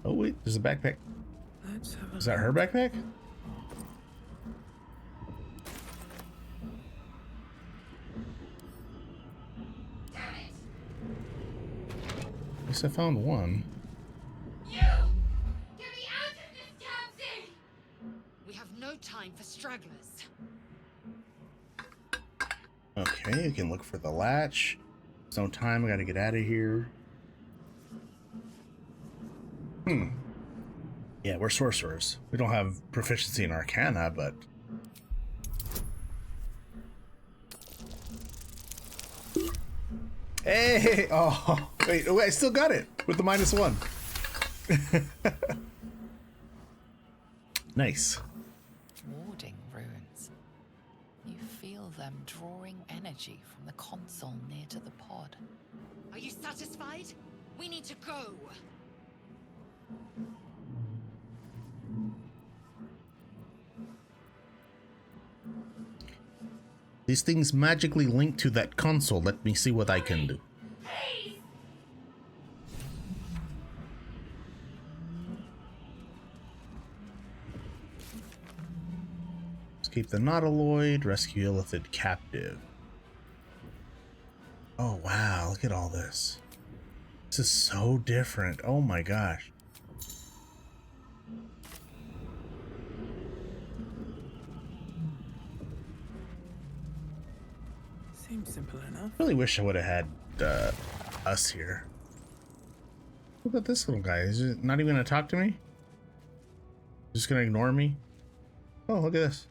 Oh wait, there's a backpack. Is that her backpack? At least I found one. No time for stragglers. Okay, you can look for the latch. There's no time, I gotta get out of here. Yeah, we're sorcerers. We don't have proficiency in Arcana, but... hey! Oh, wait, I still got it with the -1. Nice. Warding runes. You feel them drawing energy from the console near to the pod. Are you satisfied? We need to go. These things magically link to that console. Let me see what I can do. Escape the Nautiloid, rescue Illithid captive. Oh wow, look at all this. This is so different. Oh my gosh. Seems simple enough. Really wish I would have had us here. Look at this little guy. Is he not even gonna talk to me? Just gonna ignore me? Oh, look at this.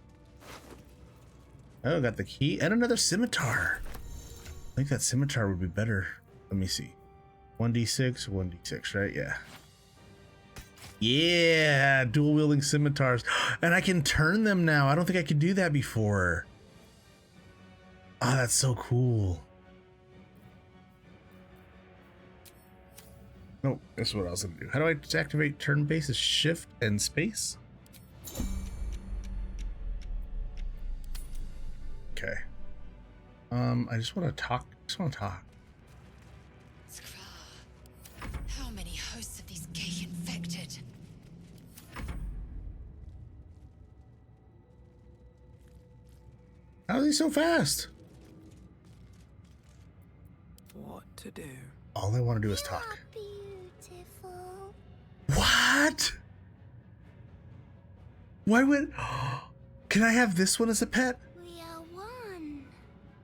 Oh, got the key and another scimitar. I think that scimitar would be better. Let me see. 1d6, 1d6, right? Yeah. Yeah, dual wielding scimitars. And I can turn them now. I don't think I could do that before. Oh, that's so cool. Oh, that's what I was gonna do. How do I activate turn based? Is shift and space? Okay. I just want to talk. How many hosts of these gay infected? How is he so fast? What to do? All I want to do is talk. Beautiful. What? Why would... Can I have this one as a pet? We are one.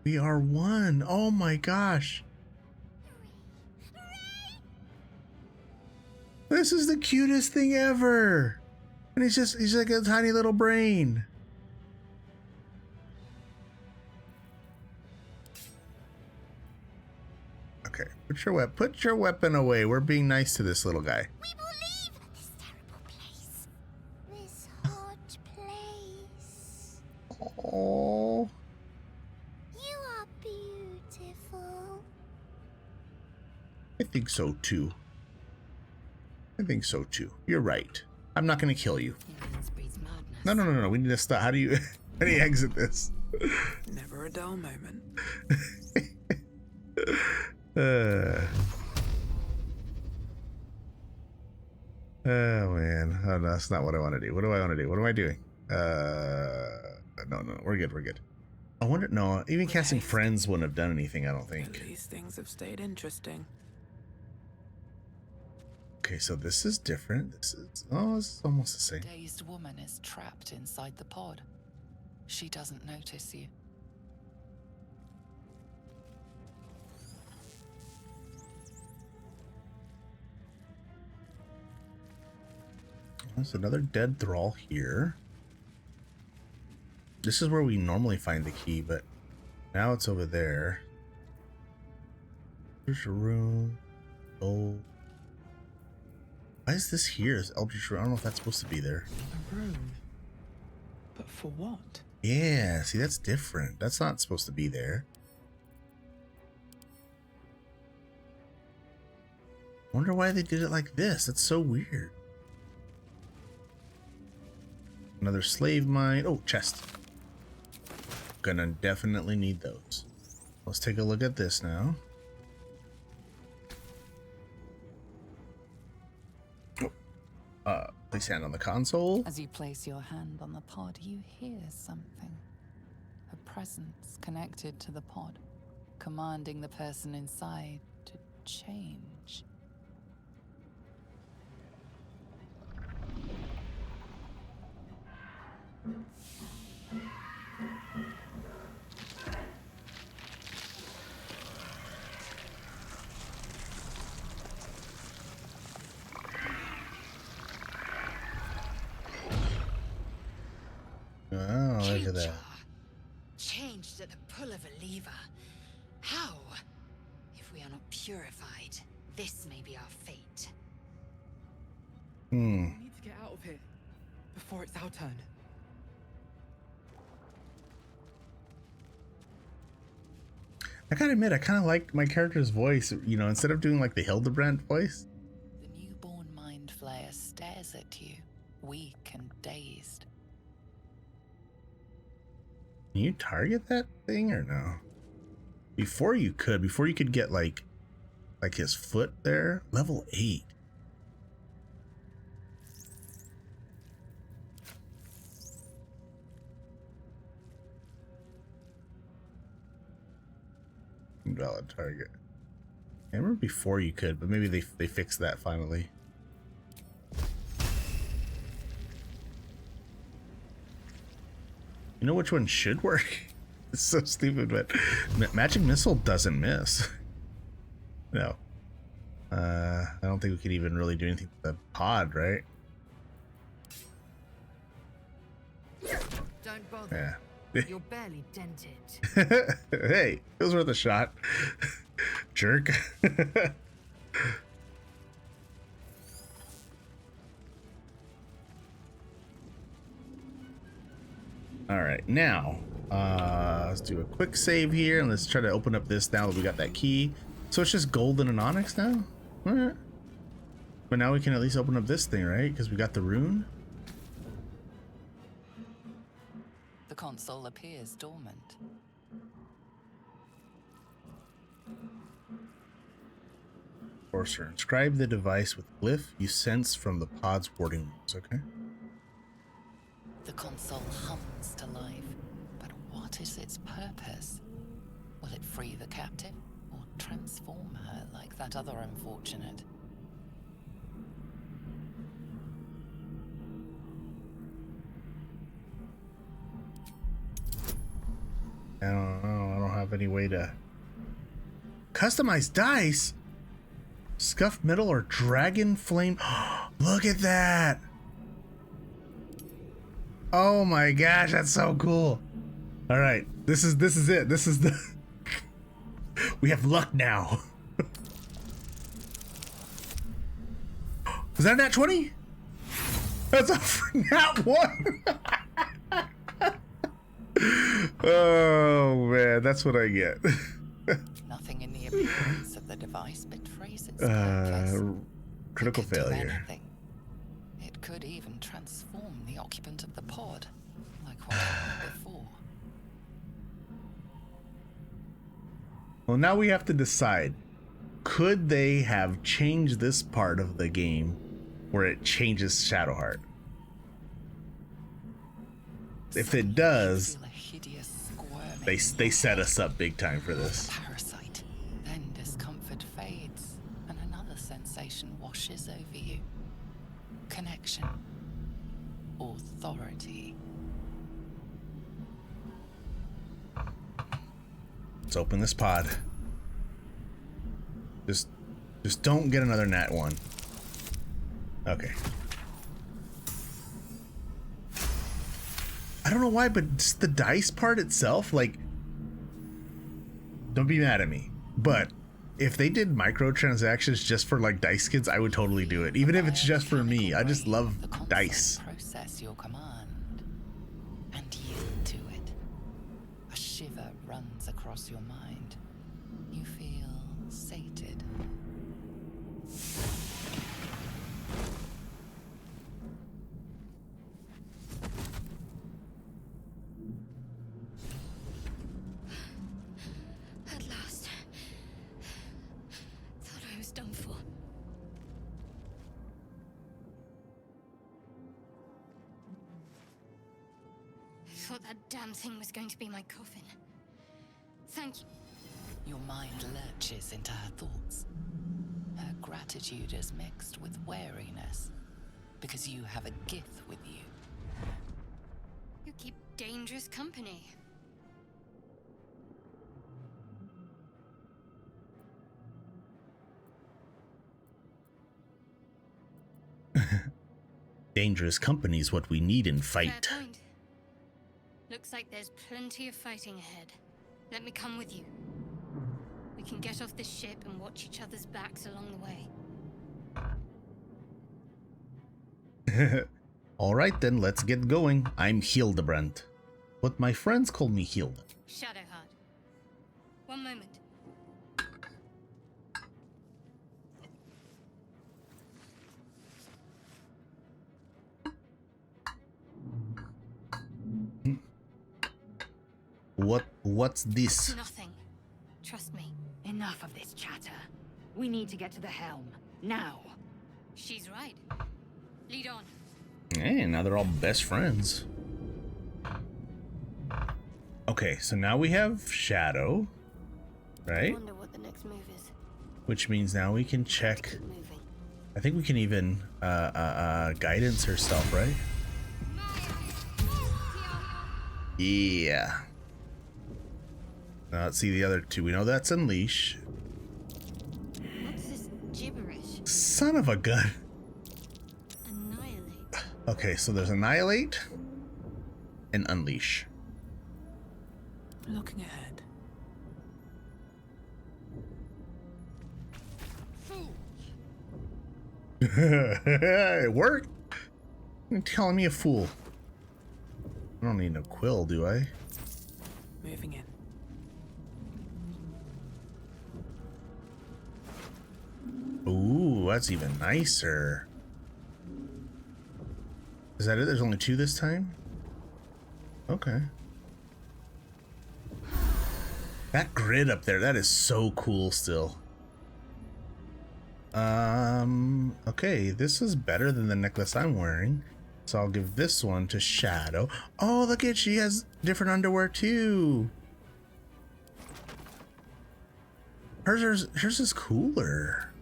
We are one. Oh my gosh. This is the cutest thing ever. And he's like a tiny little brain. Okay, put your weapon away. We're being nice to this little guy. We will leave this terrible place. This hot place. Oh. You are beautiful. I think so too. You're right. I'm not gonna kill you. No. We need to stop. How do you exit this? Never a dull moment. Oh man, oh, no, that's not what I want to do. What do I want to do? What am I doing? No, we're good. We're good. I wonder. No, even casting friends wouldn't have done anything. I don't think. At least things have stayed interesting. Okay, so this is different. This is almost the same. The dazed woman is trapped inside the pod. She doesn't notice you. There's another dead thrall here. This is where we normally find the key, but now it's over there. There's a room. Oh. Why is this here? Is Eldritch Room? I don't know if that's supposed to be there. A room? But for what? Yeah, see, that's different. That's not supposed to be there. Wonder why they did it like this. That's so weird. Another slave mine. Oh, chest. Gonna definitely need those. Let's take a look at this now. Place hand on the console. As you place your hand on the pod, you hear something. A presence connected to the pod, commanding the person inside to change. Oh, look at that. Changed at the pull of a lever. How? If we are not purified, this may be our fate. We need to get out of here before it's our turn. I gotta admit, I kind of like my character's voice, you know, instead of doing like the Hildebrandt voice. The newborn mind flayer stares at you, weak and dazed. Can you target that thing or no? Before you could get like his foot there. Level 8. Invalid target. I remember before you could, but maybe they fixed that finally. You know which one should work? It's so stupid, but Magic Missile doesn't miss. No. I don't think we could even really do anything with the pod, right? Don't bother. Yeah. You're barely dented. Hey, it was worth a shot. Jerk. All right, now let's do a quick save here and let's try to open up this now that we got that key. So it's just golden and onyx now? All right. But now we can at least open up this thing, right? Because we got the rune. The console appears dormant. Sorcerer, inscribe the device with glyph you sense from the pod's warding runes, okay? The console hums to life, but what is its purpose? Will it free the captive, or transform her like that other unfortunate? I don't know. I don't have any way to customize dice. Scuffed metal or dragon flame. Look at that. Oh my gosh, that's so cool. All right, this is it. This is the we have luck now. Was that a nat 20? That's a nat 1. Oh man, that's what I get. Nothing in the appearance of the device betrays its purpose. Critical It could do failure. anything. It could even transform the occupant of the pod, like what happened before. Well, now we have to decide. Could they have changed this part of the game where it changes Shadowheart? If it does, they set us up big time for this. Parasite. Then discomfort fades, and another sensation washes over you. Connection. Authority. Let's open this pod. Just don't get another nat 1. Okay. I don't know why, but just the dice part itself, like, don't be mad at me, but if they did microtransactions just for like dice skins, I would totally do it. Even if it's just for me. I just love dice. Process your command and yield to it. A shiver runs across your mind. You feel sated. At last. Thought I was done for. I thought that damn thing was going to be my coffin. Thank you. Your mind lurches into her thoughts. Her gratitude is mixed with wariness, because you have a gift with you. You keep dangerous company. Dangerous company is what we need in fight. Fair point. Looks like there's plenty of fighting ahead. Let me come with you. We can get off this ship and watch each other's backs along the way. Alright then, let's get going. I'm HILDEBRANDT, but my friends call me Hilde. Shadowheart. One moment. What's this? Nothing. Trust me. Enough of this chatter. We need to get to the helm. Now. She's right. Lead on. Hey, now they're all best friends. Okay, so now we have Shadow, right? I wonder what the next move is. Which means now we can check. I think we can even guidance her stuff, right? Yeah. Now let's see the other two. We know that's Unleash. What's this gibberish? Son of a gun. Annihilate. Okay, so there's Annihilate and Unleash. Looking ahead. It worked. You're telling me a fool. I don't need no quill, do I? Moving in. Ooh, that's even nicer. Is that it? There's only 2 this time? Okay. That grid up there, that is so cool still. Okay, this is better than the necklace I'm wearing. So I'll give this one to Shadow. Oh, look at, she has different underwear too. Hers is cooler.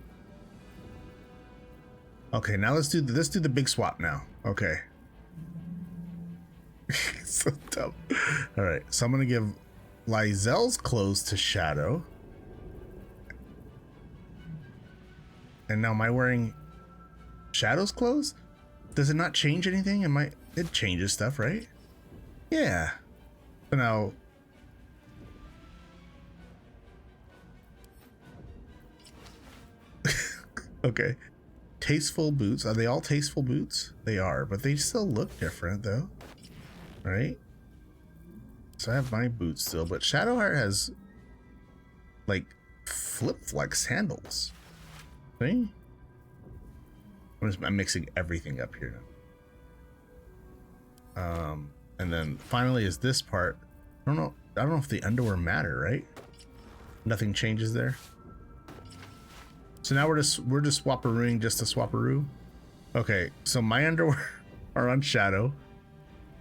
Okay, now let's do the big swap now. Okay. So dumb. All right, so I'm gonna give Lyselle's clothes to Shadow. And now am I wearing Shadow's clothes? Does it not change anything? It changes stuff, right? Yeah. So now okay. Tasteful boots. Are they all tasteful boots? They are, but they still look different though. Right? So I have my boots still, but Shadowheart has like flip-like sandals. See? I'm mixing everything up here now. And then finally is this part. I don't know if the underwear matter, right? Nothing changes there. So now we're just swapperooing just to swapperoo. Okay, so my underwear are on Shadow.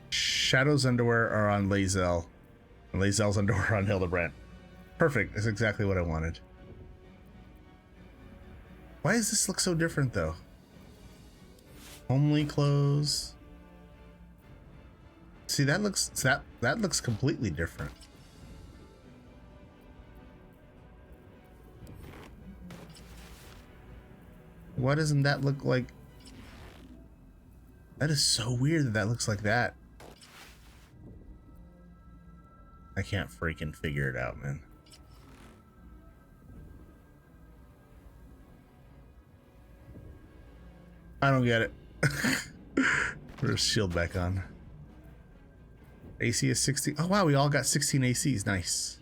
Shadow's underwear are on Lae'zel. And Lae'zel's underwear are on Hildebrandt. Perfect. That's exactly what I wanted. Why does this look so different though? Homely clothes. See, that looks completely different. Why doesn't that look like... That is so weird that that looks like that. I can't freaking figure it out, man. I don't get it. Put our shield back on. AC is 16. Oh wow, we all got 16 ACs. Nice.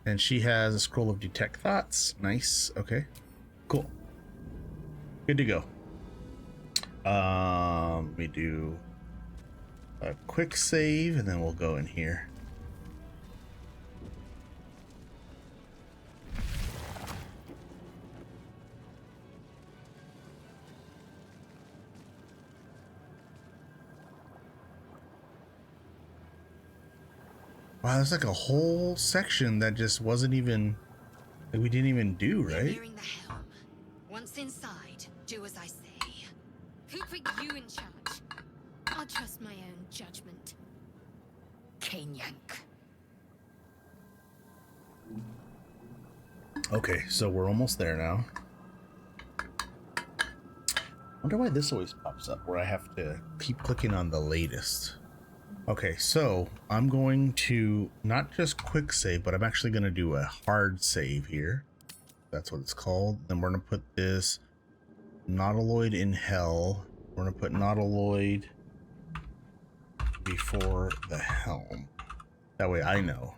And she has a scroll of detect thoughts. Nice. Okay. Cool. Good to go. Let me do a quick save and then we'll go in here. Wow, there's like a whole section that just wasn't even, that we didn't even do, right? Nearing the helm. Once inside, do as I say. Who put you in charge? I'll trust my own judgment. Kanyank. Okay, so we're almost there now. Wonder why this always pops up where I have to keep clicking on the latest. Okay, so I'm going to not just quick save, but I'm actually going to do a hard save here. That's what it's called. Then we're going to put this Nautiloid in hell. We're going to put Nautiloid before the helm. That way I know.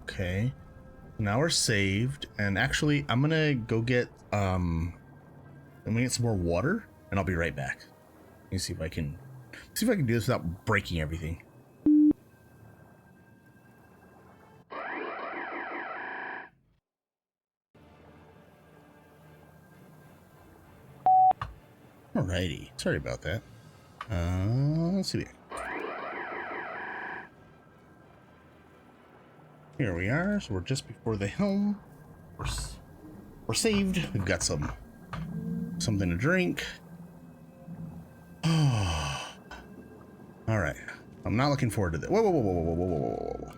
Okay. Now we're saved. And actually, I'm going to go get, I'm going to get some more water and I'll be right back. Let me see if I can do this without breaking everything. Alrighty, sorry about that. Let's see. Here we are. So we're just before the helm. We're saved. We've got something to drink. All right. I'm not looking forward to this. Whoa, whoa, whoa, whoa, whoa, whoa, whoa, whoa, whoa.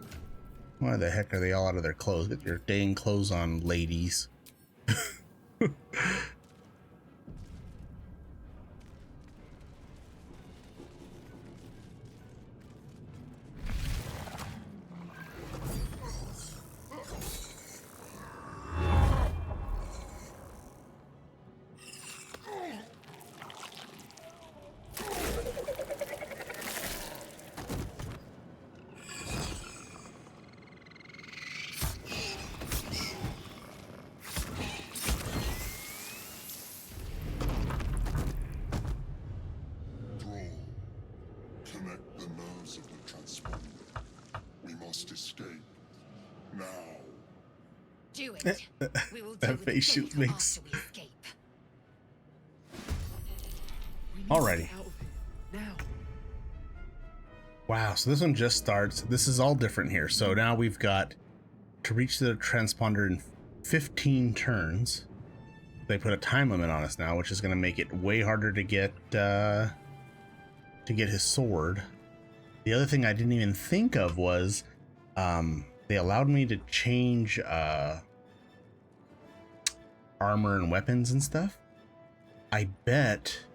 Why the heck are they all out of their clothes? Get your dang clothes on, ladies. Do it. We will That face shoot makes. Alrighty. Wow, so this one just starts. This is all different here. So now we've got to reach the transponder in 15 turns. They put a time limit on us now, which is going to make it way harder to get his sword. The other thing I didn't even think of was they allowed me to change armor and weapons and stuff. I bet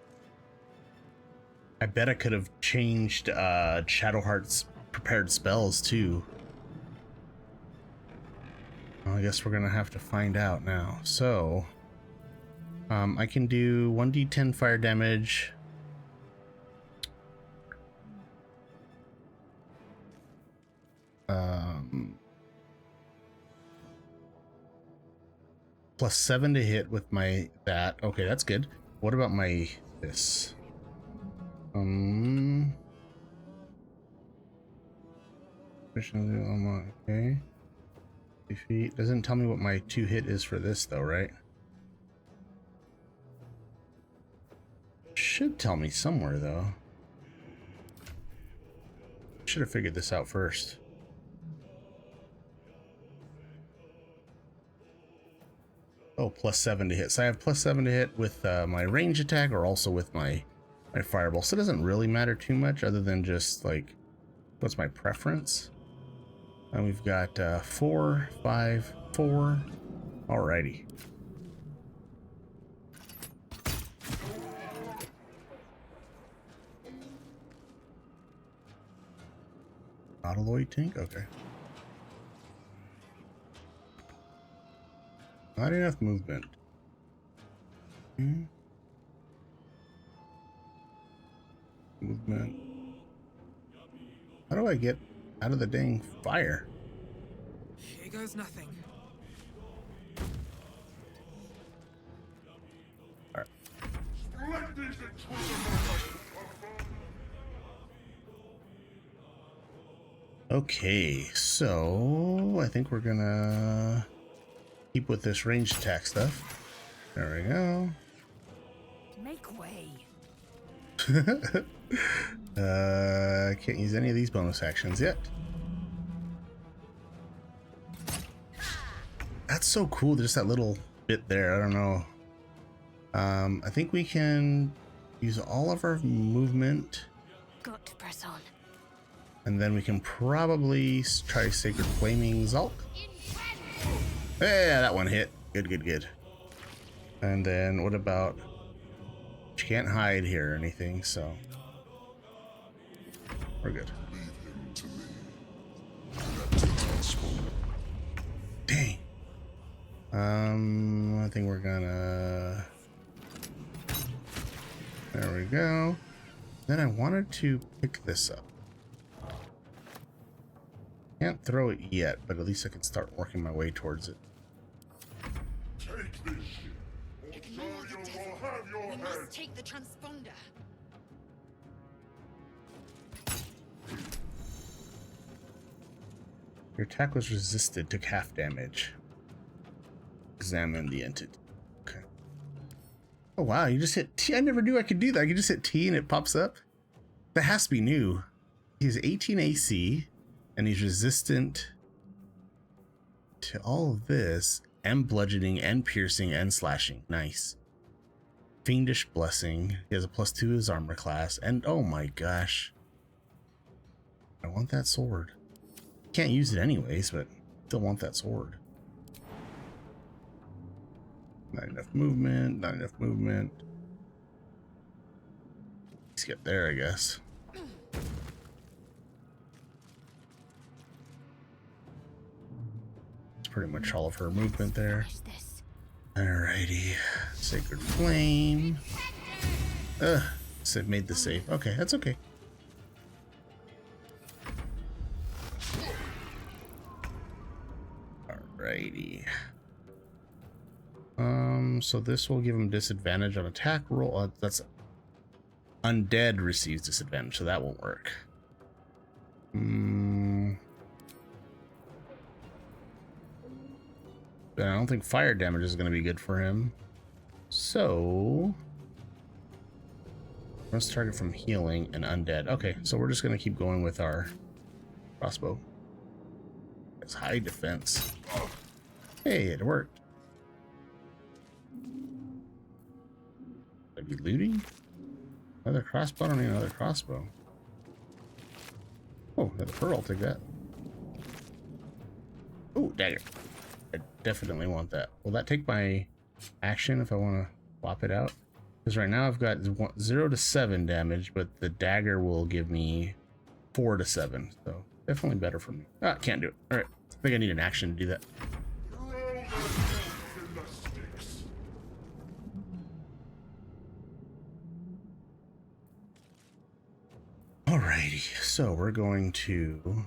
I could have changed Shadowheart's prepared spells too. Well, I guess we're gonna have to find out now. So I can do 1d10 fire damage. Plus 7 to hit with my that. Okay, that's good. What about my this? Okay. 2 feet. Doesn't tell me what my 2 hit is for this though, right? Should tell me somewhere though. Should have figured this out first. Oh, +7 to hit. So I have +7 to hit with my range attack, or also with my fireball. So it doesn't really matter too much, other than just like what's my preference. And we've got 4, 5, 4. Alrighty. Nautiloid tank? Okay. Not enough movement. Movement. How do I get out of the dang fire? Here goes nothing. Alright. Okay, so I think we're gonna keep with this ranged attack stuff. There we go. Make way. Can't use any of these bonus actions yet. That's so cool, just that little bit there. I don't know. I think we can use all of our movement. Got to press on. And then we can probably try Sacred Flaming Zulk. Yeah, that one hit. Good, good, good. And then what about... She can't hide here or anything, so... We're good. Dang. I think we're gonna... There we go. Then I wanted to pick this up. Can't throw it yet, but at least I can start working my way towards it. Take this shit. We must take the transponder. Your attack was resisted, took half damage. Examine the entity. Okay. Oh wow, you just hit T. I never knew I could do that. I could just hit T and it pops up. That has to be new. He's 18 AC. And he's resistant to all of this, and bludgeoning, and piercing, and slashing. Nice. Fiendish Blessing. He has a +2 to his armor class. And oh my gosh. I want that sword. Can't use it anyways, but still want that sword. Not enough movement, not enough movement. Let's get there, I guess. Pretty much all of her movement there. Alrighty. Sacred Flame. So it made the save. Okay, that's okay. Alrighty. So this will give him disadvantage on attack roll. That's undead receives disadvantage, so that won't work. I don't think fire damage is going to be good for him. So let's target from healing and undead. Okay, so we're just going to keep going with our crossbow. It's high defense. Hey, it worked. Are you looting? Another crossbow? I don't need another crossbow. Oh, another pearl. I'll take that. Oh, dagger. I definitely want that. Will that take my action if I want to swap it out? Because right now I've got 0 to 7 damage, but the dagger will give me 4 to 7. So definitely better for me. Ah, can't do it. All right. I think I need an action to do that. Alrighty. So we're going to...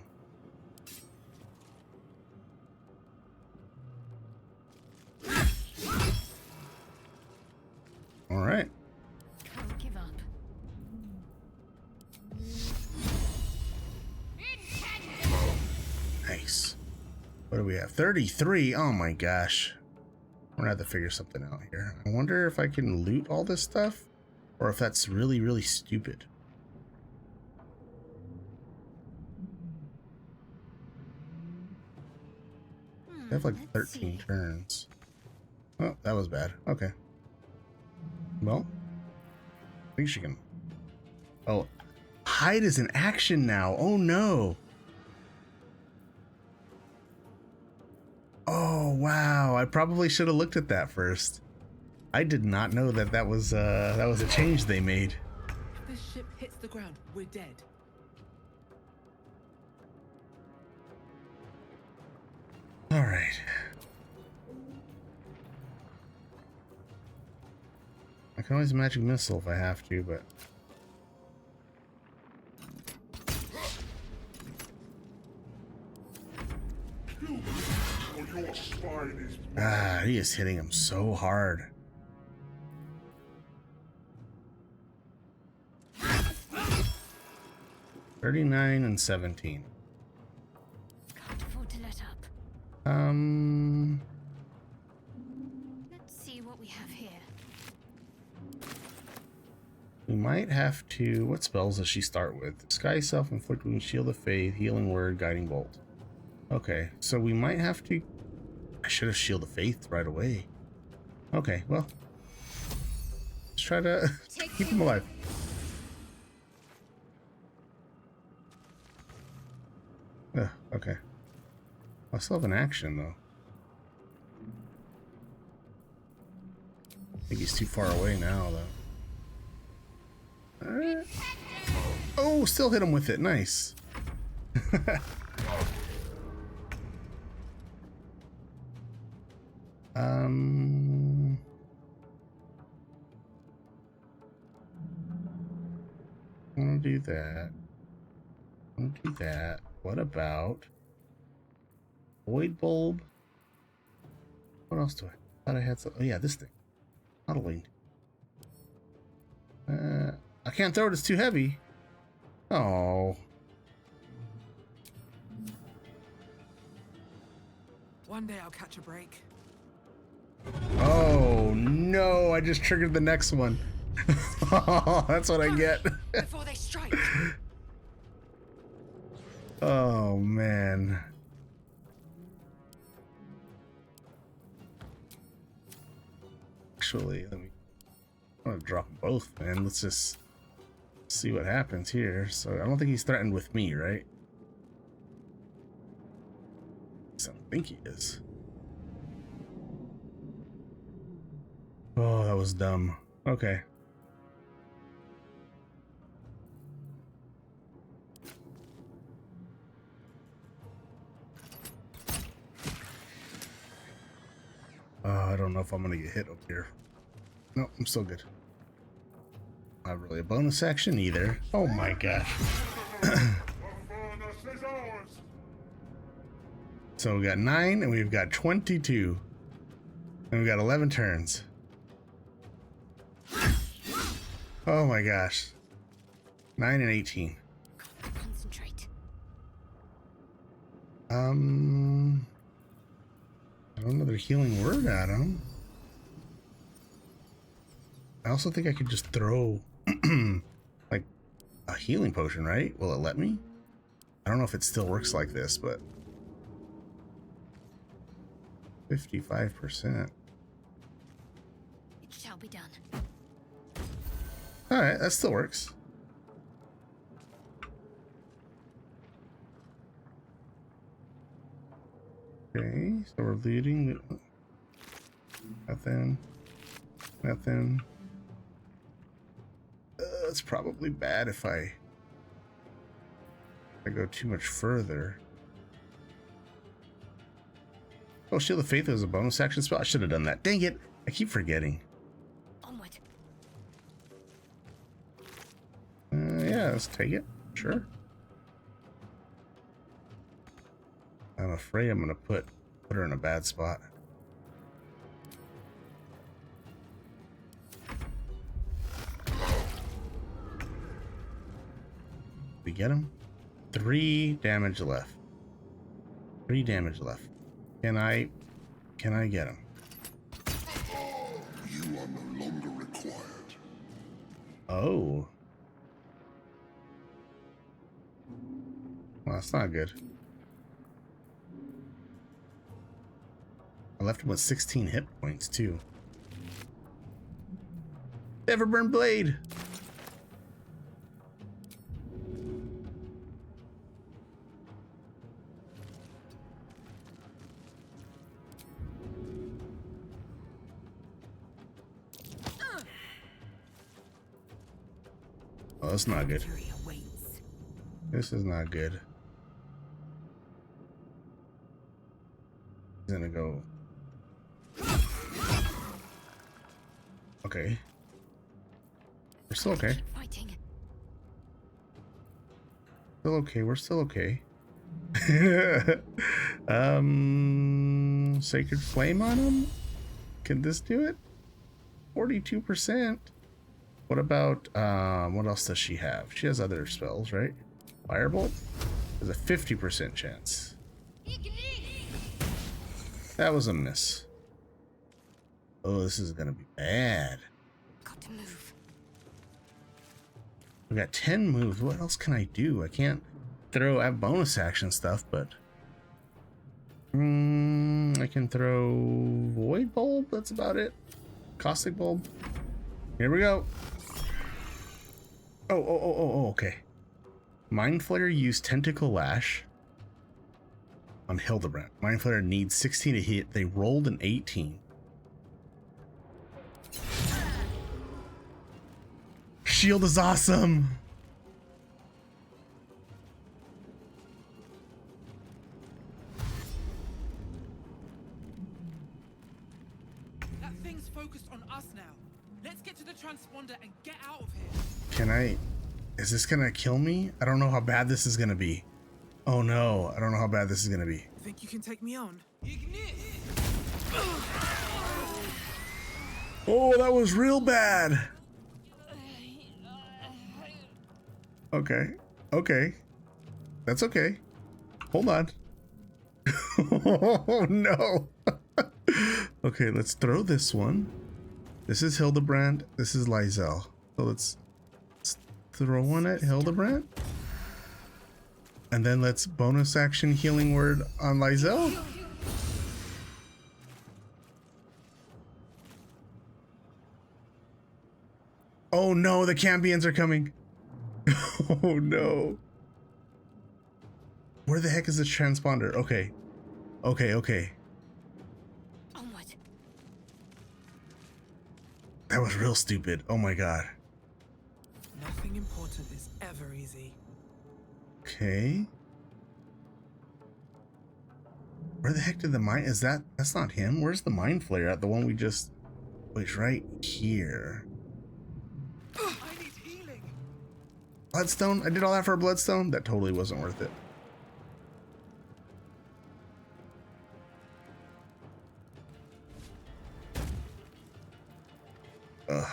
All right. Can't give up. Nice. What do we have? 33. Oh my gosh. We're gonna have to figure something out here. I wonder if I can loot all this stuff or if that's really, really stupid. I have like 13 turns. Oh, that was bad. Okay. Well, I think she can. Oh, hide is in action now. Oh no. Oh wow. I probably should have looked at that first. I did not know that that was a change they made. If this ship hits the ground, we're dead. All right. I can always magic missile if I have to, but he is hitting him so hard. $39 and $17. Can't afford to let up. Let's see what we have here. We might have to. What spells does she start with? Sky, self-inflicting, shield of faith, healing word, guiding bolt. Okay, so we might have to. I should have shield of faith right away. Okay, well, let's try to keep him alive. Okay. I still have an action though. I think he's too far away now though. Oh, still hit him with it. Nice. I'm gonna do that. I'm gonna do that. What about void bulb? What else do I thought I had? Oh yeah, this thing. Modeling. I can't throw it. It's too heavy. Oh. One day I'll catch a break. Oh no! I just triggered the next one. That's what I get. Before they strike. Oh man. Actually, I'm gonna drop both, man. Let's just see what happens here. So I don't think he's threatened with me, right? I don't think he is. Oh, that was dumb. Okay. I don't know if I'm gonna get hit up here. No, I'm still good. Not really a bonus action either. Oh my gosh. So we got 9 and we've got 22. And we've got 11 turns. Oh my gosh. 9 and 18. Concentrate. Another healing word at him. I also think I could just throw like a healing potion, right? Will it let me? I don't know if it still works like this, but 55%. It shall be done. All right, that still works. Okay, so we're looting. Nothing. Nothing. It's probably bad if I go too much further. Oh, Shield of Faith was a bonus action spell. I should have done that. Dang it! I keep forgetting. Onward. Yeah, let's take it. Sure. I'm afraid I'm gonna put her in a bad spot. We get him. 3 damage left. 3 damage left. Can I get him? You are no longer required. Oh. Well, that's not good. I left him with 16 hit points too. Everburn Blade. Oh, that's not good. This is not good. He's gonna go. Okay. We're still okay. Still okay. We're still okay. Sacred Flame on him? Can this do it? 42%. What about, what else does she have? She has other spells, right? Firebolt? There's a 50% chance. That was a miss. Oh, this is gonna be bad. Got to move. We got 10 moves. What else can I do? I can't throw at bonus action stuff, but I can throw Void Bulb. That's about it. Caustic Bulb. Here we go. Oh, okay. Mind Flayer used Tentacle Lash on Hildebrandt. Mind Flayer needs 16 to hit. They rolled an 18. Shield is awesome. That thing's focused on us now. Let's get to the transponder and get out of here. Can I? Is this gonna kill me? I don't know how bad this is gonna be. Oh no, I don't know how bad this is gonna be. Think you can take me on? Oh, that was real bad. Okay. That's okay. Hold on. Oh no. Okay, let's throw this one. This is Hildebrandt. This is Lysel. So let's throw one at Hildebrandt. And then let's bonus action healing word on Lysel. Oh no, the Cambions are coming. Oh no. Where the heck is this transponder? Okay. Okay. Onward. That was real stupid. Oh my god. Nothing important is ever easy. Okay. Where the heck did the mind? Is that? That's not him. Where's the Mind Flayer at? The one we just. Wait, it's right here. I need healing. Bloodstone? I did all that for a Bloodstone? That totally wasn't worth it. Ugh.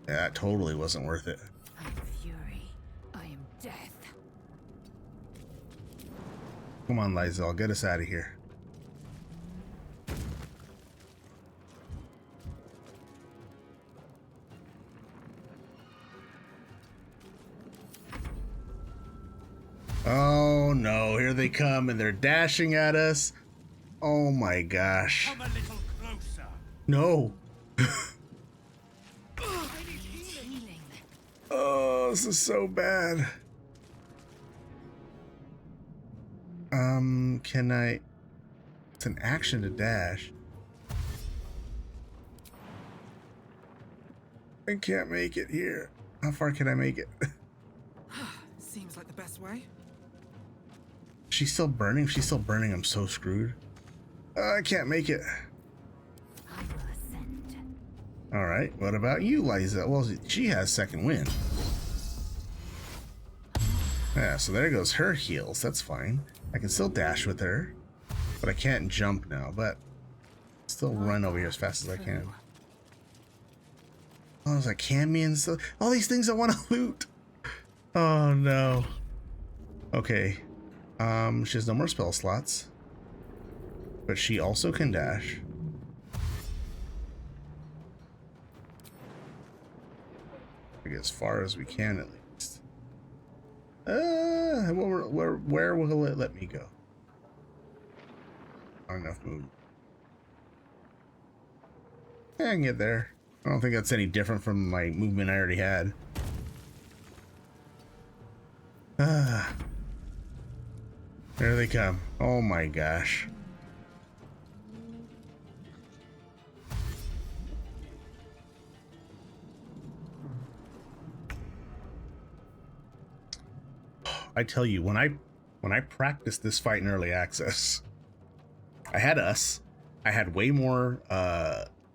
Yeah, that totally wasn't worth it. I am fury. I am death. Come on, Lysel, get us out of here. Oh no, here they come and they're dashing at us. Oh my gosh. Come a little closer. No. I need healing. Oh, this is so bad. Can I? It's an action to dash. I can't make it here. How far can I make it? Seems like the best way. She's still burning? If she's still burning, I'm so screwed. I can't make it. I will ascend. Alright, what about you, Liza? Well, she has second wind. Yeah, so there goes her heals. That's fine. I can still dash with her, but I can't jump now, but still run over here as fast as I can. Oh, there's like Cambions, all these things I want to loot. Oh no. Okay. She has no more spell slots, but she also can dash. Like as far as we can, at least. Where will it let me go? Not enough movement. Yeah, I can get there. I don't think that's any different from my movement I already had. There they come. Oh my gosh. I tell you, when I practiced this fight in early access, I had way more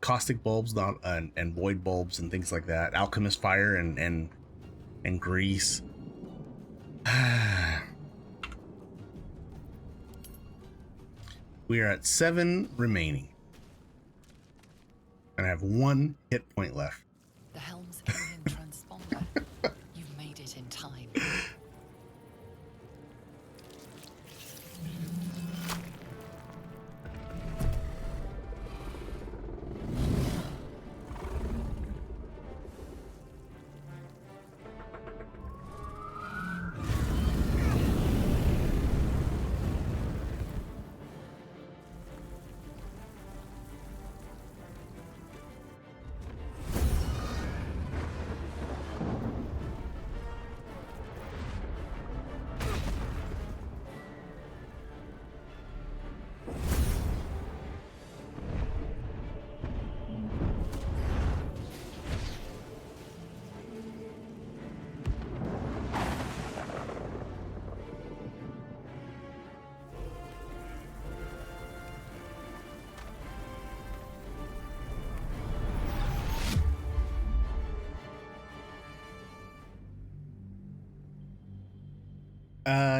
caustic bulbs and void bulbs and things like that, alchemist fire and grease. We are at 7 remaining, and I have 1 hit point left. The helm's alien transponder. You've made it in time.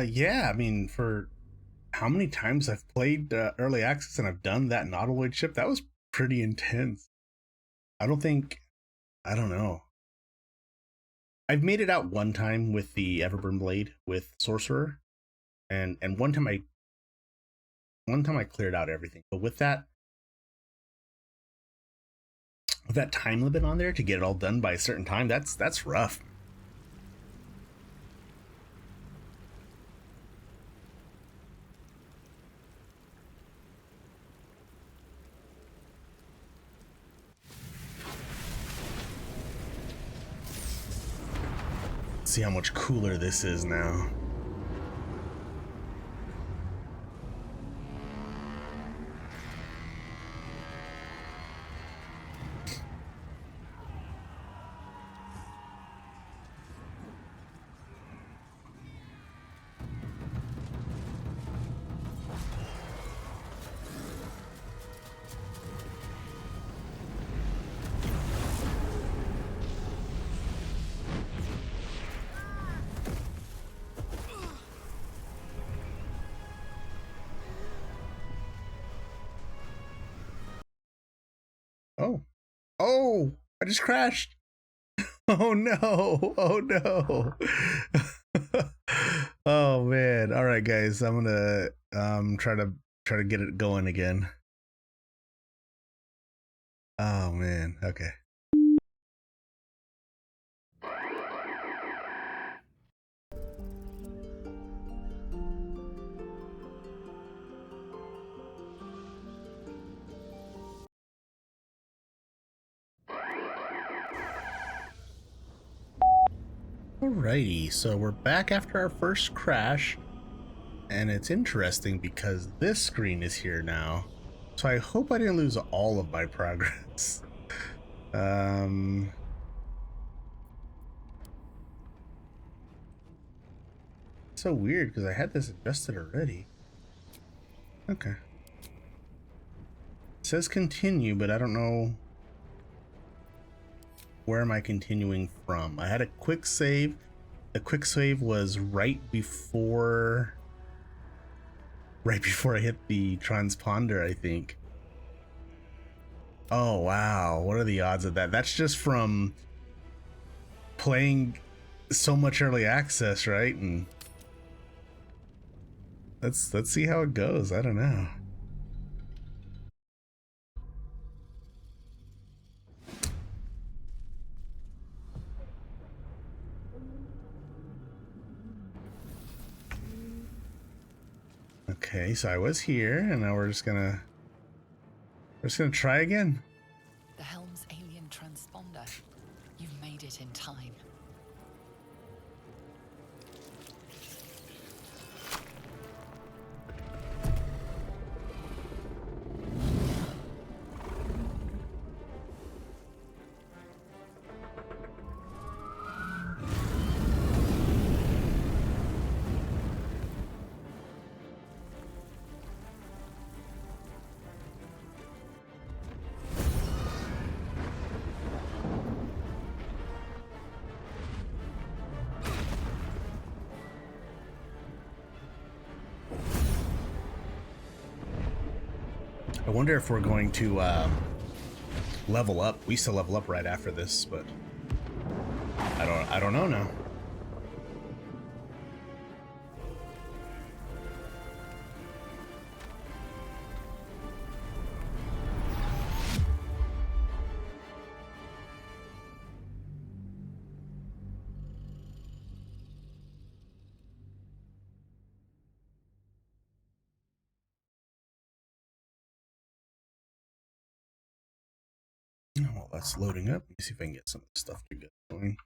Yeah, I mean, for how many times I've played early access and I've done that nautiloid ship, that was pretty intense. I don't know. I've made it out one time with the Everburn Blade with Sorcerer, and one time I cleared out everything. But with that time limit on there to get it all done by a certain time, that's rough. See how much cooler this is now. Oh, I just crashed. Oh no. Oh no. Oh man. All right, guys, I'm gonna try to get it going again. Oh man. Okay. Alrighty, so we're back after our first crash, and it's interesting because this screen is here now, so I hope I didn't lose all of my progress. So weird because I had this adjusted already. Okay. It says continue, but I don't know where am I continuing from. I had a quick save. The quick save was right before I hit the transponder, I think. Oh wow, what are the odds of that? That's just from playing so much early access, right? And Let's see how it goes. I don't know. Okay, so I was here, and now we're just gonna try again. The helm's alien transponder. You've made it in time. I wonder if we're going to level up. We used to level up right after this, but I don't know now. Well, that's loading up. Let me see if I can get some stuff to get going.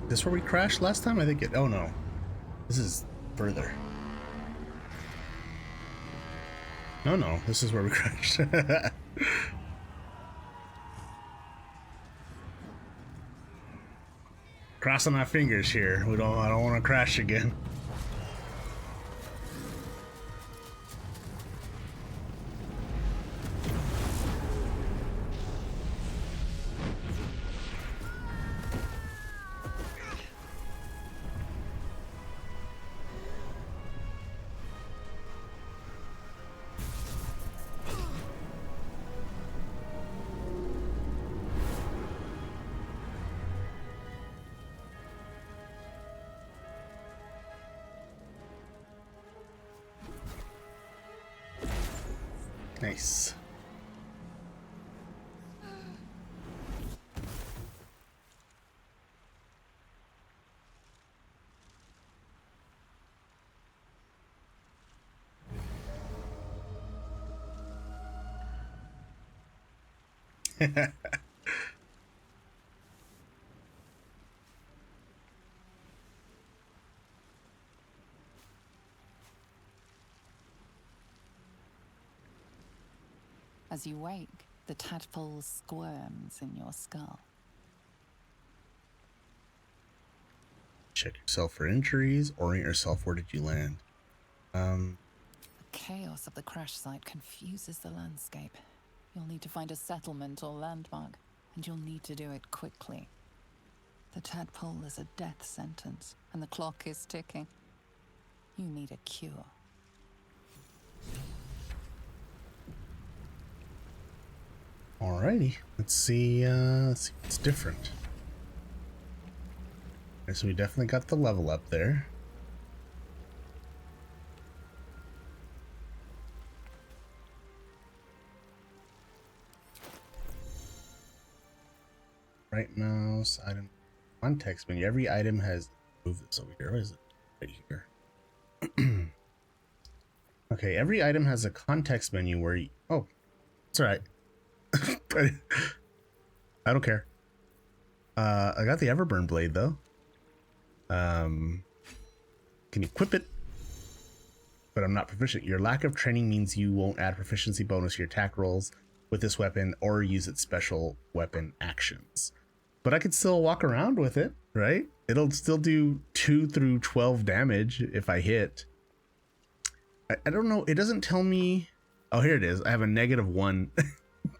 This where we crashed last time? I think it. Oh no, this is further. No, this is where we crashed. Crossing my fingers here. I don't want to crash again. Nice. As you wake, the tadpole squirms in your skull. Check yourself for injuries. Orient yourself. Where did you land? The chaos of the crash site confuses the landscape. You'll need to find a settlement or landmark, and you'll need to do it quickly. The tadpole is a death sentence, and the clock is ticking. You need a cure. Alrighty, let's see what's different. Okay, so we definitely got the level up there. Right mouse, item, context menu. Every item has, move this over here. Where is it? Right here. Okay, every item has a context menu where you, oh, it's alright. I don't care. I got the Everburn blade though. Can equip it, but I'm not proficient. Your lack of training means you won't add proficiency bonus to your attack rolls with this weapon or use its special weapon actions. But I could still walk around with it, right? It'll still do 2 through 12 damage if I hit. I don't know. It doesn't tell me. Oh, here it is. I have a -1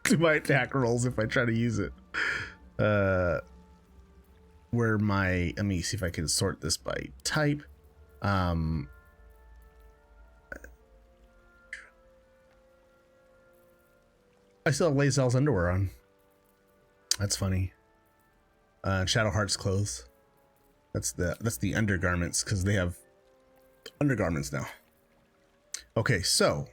to my attack rolls if I try to use it. Where my, let me see if I can sort this by type. I still have Lae'zel's underwear on. That's funny. Shadowheart's clothes. That's the undergarments, because they have undergarments now. Okay, so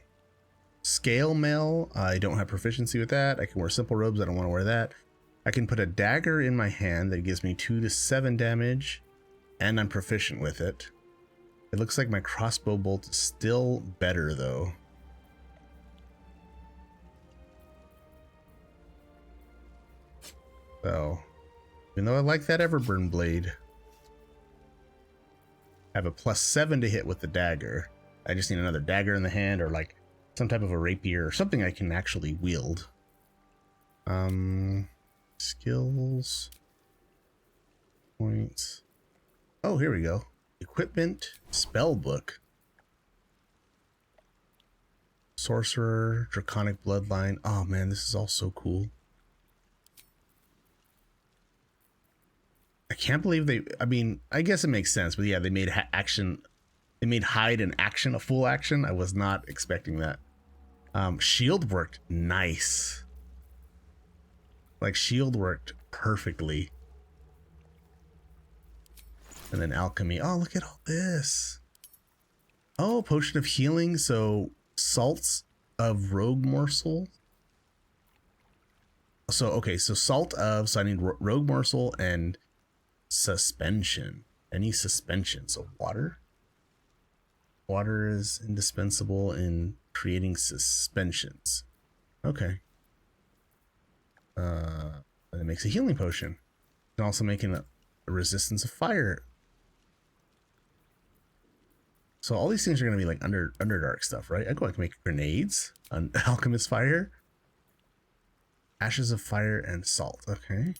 scale mail. I don't have proficiency with that. I can wear simple robes. I don't want to wear that. I can put a dagger in my hand that gives me 2 to 7 damage, and I'm proficient with it. It looks like my crossbow bolt is still better though. So, even though I like that Everburn blade, I have a +7 to hit with the dagger. I just need another dagger in the hand, or like some type of a rapier or something I can actually wield. Skills, points. Oh, here we go. Equipment, spell book, sorcerer, draconic bloodline. Oh man, this is all so cool. I can't believe they, I mean, I guess it makes sense, but yeah, they made action, they made hide and action a full action. I was not expecting that. Shield worked nice. Like, shield worked perfectly. And then alchemy. Oh, look at all this. Oh, potion of healing. So salts of rogue morsel. So, okay, so salt of, so I need rogue morsel and suspension. Any suspension. So water. Water is indispensable in creating suspensions. Okay. And it makes a healing potion. And also making a resistance of fire. So all these things are going to be like underdark stuff, right? I can make grenades on alchemist fire. Ashes of fire and salt. Okay.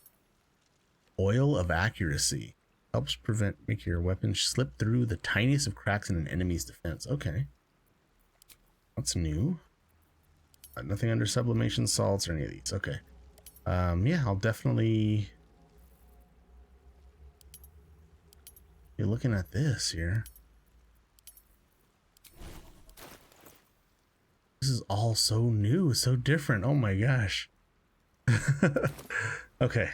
Oil of accuracy. Helps make your weapon slip through the tiniest of cracks in an enemy's defense. Okay. That's new. Nothing under sublimation salts or any of these. Okay. Yeah, I'll definitely be looking at this here. This is all so new, so different. Oh my gosh. Okay.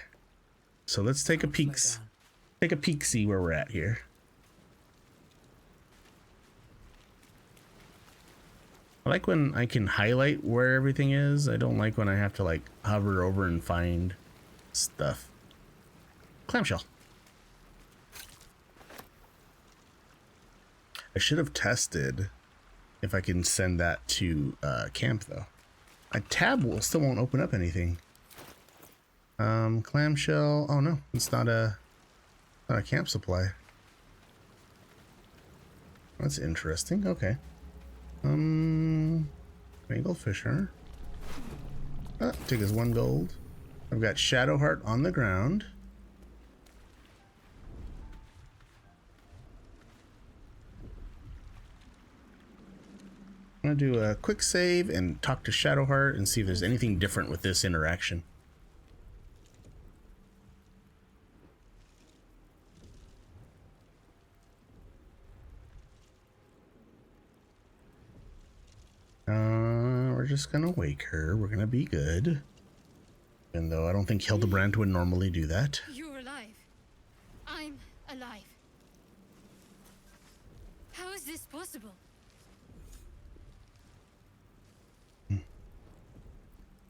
So let's take a peek. Take a peek, see where we're at here. I like when I can highlight where everything is. I don't like when I have to like hover over and find stuff. Clamshell. I should have tested if I can send that to camp though. A tab still won't open up anything. Clamshell. Oh no, it's not a camp supply. That's interesting. Okay. Mangled Fisher. Take us 1 gold. I've got Shadowheart on the ground. I'm gonna do a quick save and talk to Shadowheart and see if there's anything different with this interaction. We're just gonna wake her. We're gonna be good. Even though I don't think Hildebrandt would normally do that. You're alive. I'm alive. How is this possible?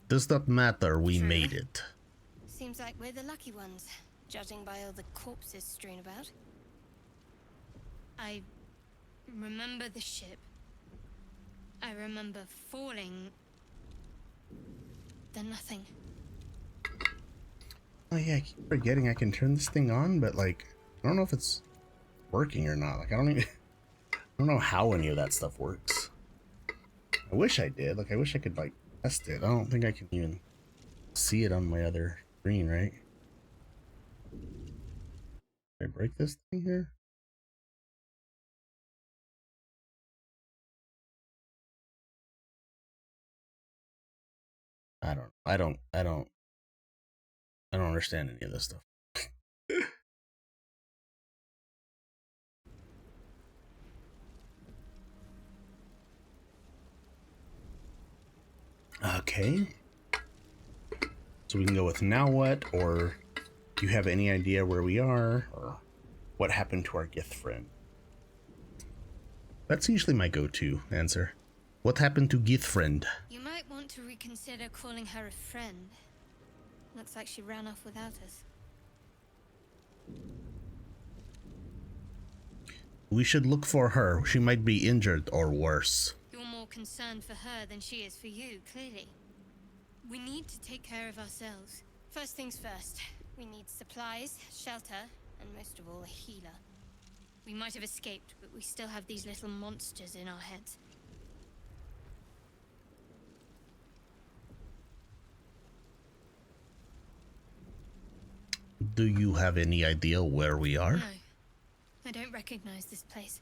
Does not matter, we made it. Seems like we're the lucky ones, judging by all the corpses strewn about. I remember the ship. I remember falling. Then nothing. Oh yeah, I keep forgetting I can turn this thing on, but like, I don't know if it's working or not. Like, I don't know how any of that stuff works. I wish I did. Like, I wish I could like test it. I don't think I can even see it on my other screen, right? Can I break this thing here? I don't understand any of this stuff. Okay. So we can go with now what, or do you have any idea where we are, or what happened to our Gith friend? That's usually my go-to answer. What happened to Gith friend? You might want to reconsider calling her a friend. Looks like she ran off without us. We should look for her. She might be injured or worse. You're more concerned for her than she is for you, clearly. We need to take care of ourselves. First things first, we need supplies, shelter, and most of all, a healer. We might have escaped, but we still have these little monsters in our heads. Do you have any idea where we are? No, I don't recognize this place.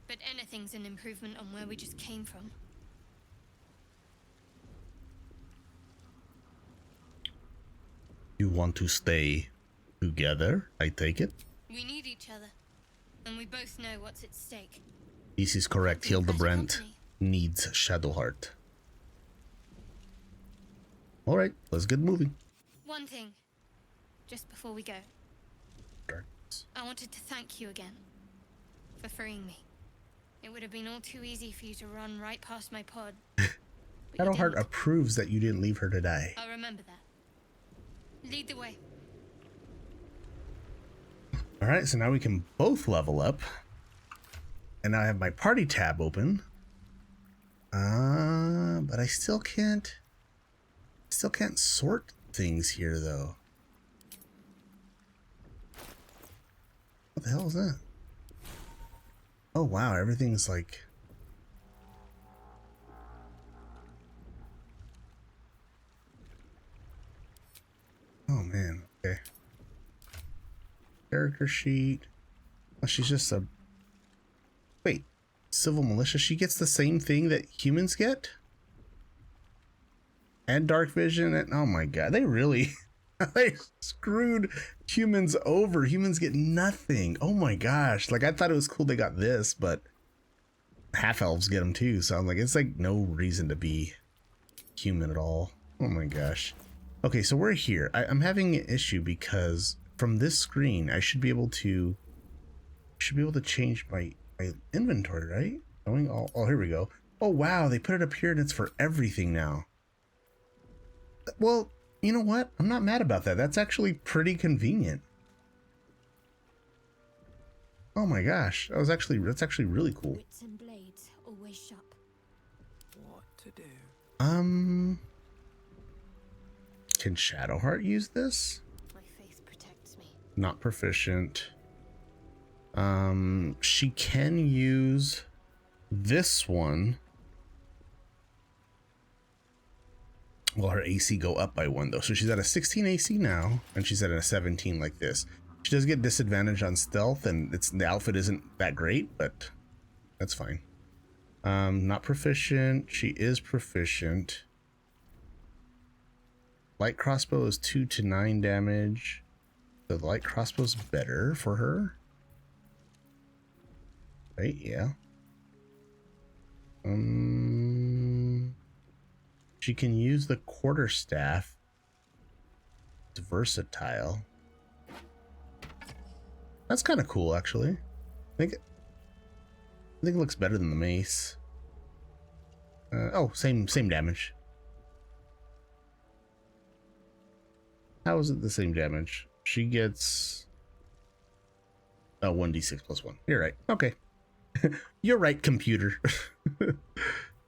But anything's an improvement on where we just came from. You want to stay together, I take it? We need each other, and we both know what's at stake. This is correct. Hildebrandt needs Shadowheart. Alright, let's get moving. One thing, just before we go. Darkness. I wanted to thank you again for freeing me. It would have been all too easy for you to run right past my pod. Shadowheart approves that you didn't leave her to die. I'll remember that. Lead the way. Alright, so now we can both level up. And now I have my party tab open. But I still can't sort things here though. What the hell is that? Oh wow, everything's like... Oh man, okay. Character sheet. Oh, she's just a... Wait, civil militia? She gets the same thing that humans get? And dark vision? And oh my god, they really... they screwed humans over. Humans get nothing. Oh my gosh. Like, I thought it was cool they got this, but half-elves get them too. So I'm like, it's like no reason to be human at all. Oh my gosh. Okay, so we're here. I'm having an issue because from this screen, I should be able to change my inventory, right? Going all, oh, here we go. Oh wow, they put it up here and it's for everything now. Well, you know what? I'm not mad about that. That's actually pretty convenient. Oh my gosh, that's actually really cool. Wits and blades always sharp. What to do? Can Shadowheart use this? My faith protects me. Not proficient. She can use this one. Well, her AC go up by 1 though. So she's at a 16 AC now, and she's at a 17 like this. She does get disadvantage on stealth, and the outfit isn't that great, but that's fine. Not proficient. She is proficient. Light crossbow is 2 to 9 damage. So the light crossbow is better for her. Right, yeah. She can use the quarterstaff. It's versatile. That's kind of cool, actually. I think it looks better than the mace. Oh, same damage. How is it the same damage? She gets 1d6 plus 1. You're right. Okay. You're right, computer.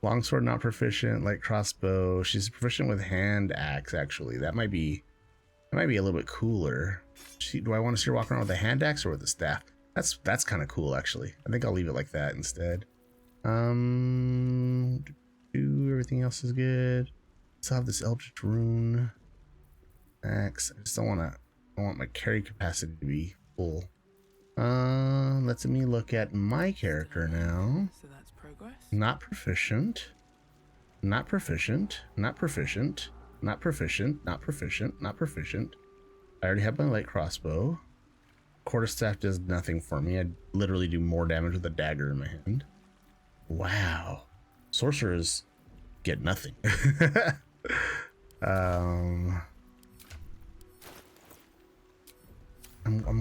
Longsword not proficient. Light crossbow. She's proficient with hand axe. Actually, that might be a little bit cooler. Do I want to see her walk around with a hand axe or with a staff? That's kind of cool, actually. I think I'll leave it like that instead. Everything else is good. Still have this Eldritch Rune. Axe. I just don't want to. I want my carry capacity to be full. Let's me look at my character now. So that's progress. Not proficient. Not proficient. Not proficient. Not proficient, not proficient, not proficient. I already have my light crossbow. Quarterstaff does nothing for me. I literally do more damage with a dagger in my hand. Wow. Sorcerers get nothing. I'm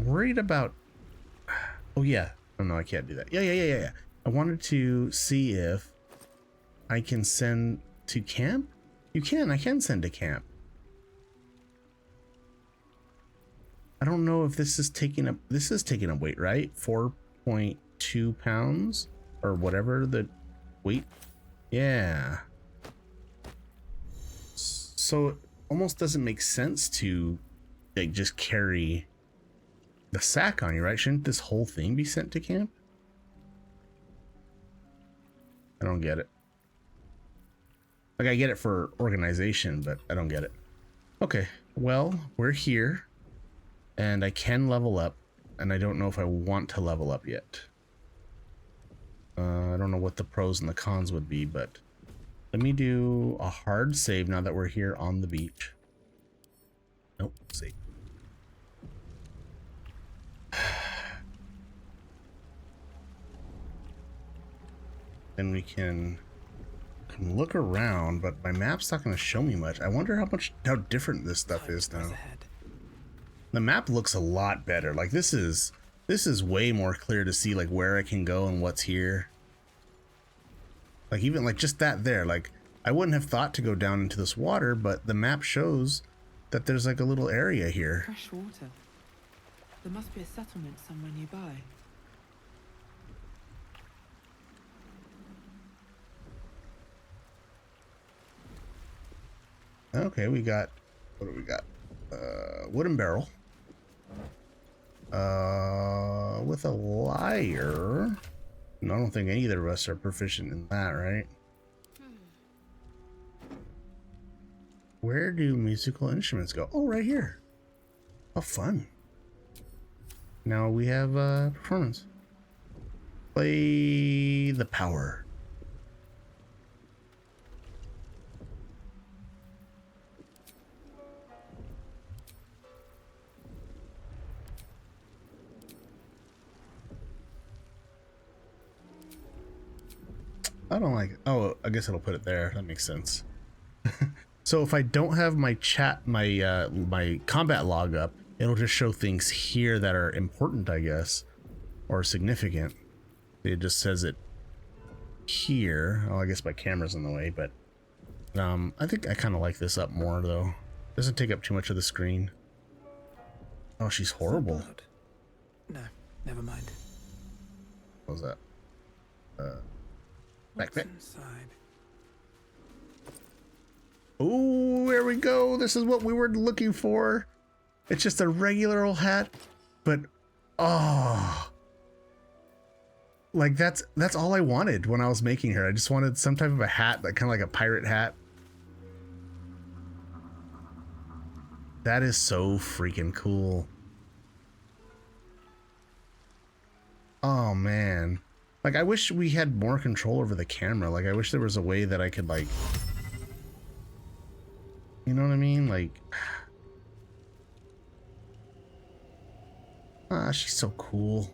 worried about... Oh yeah. Oh no, I can't do that. Yeah. I wanted to see if I can send to camp. You can. I can send to camp. I don't know if this is taking up. This is taking up weight, right? 4.2 pounds or whatever the weight. Yeah. So it almost doesn't make sense to like just carry the sack on you, right? Shouldn't this whole thing be sent to camp? I don't get it. Like I get it for organization, but I don't get it. Okay, well, we're here. And I can level up, and I don't know if I want to level up yet. I don't know what the pros and the cons would be, but let me do a hard save now that we're here on the beach. Nope, save. Then we can look around, but my map's not going to show me much. I wonder how different this stuff is now. The map looks a lot better. Like this is way more clear to see like where I can go and what's here. Like even like just that there, like I wouldn't have thought to go down into this water, but the map shows that there's like a little area here. Fresh water. There must be a settlement somewhere nearby. Okay, we got, what do we got? Wooden barrel. With a lyre. No, I don't think either of us are proficient in that, right? Where do musical instruments go? Oh, right here. Oh, fun. Now we have performance. Play the power. I don't like it. Oh, I guess it'll put it there. That makes sense. So if I don't have my my combat log up, it'll just show things here that are important, I guess, or significant. It just says it here. Oh, I guess my camera's in the way, but I think I kind of like this up more though. Doesn't take up too much of the screen. Oh, she's horrible. No, never mind. What was that? What's inside? Oh, there we go. This is what we were looking for. It's just a regular old hat, but oh, like that's all I wanted when I was making her. I just wanted some type of a hat, like kind of like a pirate hat. That is so freaking cool. Oh man. Like, I wish we had more control over the camera. Like, I wish there was a way that I could, like... You know what I mean? Like... Ah, she's so cool.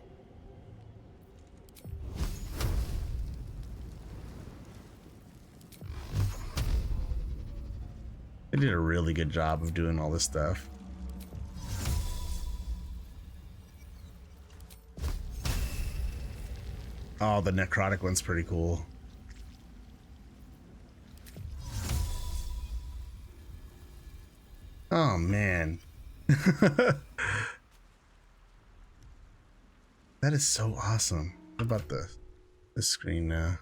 They did a really good job of doing all this stuff. Oh, the necrotic one's pretty cool. Oh man. That is so awesome. What about the screen now?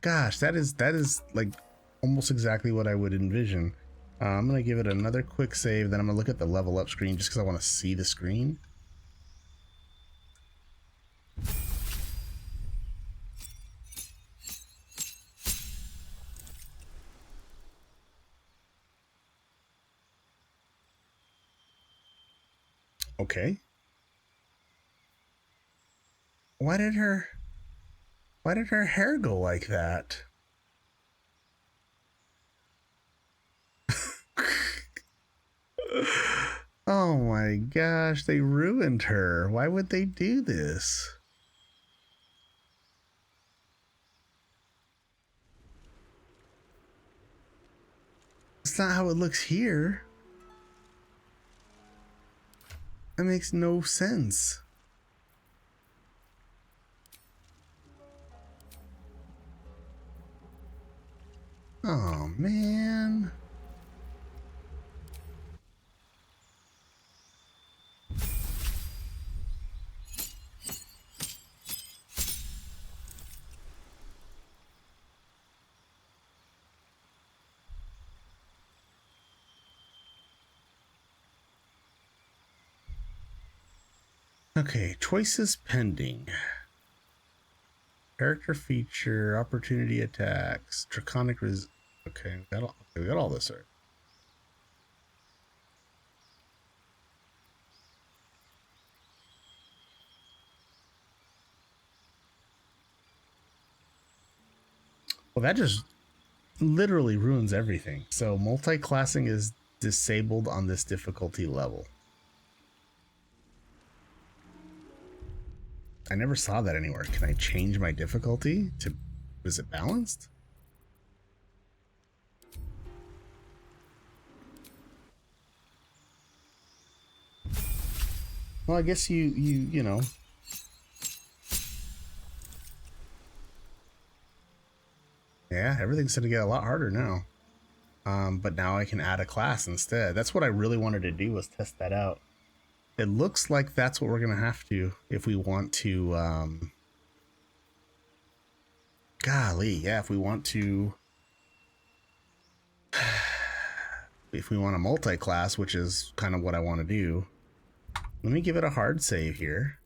Gosh, that is like almost exactly what I would envision. I'm gonna give it another quick save, then I'm gonna look at the level up screen just because I want to see the screen. Okay. Why did her hair go like that? Oh my gosh, they ruined her. Why would they do this? That's not how it looks here. That makes no sense. Oh man. Okay, choices pending. Character feature, opportunity attacks, draconic okay, we got all this right. Well, that just literally ruins everything. So multi-classing is disabled on this difficulty level. I never saw that anywhere. Can I change my difficulty to, is it balanced? Well, I guess you know. Yeah, everything's going to get a lot harder now. But now I can add a class instead. That's what I really wanted to do, was test that out. It looks like that's what we're going to have to if we want to, golly, yeah, if we want to, if we want a multi-class, which is kind of what I want to do. Let me give it a hard save here.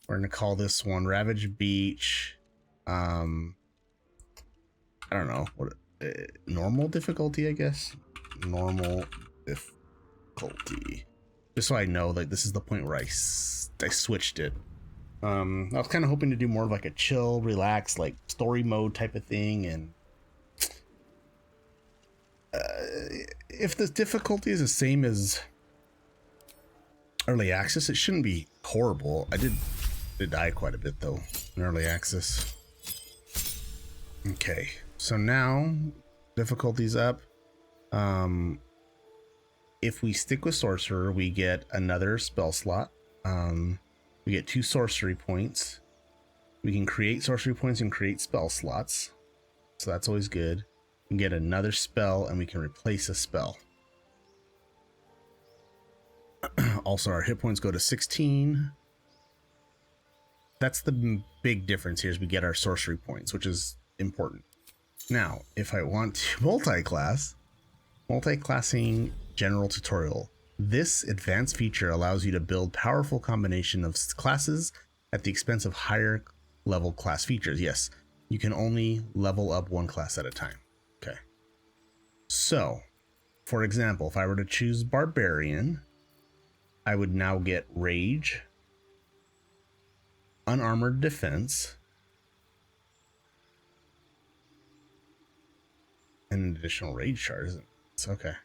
We're going to call this one Ravage Beach. I don't know what normal difficulty, I guess. Normal difficulty. Just so I know, like, this is the point where I switched it. I was kind of hoping to do more of like a chill, relax, like story mode type of thing. And if the difficulty is the same as early access, it shouldn't be horrible. I did die quite a bit though in early access. Okay, so now difficulty's up. If we stick with sorcerer, we get another spell slot. We get 2 sorcery points. We can create sorcery points and create spell slots, so that's always good. We can get another spell and we can replace a spell. Also, our hit points go to 16. That's the big difference here, is we get our sorcery points, which is important. Now, if I want to multi-classing general tutorial. This advanced feature allows you to build powerful combination of classes at the expense of higher level class features. Yes, you can only level up one class at a time. Okay. So, for example, if I were to choose Barbarian, I would now get Rage, Unarmored Defense, and an additional Rage chart, isn't it? It's okay.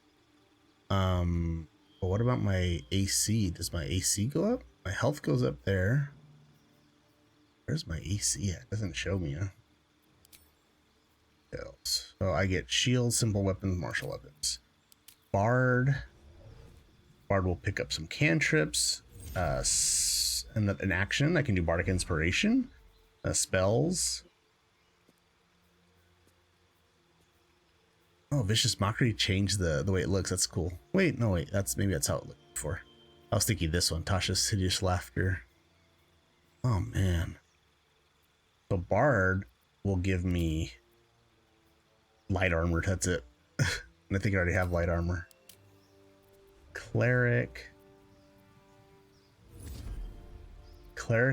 But what about my AC? Does my AC go up? My health goes up there. Where's my AC at? It doesn't show me, huh? So I get shield, simple weapons, martial weapons. Bard will pick up some cantrips. An action, I can do Bardic Inspiration. Spells. Oh, Vicious Mockery changed the way it looks. That's cool. Wait, no, wait. Maybe that's how it looked before. I was thinking this one. Tasha's Hideous Laughter. Oh, man. So Bard will give me light armor. That's it. And I think I already have light armor. Cleric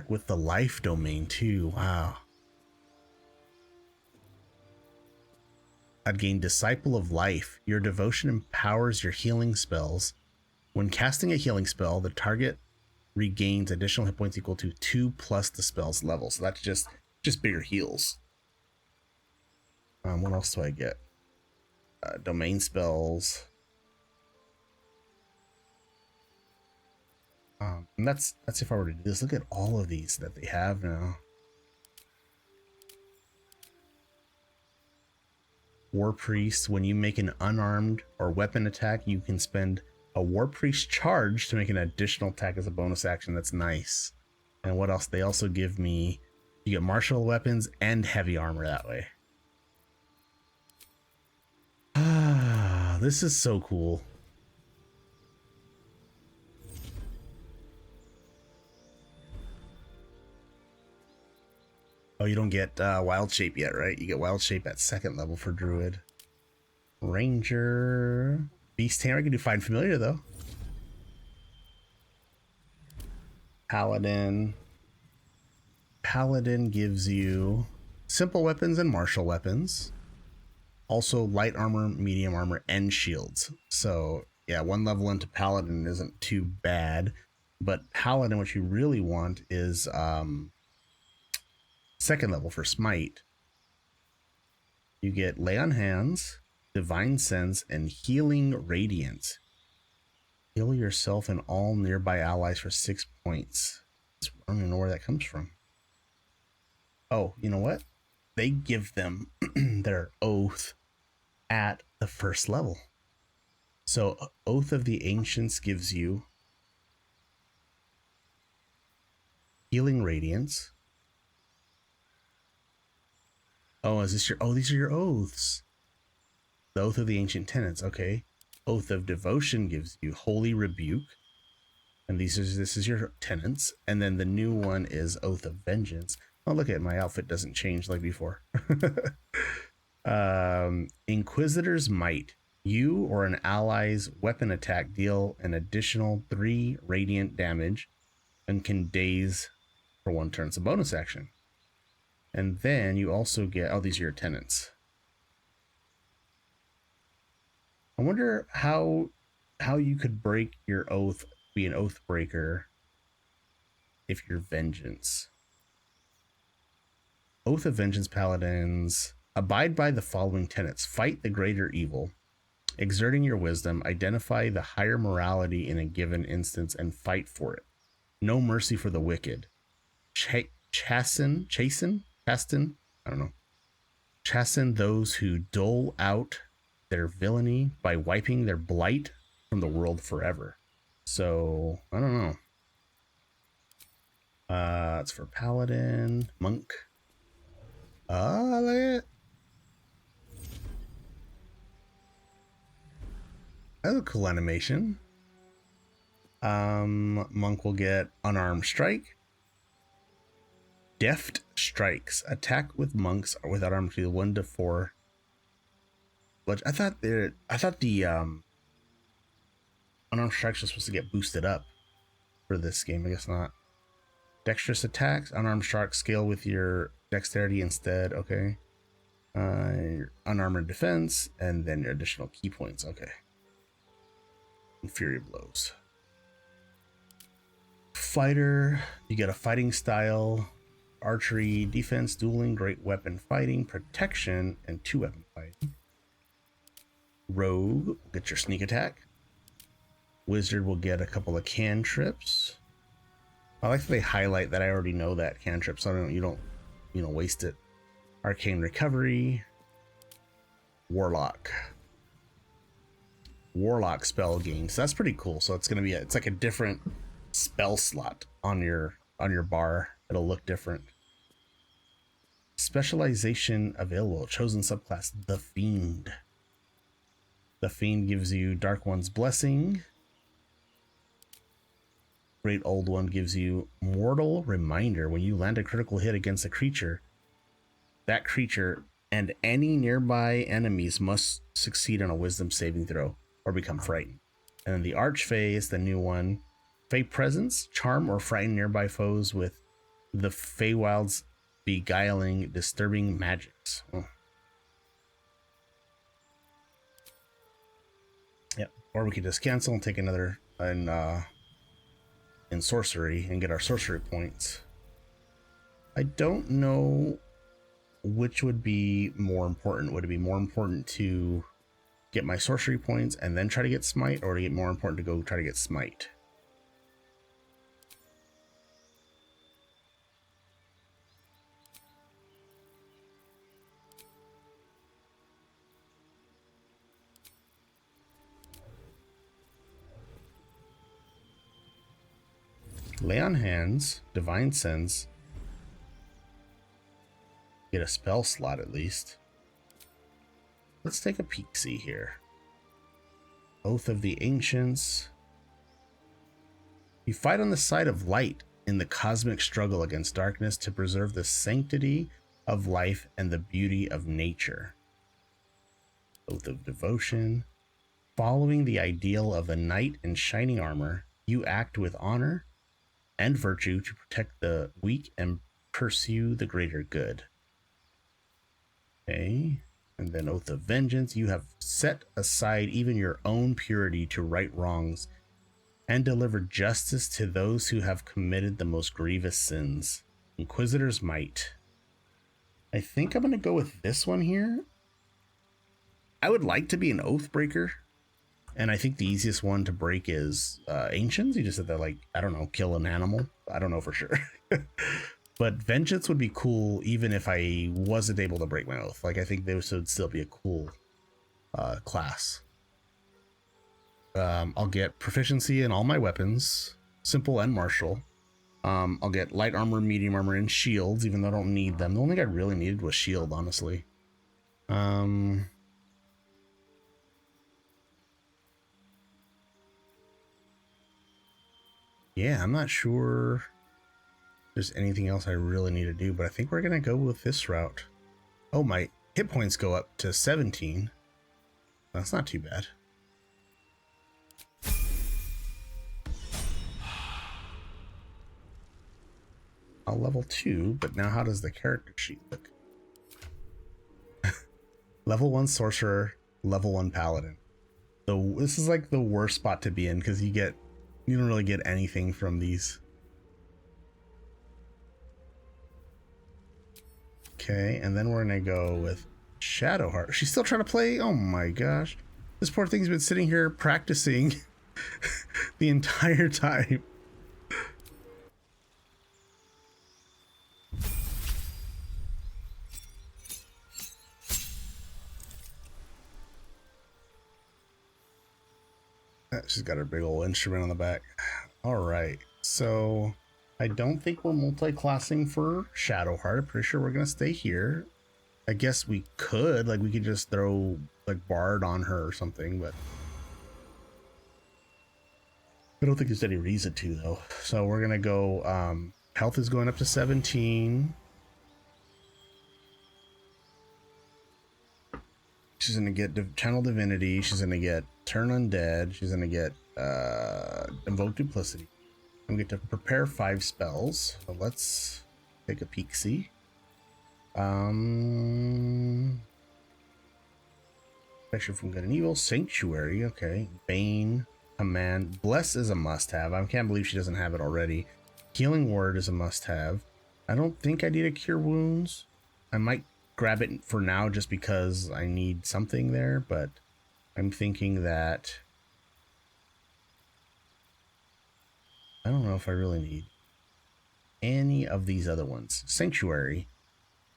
with the life domain too. Wow. I'd gain Disciple of Life. Your devotion empowers your healing spells. When casting a healing spell, the target regains additional hit points equal to 2 plus the spell's level. So that's just bigger heals. What else do I get? Domain spells. And that's if I were to do this. Look at all of these that they have now. War Priest, when you make an unarmed or weapon attack, you can spend a War Priest charge to make an additional attack as a bonus action. That's nice. And what else? They also give me, you get martial weapons and heavy armor that way. Ah, this is so cool. Oh, you don't get Wild Shape yet, right? You get Wild Shape at 2nd level for Druid. Ranger. Beast Tamer. I can do Find Familiar, though. Paladin. Paladin gives you simple weapons and martial weapons. Also light armor, medium armor, and shields. So, yeah, 1 level into Paladin isn't too bad. But Paladin, what you really want is... 2nd level for Smite. You get Lay on Hands, Divine Sense, and Healing Radiant. Heal yourself and all nearby allies for 6 points. I don't even know where that comes from. Oh, you know what? They give them their Oath at the 1st level. So Oath of the Ancients gives you Healing Radiance. Oh, is this your... Oh, these are your oaths. The Oath of the Ancient Tenants. Okay. Oath of Devotion gives you Holy Rebuke. And this is your tenants. And then the new one is Oath of Vengeance. Oh, look at my outfit doesn't change like before. Inquisitor's Might. You or an ally's weapon attack deal an additional 3 radiant damage and can daze for 1 turn. It's a bonus action. And then you also get, oh, these are your tenants. I wonder how you could break your oath, be an oath breaker, if you're Vengeance. Oath of Vengeance Paladins. Abide by the following tenets. Fight the greater evil. Exerting your wisdom, identify the higher morality in a given instance and fight for it. No mercy for the wicked. Chasten, I don't know. Chasten those who dole out their villainy by wiping their blight from the world forever. So, I don't know. It's for Paladin, Monk. Look at it. That's a cool animation. Monk will get Unarmed Strike. Deft Strikes. Attack with monks or without armor to 1 to 4. But I thought the Unarmed Strikes were supposed to get boosted up for this game. I guess not. Dexterous attacks. Unarmed Strikes scale with your dexterity instead. Okay. Your unarmored defense and then your additional key points. Okay. And Fury Blows. Fighter. You get a fighting style. Archery, defense, dueling, great weapon fighting, protection, and 2 weapon fighting. Rogue will get your sneak attack. Wizard will get a couple of cantrips. I like that they highlight that I already know that cantrip, so you don't waste it. Arcane recovery. Warlock spell gain. So that's pretty cool. So it's gonna be it's like a different spell slot on your bar. It'll look different. Specialization available. Chosen subclass, the Fiend. The Fiend gives you Dark One's Blessing. Great Old One gives you Mortal Reminder. When you land a critical hit against a creature, that creature and any nearby enemies must succeed on a Wisdom saving throw or become frightened. And then the Archfey is the new one. Fey Presence. Charm or frighten nearby foes with the Feywild's beguiling, disturbing magics. Oh. Yep. Or we could just cancel and take another in sorcery and get our sorcery points. I don't know which would be more important. Would it be more important to get my sorcery points and then try to get smite, or to get more important to go try to get smite? Lay on hands, divine sense. Get a spell slot at least. Let's take a peek-see here. Oath of the Ancients. You fight on the side of light in the cosmic struggle against darkness to preserve the sanctity of life and the beauty of nature. Oath of Devotion. Following the ideal of a knight in shining armor, you act with honor and virtue to protect the weak and pursue the greater good. Okay. And then Oath of Vengeance. You have set aside even your own purity to right wrongs and deliver justice to those who have committed the most grievous sins. Inquisitor's Might. I think I'm going to go with this one here. I would like to be an Oath Breaker. And I think the easiest one to break is Ancients. You just said that, like, I don't know, kill an animal. I don't know for sure. But Vengeance would be cool even if I wasn't able to break my oath. Like, I think this would still be a cool class. I'll get proficiency in all my weapons, simple and martial. I'll get light armor, medium armor, and shields, even though I don't need them. The only thing I really needed was shield, honestly. Yeah, I'm not sure there's anything else I really need to do, but I think we're gonna go with this route. Oh, my hit points go up to 17. That's not too bad. I'll level 2, but now how does the character sheet look? Level 1 sorcerer, level 1 paladin. So this is like the worst spot to be in because you don't really get anything from these. Okay, and then we're gonna go with Shadowheart. She's still trying to play? Oh my gosh. This poor thing's been sitting here practicing the entire time. She's got her big old instrument on the back. All right, so I don't think we're multi-classing for Shadowheart. I'm pretty sure we're gonna stay here. I guess we could, like, we could just throw like Bard on her or something, but I don't think there's any reason to though. So we're gonna go. Health is going up to 17. She's gonna get Channel Divinity. She's gonna get Turn Undead. She's gonna get Invoke Duplicity. I'm going to prepare 5 spells. So let's take a peek-see. Protection from Good and Evil. Sanctuary. Okay. Bane. Command. Bless is a must-have. I can't believe she doesn't have it already. Healing Word is a must-have. I don't think I need a Cure Wounds. I might grab it for now just because I need something there, but I'm thinking that I don't know if I really need any of these other ones. Sanctuary.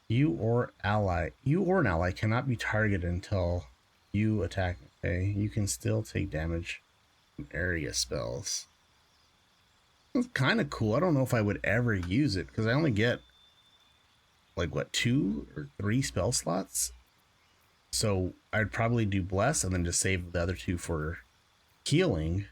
You or an ally cannot be targeted until you attack. Okay, you can still take damage from area spells. It's kind of cool. I don't know if I would ever use it because I only get like what, 2 or 3 spell slots. So I'd probably do Bless and then just save the other 2 for healing.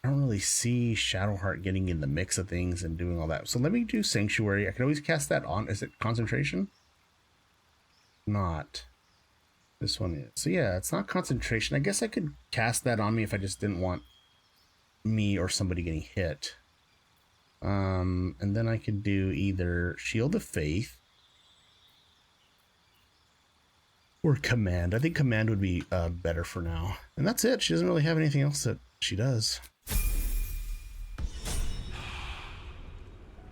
I don't really see Shadowheart getting in the mix of things and doing all that. So let me do Sanctuary. I can always cast that on. Is it concentration? Not. This one is. So yeah, it's not concentration. I guess I could cast that on me if I just didn't want me or somebody getting hit. And then I could do either Shield of Faith or Command. I think Command would be better for now. And that's it. She doesn't really have anything else that she does.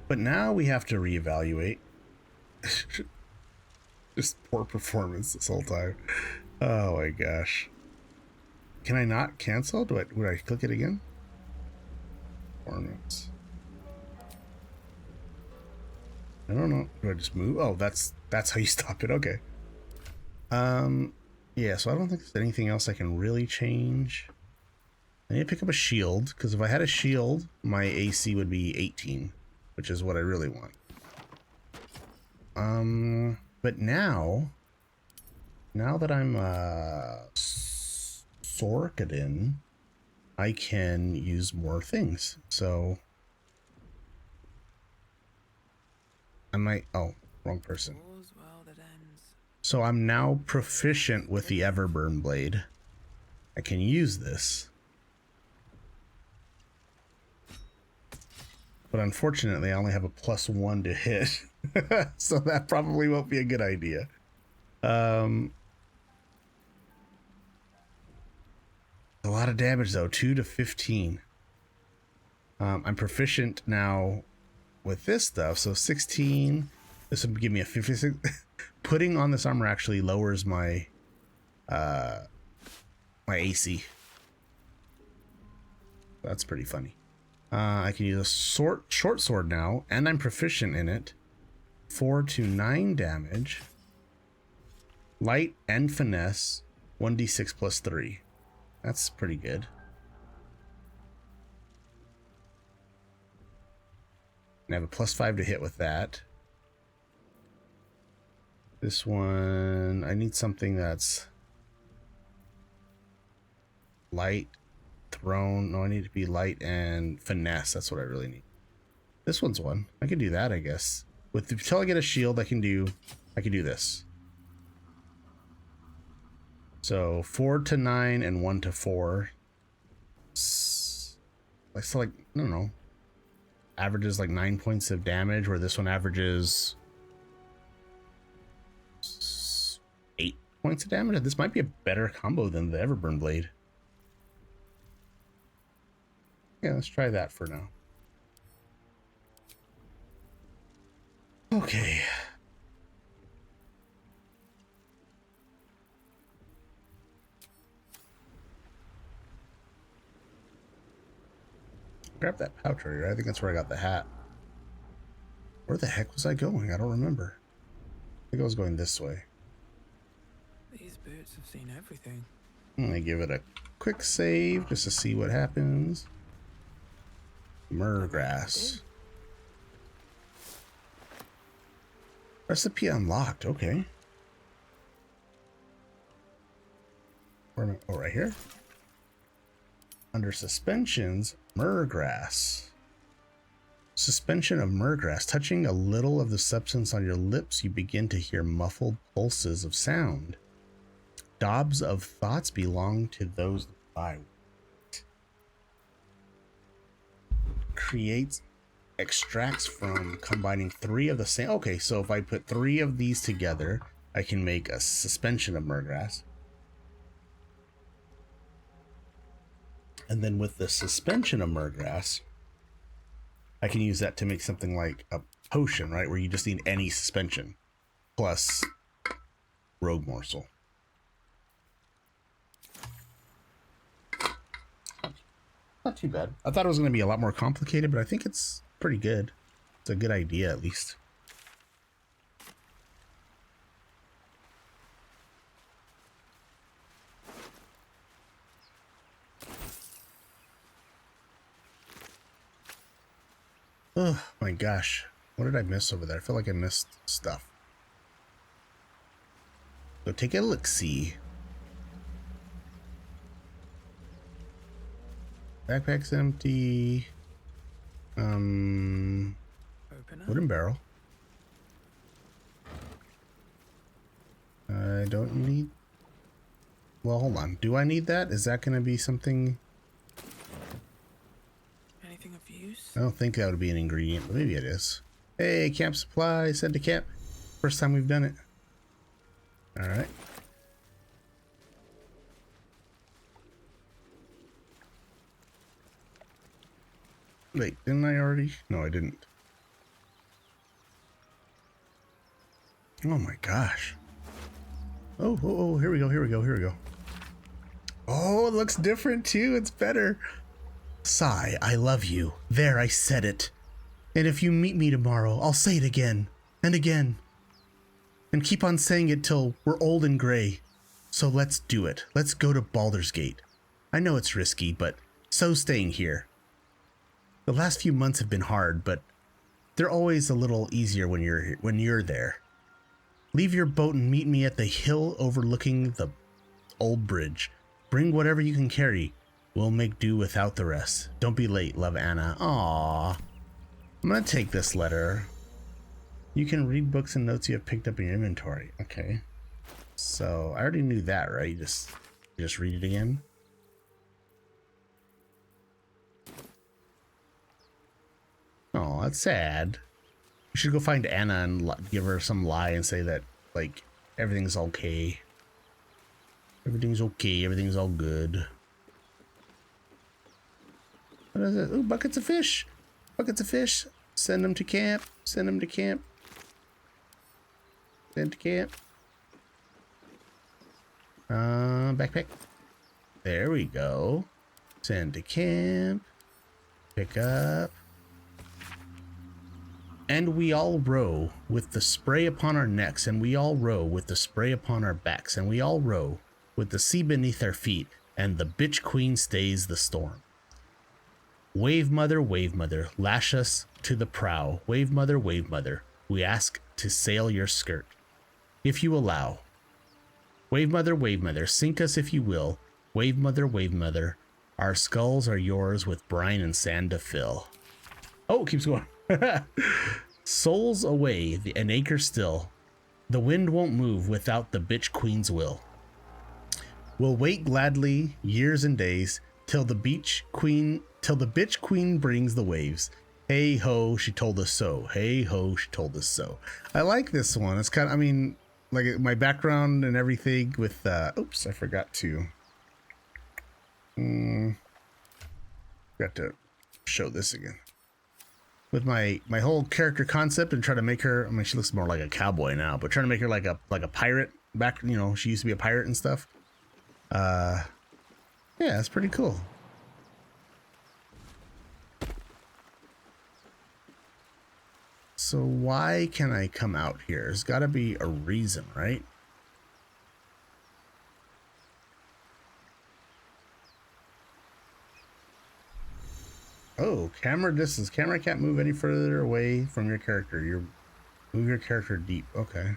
But now we have to reevaluate. Just poor performance this whole time. Oh my gosh. Can I not cancel? Would I click it again? Performance. I don't know. Do I just move? Oh, that's how you stop it. Okay. Yeah, so I don't think there's anything else I can really change. I need to pick up a shield, because if I had a shield, my AC would be 18, which is what I really want. But now that I'm Sorkadin, I can use more things. So I might, oh, wrong person. So I'm now proficient with the Everburn blade. I can use this. But unfortunately, I only have a +1 to hit. So that probably won't be a good idea. A lot of damage though, 2 to 15. I'm proficient now with this stuff, so 16. This would give me a 56. Putting on this armor actually lowers my my AC. That's pretty funny. I can use a short sword now, and I'm proficient in it. 4 to 9 damage. Light and finesse, 1d6 plus 3. That's pretty good. And I have a +5 to hit with that. This one, I need something that's light, thrown. No, I need to be light and finesse. That's what I really need. This one's one. I can do that, I guess. Until I get a shield, I can do this. So 4 to 9 and 1 to 4. So like, I don't know. Averages like 9 points of damage, where this one averages 8 points of damage. This might be a better combo than the Everburn blade. Yeah, let's try that for now. Okay. Grab that pouch right here. I think that's where I got the hat. Where the heck was I going? I don't remember. I think I was going this way. These boots have seen everything. I'm gonna give it a quick save just to see what happens. Murgrass. Recipe unlocked. Okay. Where am I? Oh, right here. Under suspensions, Murgrass. Suspension of Murgrass. Touching a little of the substance on your lips, you begin to hear muffled pulses of sound. Daubs of thoughts belong to those by. Extracts from combining 3 of the same. Okay, so if I put 3 of these together, I can make a suspension of Murgrass. And then with the suspension of Murgrass, I can use that to make something like a potion, right? Where you just need any suspension plus rogue morsel. Not too bad. I thought it was going to be a lot more complicated, but I think it's pretty good. It's a good idea, at least. Oh my gosh. What did I miss over there? I feel like I missed stuff. Go take a look-see. Backpack's empty. Wooden barrel. I don't need... Well, hold on. Do I need that? Is that going to be something... Anything of use? I don't think that would be an ingredient, but maybe it is. Hey, camp supply. Send to camp. First time we've done it. Alright. Wait, didn't I already? No, I didn't. Oh my gosh. Oh, here we go. Oh, it looks different too. It's better. Sigh, I love you. There, I said it. And if you meet me tomorrow, I'll say it again and again. and keep on saying it till we're old and gray. So let's do it. Let's go to Baldur's Gate. I know it's risky, but so's staying here. The last few months have been hard, but they're always a little easier when you're there. Leave your boat and meet me at the hill overlooking the old bridge. Bring whatever you can carry. We'll make do without the rest. Don't be late, love, Anna. Aww. I'm gonna take this letter. You can read books and notes you have picked up in your inventory. Okay. So I already knew that, right? You just read it again. Oh, that's sad. We should go find Anna and give her some lie and say that, like, everything's okay. Everything's okay. Everything's all good. What is it? Ooh, buckets of fish. Buckets of fish. Send them to camp. Send them to camp. Send to camp. Backpack. There we go. Send to camp. Pick up. And we all row with the spray upon our necks, and we all row with the spray upon our backs, and we all row with the sea beneath our feet, and the bitch queen stays the storm. Wave mother, lash us to the prow. Wave mother, we ask to sail your skirt, if you allow. Wave mother, sink us if you will. Wave mother, our skulls are yours with brine and sand to fill. Oh, it keeps going. Souls away, an anchor still. The wind won't move without the bitch queen's will. We'll wait gladly years and days till the bitch queen brings the waves. Hey ho, she told us so. Hey ho, she told us so. I like this one. It's kind of, I mean, like my background and everything with oops, I forgot to got to show this again. With my whole character concept and try to make her, I mean, she looks more like a cowboy now, but trying to make her like a pirate back, you know, she used to be a pirate and stuff. Yeah, that's pretty cool. So why can I come out here? There's got to be a reason, right? Oh, camera distance. Camera can't move any further away from your character. Move your character deep. Okay.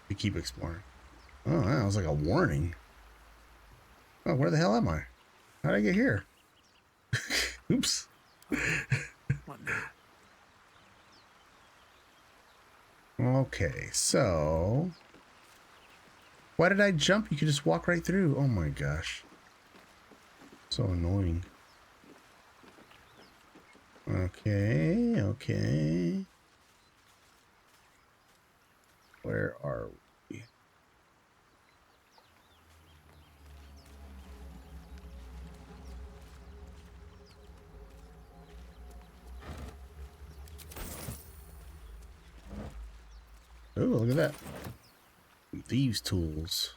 You keep exploring. Oh, that was like a warning. Oh, where the hell am I? How'd I get here? Oops. Okay, so why did I jump? You could just walk right through. Oh my gosh. So annoying. Okay. Where are we? Oh, look at that. Thieves' tools.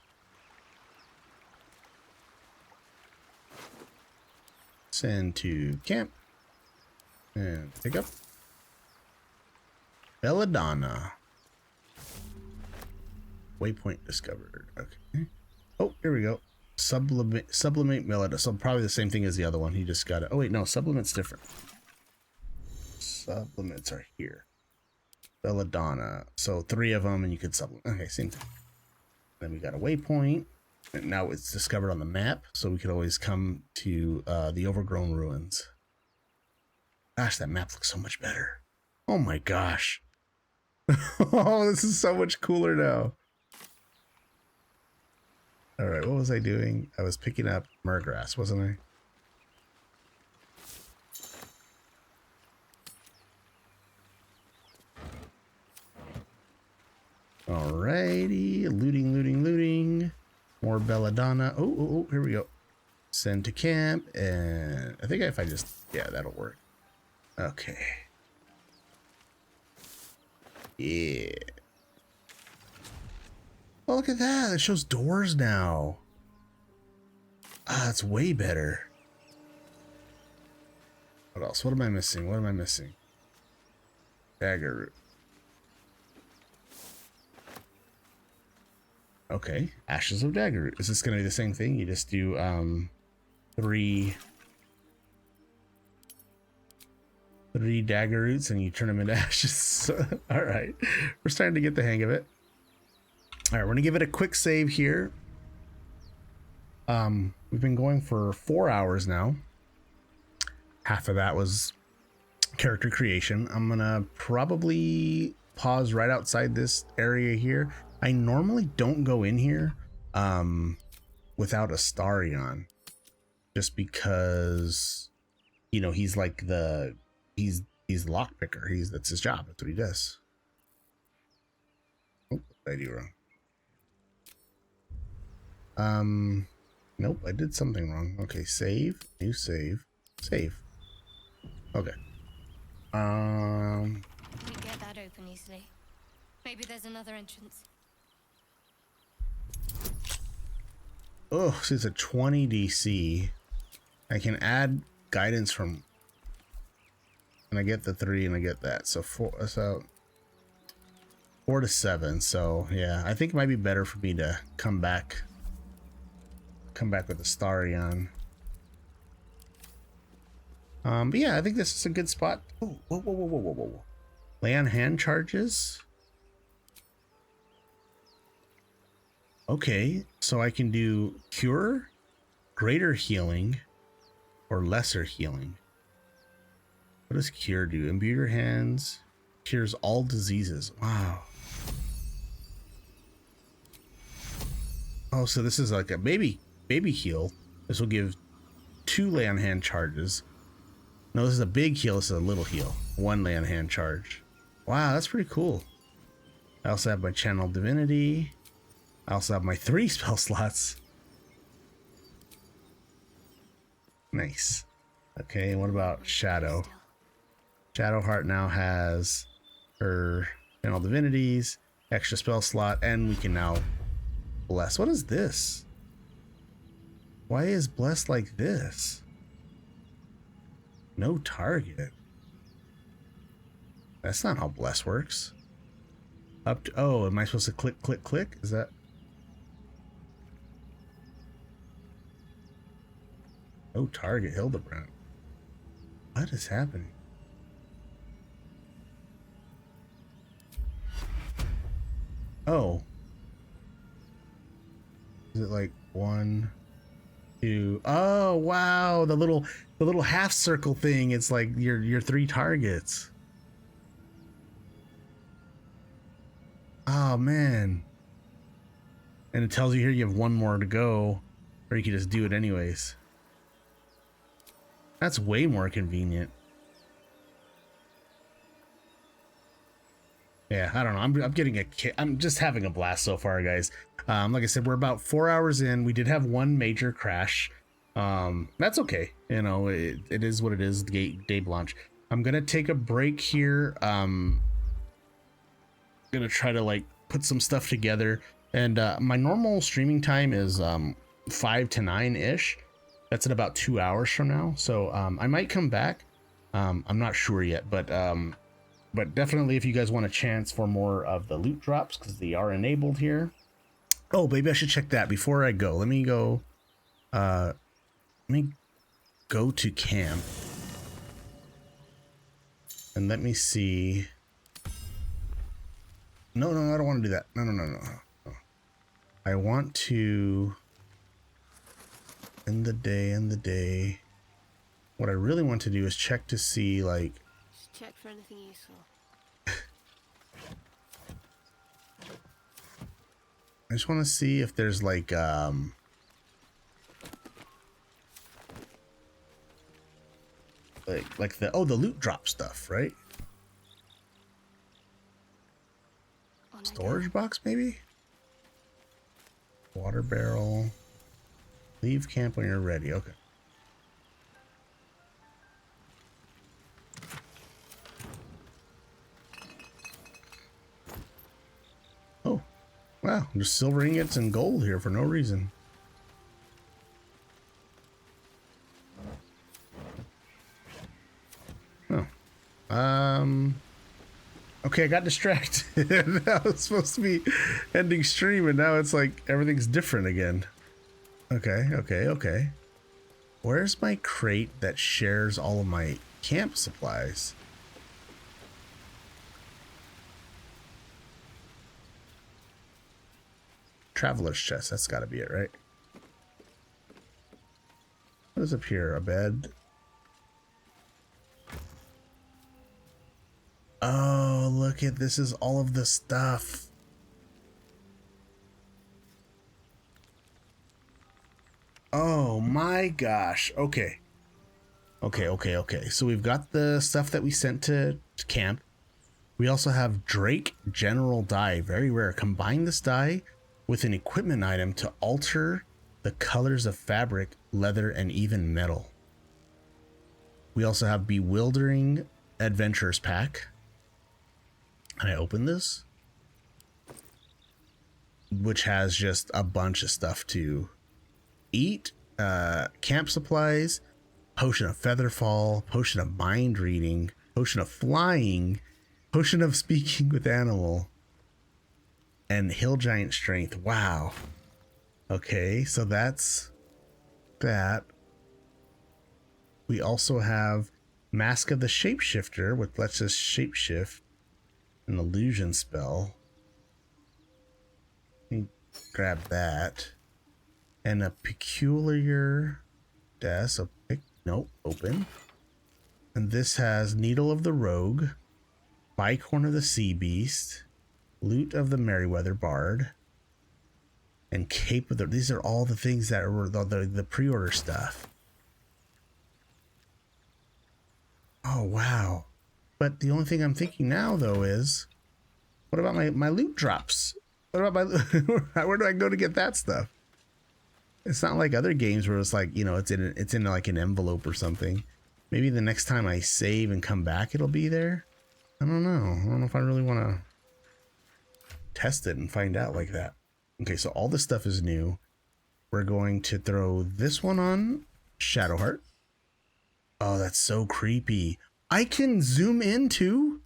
Send to camp. And pick up. Belladonna. Waypoint discovered. Okay. Oh, here we go. Sublimate Belladonna. So probably the same thing as the other one. He just got it. Oh wait, no, sublimate's different. Supplements are here. Belladonna. So 3 of them and you could supplement. Okay, same thing. Then we got a waypoint. And now it's discovered on the map. So we could always come to the overgrown ruins. Gosh, that map looks so much better. Oh my gosh. Oh, this is so much cooler now. All right, what was I doing? I was picking up murgrass, wasn't I? Alrighty, looting. More belladonna. Oh, here we go. Send to camp, and I think if I just, yeah, that'll work. Okay. Yeah. Oh, look at that. It shows doors now. Ah, that's way better. What else? What am I missing? Dagger root. Okay, Ashes of Dagger Root. Is this going to be the same thing? You just do 3 dagger roots and you turn them into ashes. All right, we're starting to get the hang of it. All right, we're gonna give it a quick save here. We've been going for 4 hours now. Half of that was character creation. I'm gonna probably pause right outside this area here. I normally don't go in here without Astarion, just because, you know, he's like he's the lockpicker. That's his job. That's what he does. Oh, what did I do wrong? Nope, I did something wrong. Okay, save, new save, save. Okay. We get that open easily. Maybe there's another entrance. Oh, so it's a 20 DC. I can add guidance from, and I get the 3 and I get that. So 4 to 7. So yeah, I think it might be better for me to come back with Astarion. But yeah, I think this is a good spot. Oh, whoa. Lay on hand charges. Okay, so I can do cure, greater healing, or lesser healing. What does cure do? Imbue your hands, cures all diseases. Wow. Oh, so this is like a baby heal. This will give 2 lay on hand charges. No, this is a big heal. This is a little heal. 1 lay on hand charge. Wow, that's pretty cool. I also have my channel divinity. I also have my 3 spell slots. Nice. Okay, and what about Shadow? Shadowheart now has her channel divinities, extra spell slot, and we can now bless. What is this? Why is bless like this? No target. That's not how bless works. Up to, oh, am I supposed to click? Is that? No target, Hildebrand. What is happening? Oh. Is it like 1, 2? Oh wow, the little half circle thing. It's like your 3 targets. Oh man. And it tells you here you have 1 more to go, or you can just do it anyways. That's way more convenient. Yeah, I don't know. I'm getting I'm just having a blast so far, guys. Like I said, we're about 4 hours in. We did have 1 major crash. That's okay. You know, it is what it is. Day Blanche. I'm gonna take a break here. Gonna try to like put some stuff together. And my normal streaming time is 5 to 9 ish. That's in about 2 hours from now. So I might come back. I'm not sure yet, but definitely if you guys want a chance for more of the loot drops, because they are enabled here. Oh, maybe I should check that before I go. Let me go to camp. And let me see. No, I don't want to do that. No. I want to end the day. What I really want to do is check to see, like, Just check for anything useful. I just want to see if there's like the loot drop stuff, right? Storage box, maybe? Water barrel. Leave camp when you're ready. Okay. Oh, wow. There's silver ingots and gold here for no reason. Oh. Okay, I got distracted. That was supposed to be ending stream, and now it's like everything's different again. Okay. Where's my crate that shares all of my camp supplies? Traveler's chest, that's gotta be it, right? What is up here? A bed? Oh, look at this, is all of the stuff. Oh my gosh. Okay. So we've got the stuff that we sent to camp. We also have Drake General Dye, very rare. Combine this dye with an equipment item to alter the colors of fabric, leather, and even metal. We also have Bewildering Adventures Pack. Can I open this? Which has just a bunch of stuff to eat, camp supplies, potion of featherfall, potion of mind reading, potion of flying, potion of speaking with animal, and hill giant strength. Wow. Okay, so that's that. We also have Mask of the Shapeshifter, which lets us shapeshift, an illusion spell. Let me grab that. And a peculiar desk. Nope, open. And this has Needle of the Rogue, Bicorn of the Sea Beast, Lute of the Merryweather Bard, and Cape of the... These are all the things that were the pre-order stuff. Oh, wow. But the only thing I'm thinking now, though, is... What about my loot drops? What about my... Where do I go to get that stuff? It's not like other games where it's like, you know, it's in like an envelope or something. Maybe the next time I save and come back, it'll be there. I don't know. I don't know if I really want to test it and find out like that. Okay, so all this stuff is new. We're going to throw this one on Shadowheart. Oh, that's so creepy. I can zoom in too.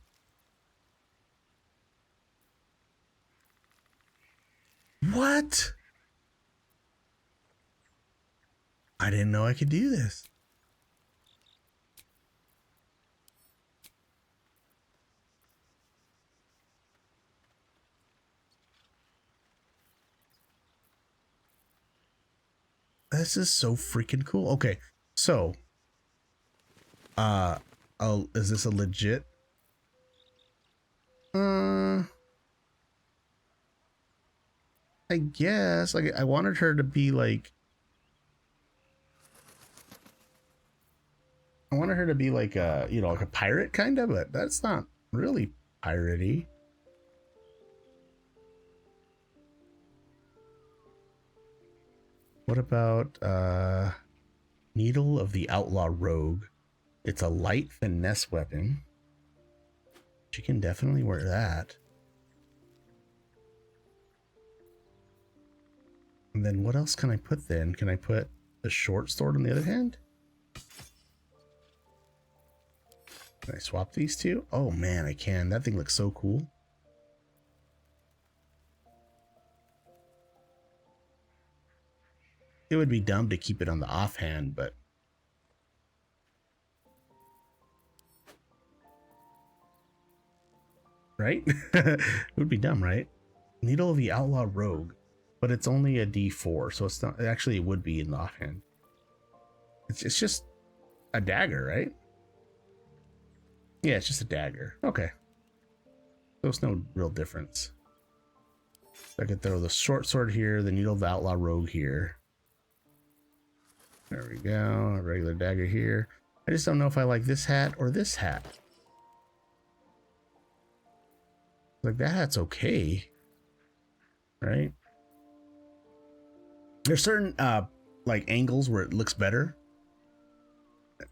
What? I didn't know I could do this. This is so freaking cool. Okay, so is this a legit I guess like I wanted her to be like a, you know, like a pirate kind of, but that's not really piratey. What about Needle of the Outlaw Rogue? It's a light finesse weapon. She can definitely wear that. And then what else can I put then? Can I put the short sword on the other hand? Can I swap these two? Oh man, I can. That thing looks so cool. It would be dumb to keep it on the offhand, but right? It would be dumb, right? Needle of the Outlaw Rogue, but it's only a D4, so it's not. Actually, it would be in the offhand. It's just a dagger, right? Yeah, it's just a dagger. Okay. There's no real difference. I could throw the short sword here, the Needle of the Outlaw Rogue here. There we go. A regular dagger here. I just don't know if I like this hat or this hat. Like, that hat's okay. Right? There's certain like angles where it looks better.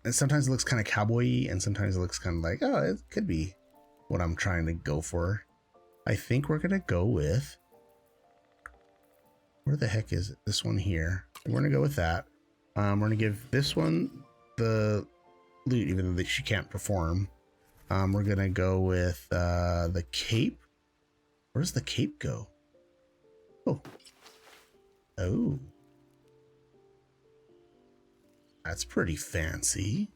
And sometimes it looks kind of cowboy-y, and sometimes it looks kind of like, oh, it could be what I'm trying to go for. I think we're gonna go with, where the heck is it? This one here. We're gonna go with that. We're gonna give this one the loot, even though she can't perform. We're gonna go with the cape. Where's the cape go? Oh. Oh. That's pretty fancy.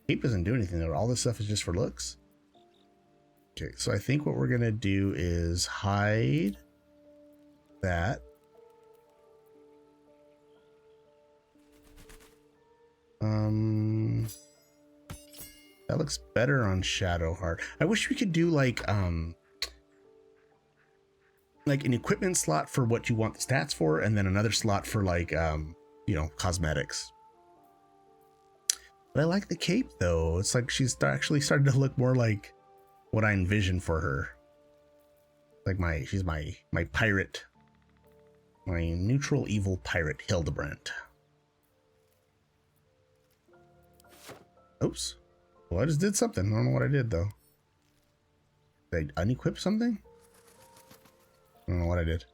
Cape doesn't do anything though. All this stuff is just for looks. Okay, so I think what we're gonna do is hide that. That looks better on Shadowheart. I wish we could do like an equipment slot for what you want the stats for, and then another slot for like you know, cosmetics. But I like the cape though. It's like she's actually starting to look more like what I envisioned for her. Like she's my pirate, my neutral evil pirate Hildebrandt. Oops. Well, I just did something. I don't know what I did though. Did I unequip something? I don't know what I did.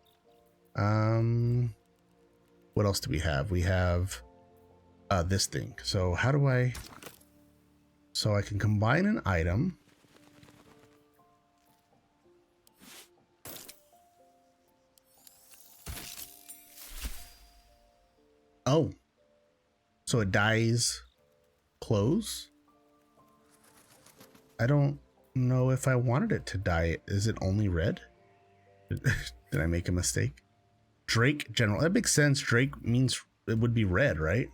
What else do we have? We have this thing. So how do I... So I can combine an item. Oh. So it dyes clothes? I don't know if I wanted it to dye. Is it only red? Did I make a mistake? Drake general. That makes sense. Drake means it would be red, right?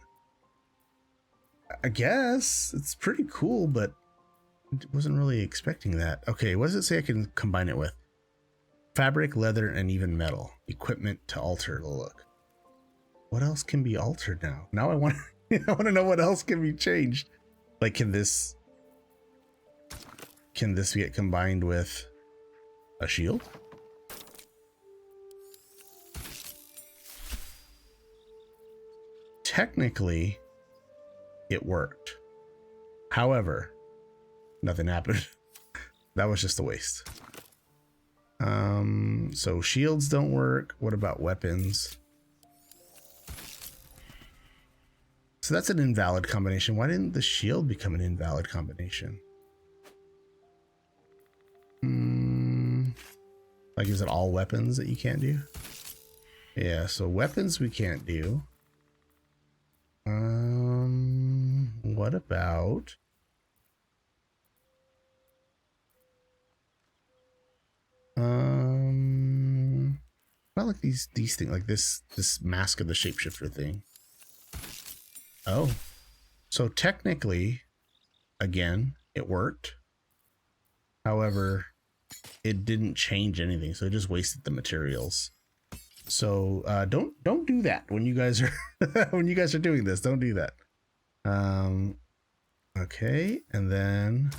I guess. It's pretty cool, but I wasn't really expecting that. Okay, what does it say I can combine it with? Fabric, leather, and even metal. Equipment to alter the look. What else can be altered now? Now I want I want to know what else can be changed. Like, can this get combined with a shield? Technically, it worked. However, nothing happened. That was just a waste. So shields don't work. What about weapons? So that's an invalid combination. Why didn't the shield become an invalid combination? Like, is it all weapons that you can't do? Yeah, so weapons we can't do. What about... Not like these things, like this mask of the shapeshifter thing. Oh, so technically, again, it worked. However, it didn't change anything, so it just wasted the materials. So don't do that when you guys are when you guys are doing this. Don't do that. Okay, and then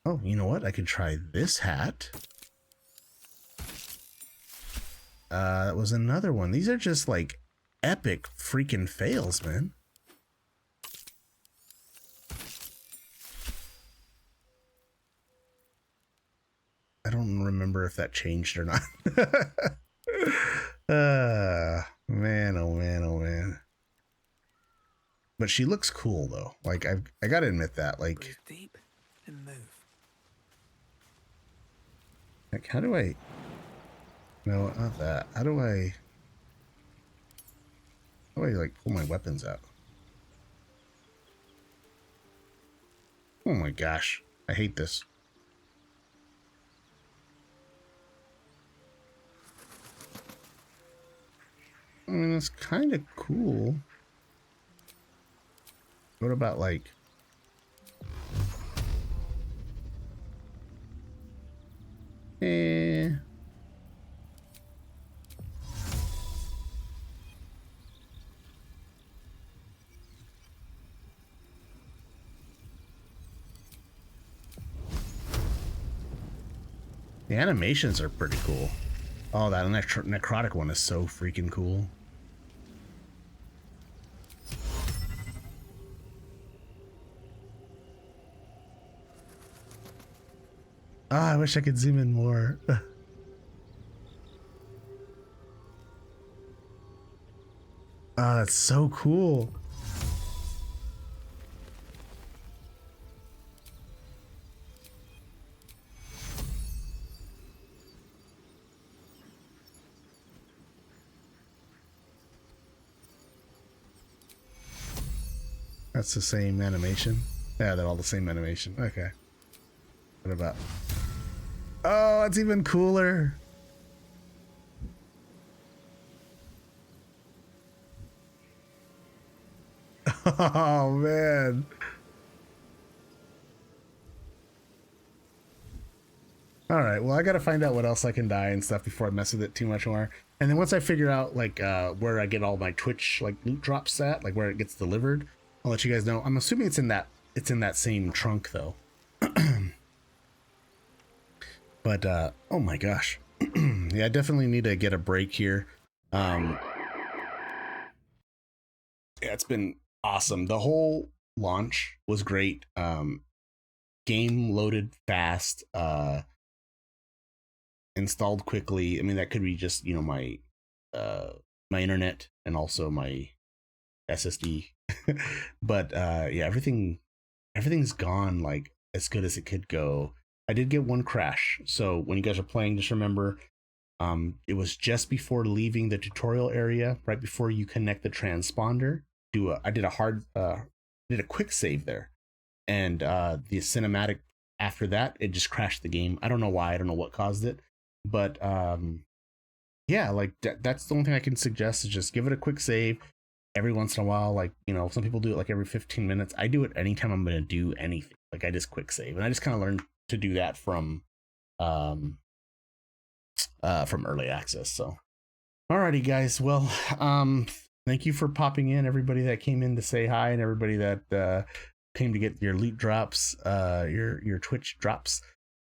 oh, you know what? I could try this hat. That was another one. These are just like epic freaking fails, man. I don't remember if that changed or not. Man, oh man, oh man. But she looks cool though. Like I gotta admit that. Like, breathe deep and move. Like, how do I? No, not that. How do I like pull my weapons out? Oh my gosh, I hate this. I mean, it's kind of cool. What about like... The animations are pretty cool. Oh, that necrotic one is so freaking cool. Ah, I wish I could zoom in more. Ah, that's so cool. That's the same animation. Yeah, they're all the same animation. Okay. What about? Oh, it's even cooler. Oh man. All right, well, I gotta find out what else I can dye and stuff before I mess with it too much more. And then once I figure out like where I get all my Twitch like loot drops at, like where it gets delivered, I'll let you guys know. I'm assuming it's in that same trunk though. But oh my gosh. Yeah, I definitely need to get a break here. Yeah, it's been awesome. The whole launch was great. Game loaded fast, installed quickly. I mean, that could be just, you know, my my internet and also my SSD. But yeah, everything's gone like as good as it could go. I did get one crash, so when you guys are playing, just remember it was just before leaving the tutorial area, right before you connect the transponder. I did a quick save there, and the cinematic after that, it just crashed the game. I don't know why. I don't know what caused it, but yeah, like that's the only thing I can suggest is just give it a quick save every once in a while. Like, you know, some people do it like every 15 minutes. I do it anytime I'm going to do anything. Like I just quick save, and I just kind of learned to do that from early access. So alrighty guys, well, thank you for popping in, everybody that came in to say hi, and everybody that came to get your loot drops, your Twitch drops.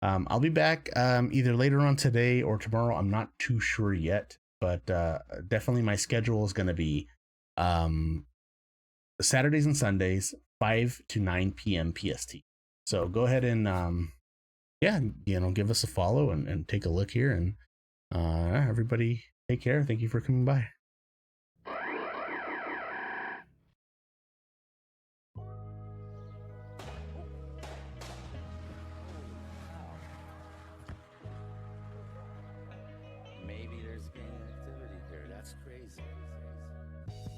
I'll be back either later on today or tomorrow. I'm not too sure yet, but definitely my schedule is going to be Saturdays and Sundays 5 to 9 p.m. PST. So go ahead and yeah, you know, give us a follow and take a look here, and everybody take care. Thank you for coming by. Maybe there's gang activity here. That's crazy.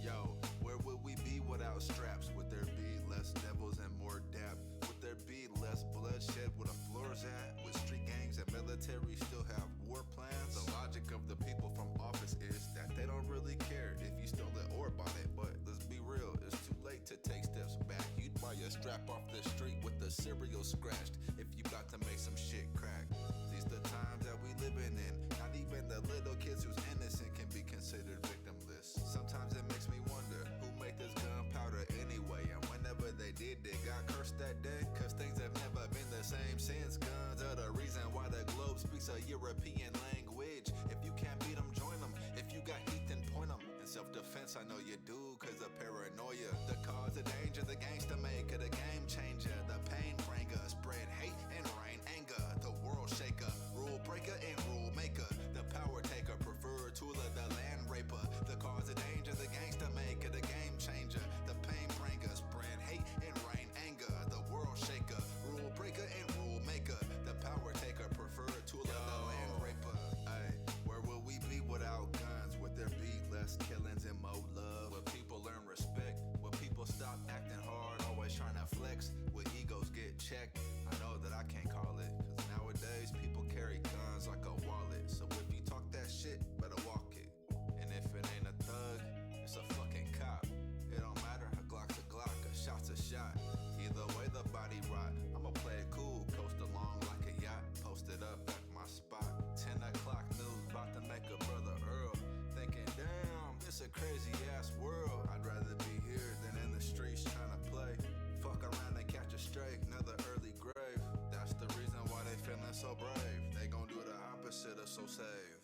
Yo, where would we be without straps? Would there be less devils and more dap? Would there be less bloodshed where the floor's at? With street gangs and military still have war plans? The logic of the people from office is that they don't really care if you stole it or bought it. But let's be real, it's too late to take steps back. You'd buy a strap off the street with the cereal scratched if you got to make some shit crack. These the times that we living in. Not even the little kids who's innocent can be considered victimless. Sometimes it makes me wonder who made this gunpowder anyway, and whenever they did, they got cursed that day. Cause things have never been the same since. Guns are the reason why the globe speaks a European language. If you can't beat them, join them. If you got heat, then point them. In self-defense, I know you do, cause of paranoia. The cause of danger, the gangster maker, the game changer, the pain bringer, spread hate and rain anger, the world shaker, rule breaker and rule maker, the power taker, preferred tool of the land raper. The cause of danger, the gangster maker, the game changer, the pain bringer, spread hate and rain anger, the world shaker, rule breaker and rule maker, the power taker, preferred tool of the land raper. Ay, where will we be without guns? Would there be less killings and more love? Would people learn respect? Would people stop acting hard, always trying to flex? Would egos get checked? I know that I can't call it, cause nowadays people carry guns like a wallet. So if you talk that shit, better walk it. And if it ain't a thug, it's a fucking cop. It don't matter, a Glock's a Glock, a shot's a shot. Either way the body rot. I'ma play it cool, coast along like a yacht, posted up at my spot. 10 o'clock news, about to make a brother Earl. Thinking, damn, this a crazy ass world. I'd rather be here than in the streets trying to play. Fuck around and catch a stray, another early grave. That's the reason why they feeling so brave. They gon' do the opposite of so safe.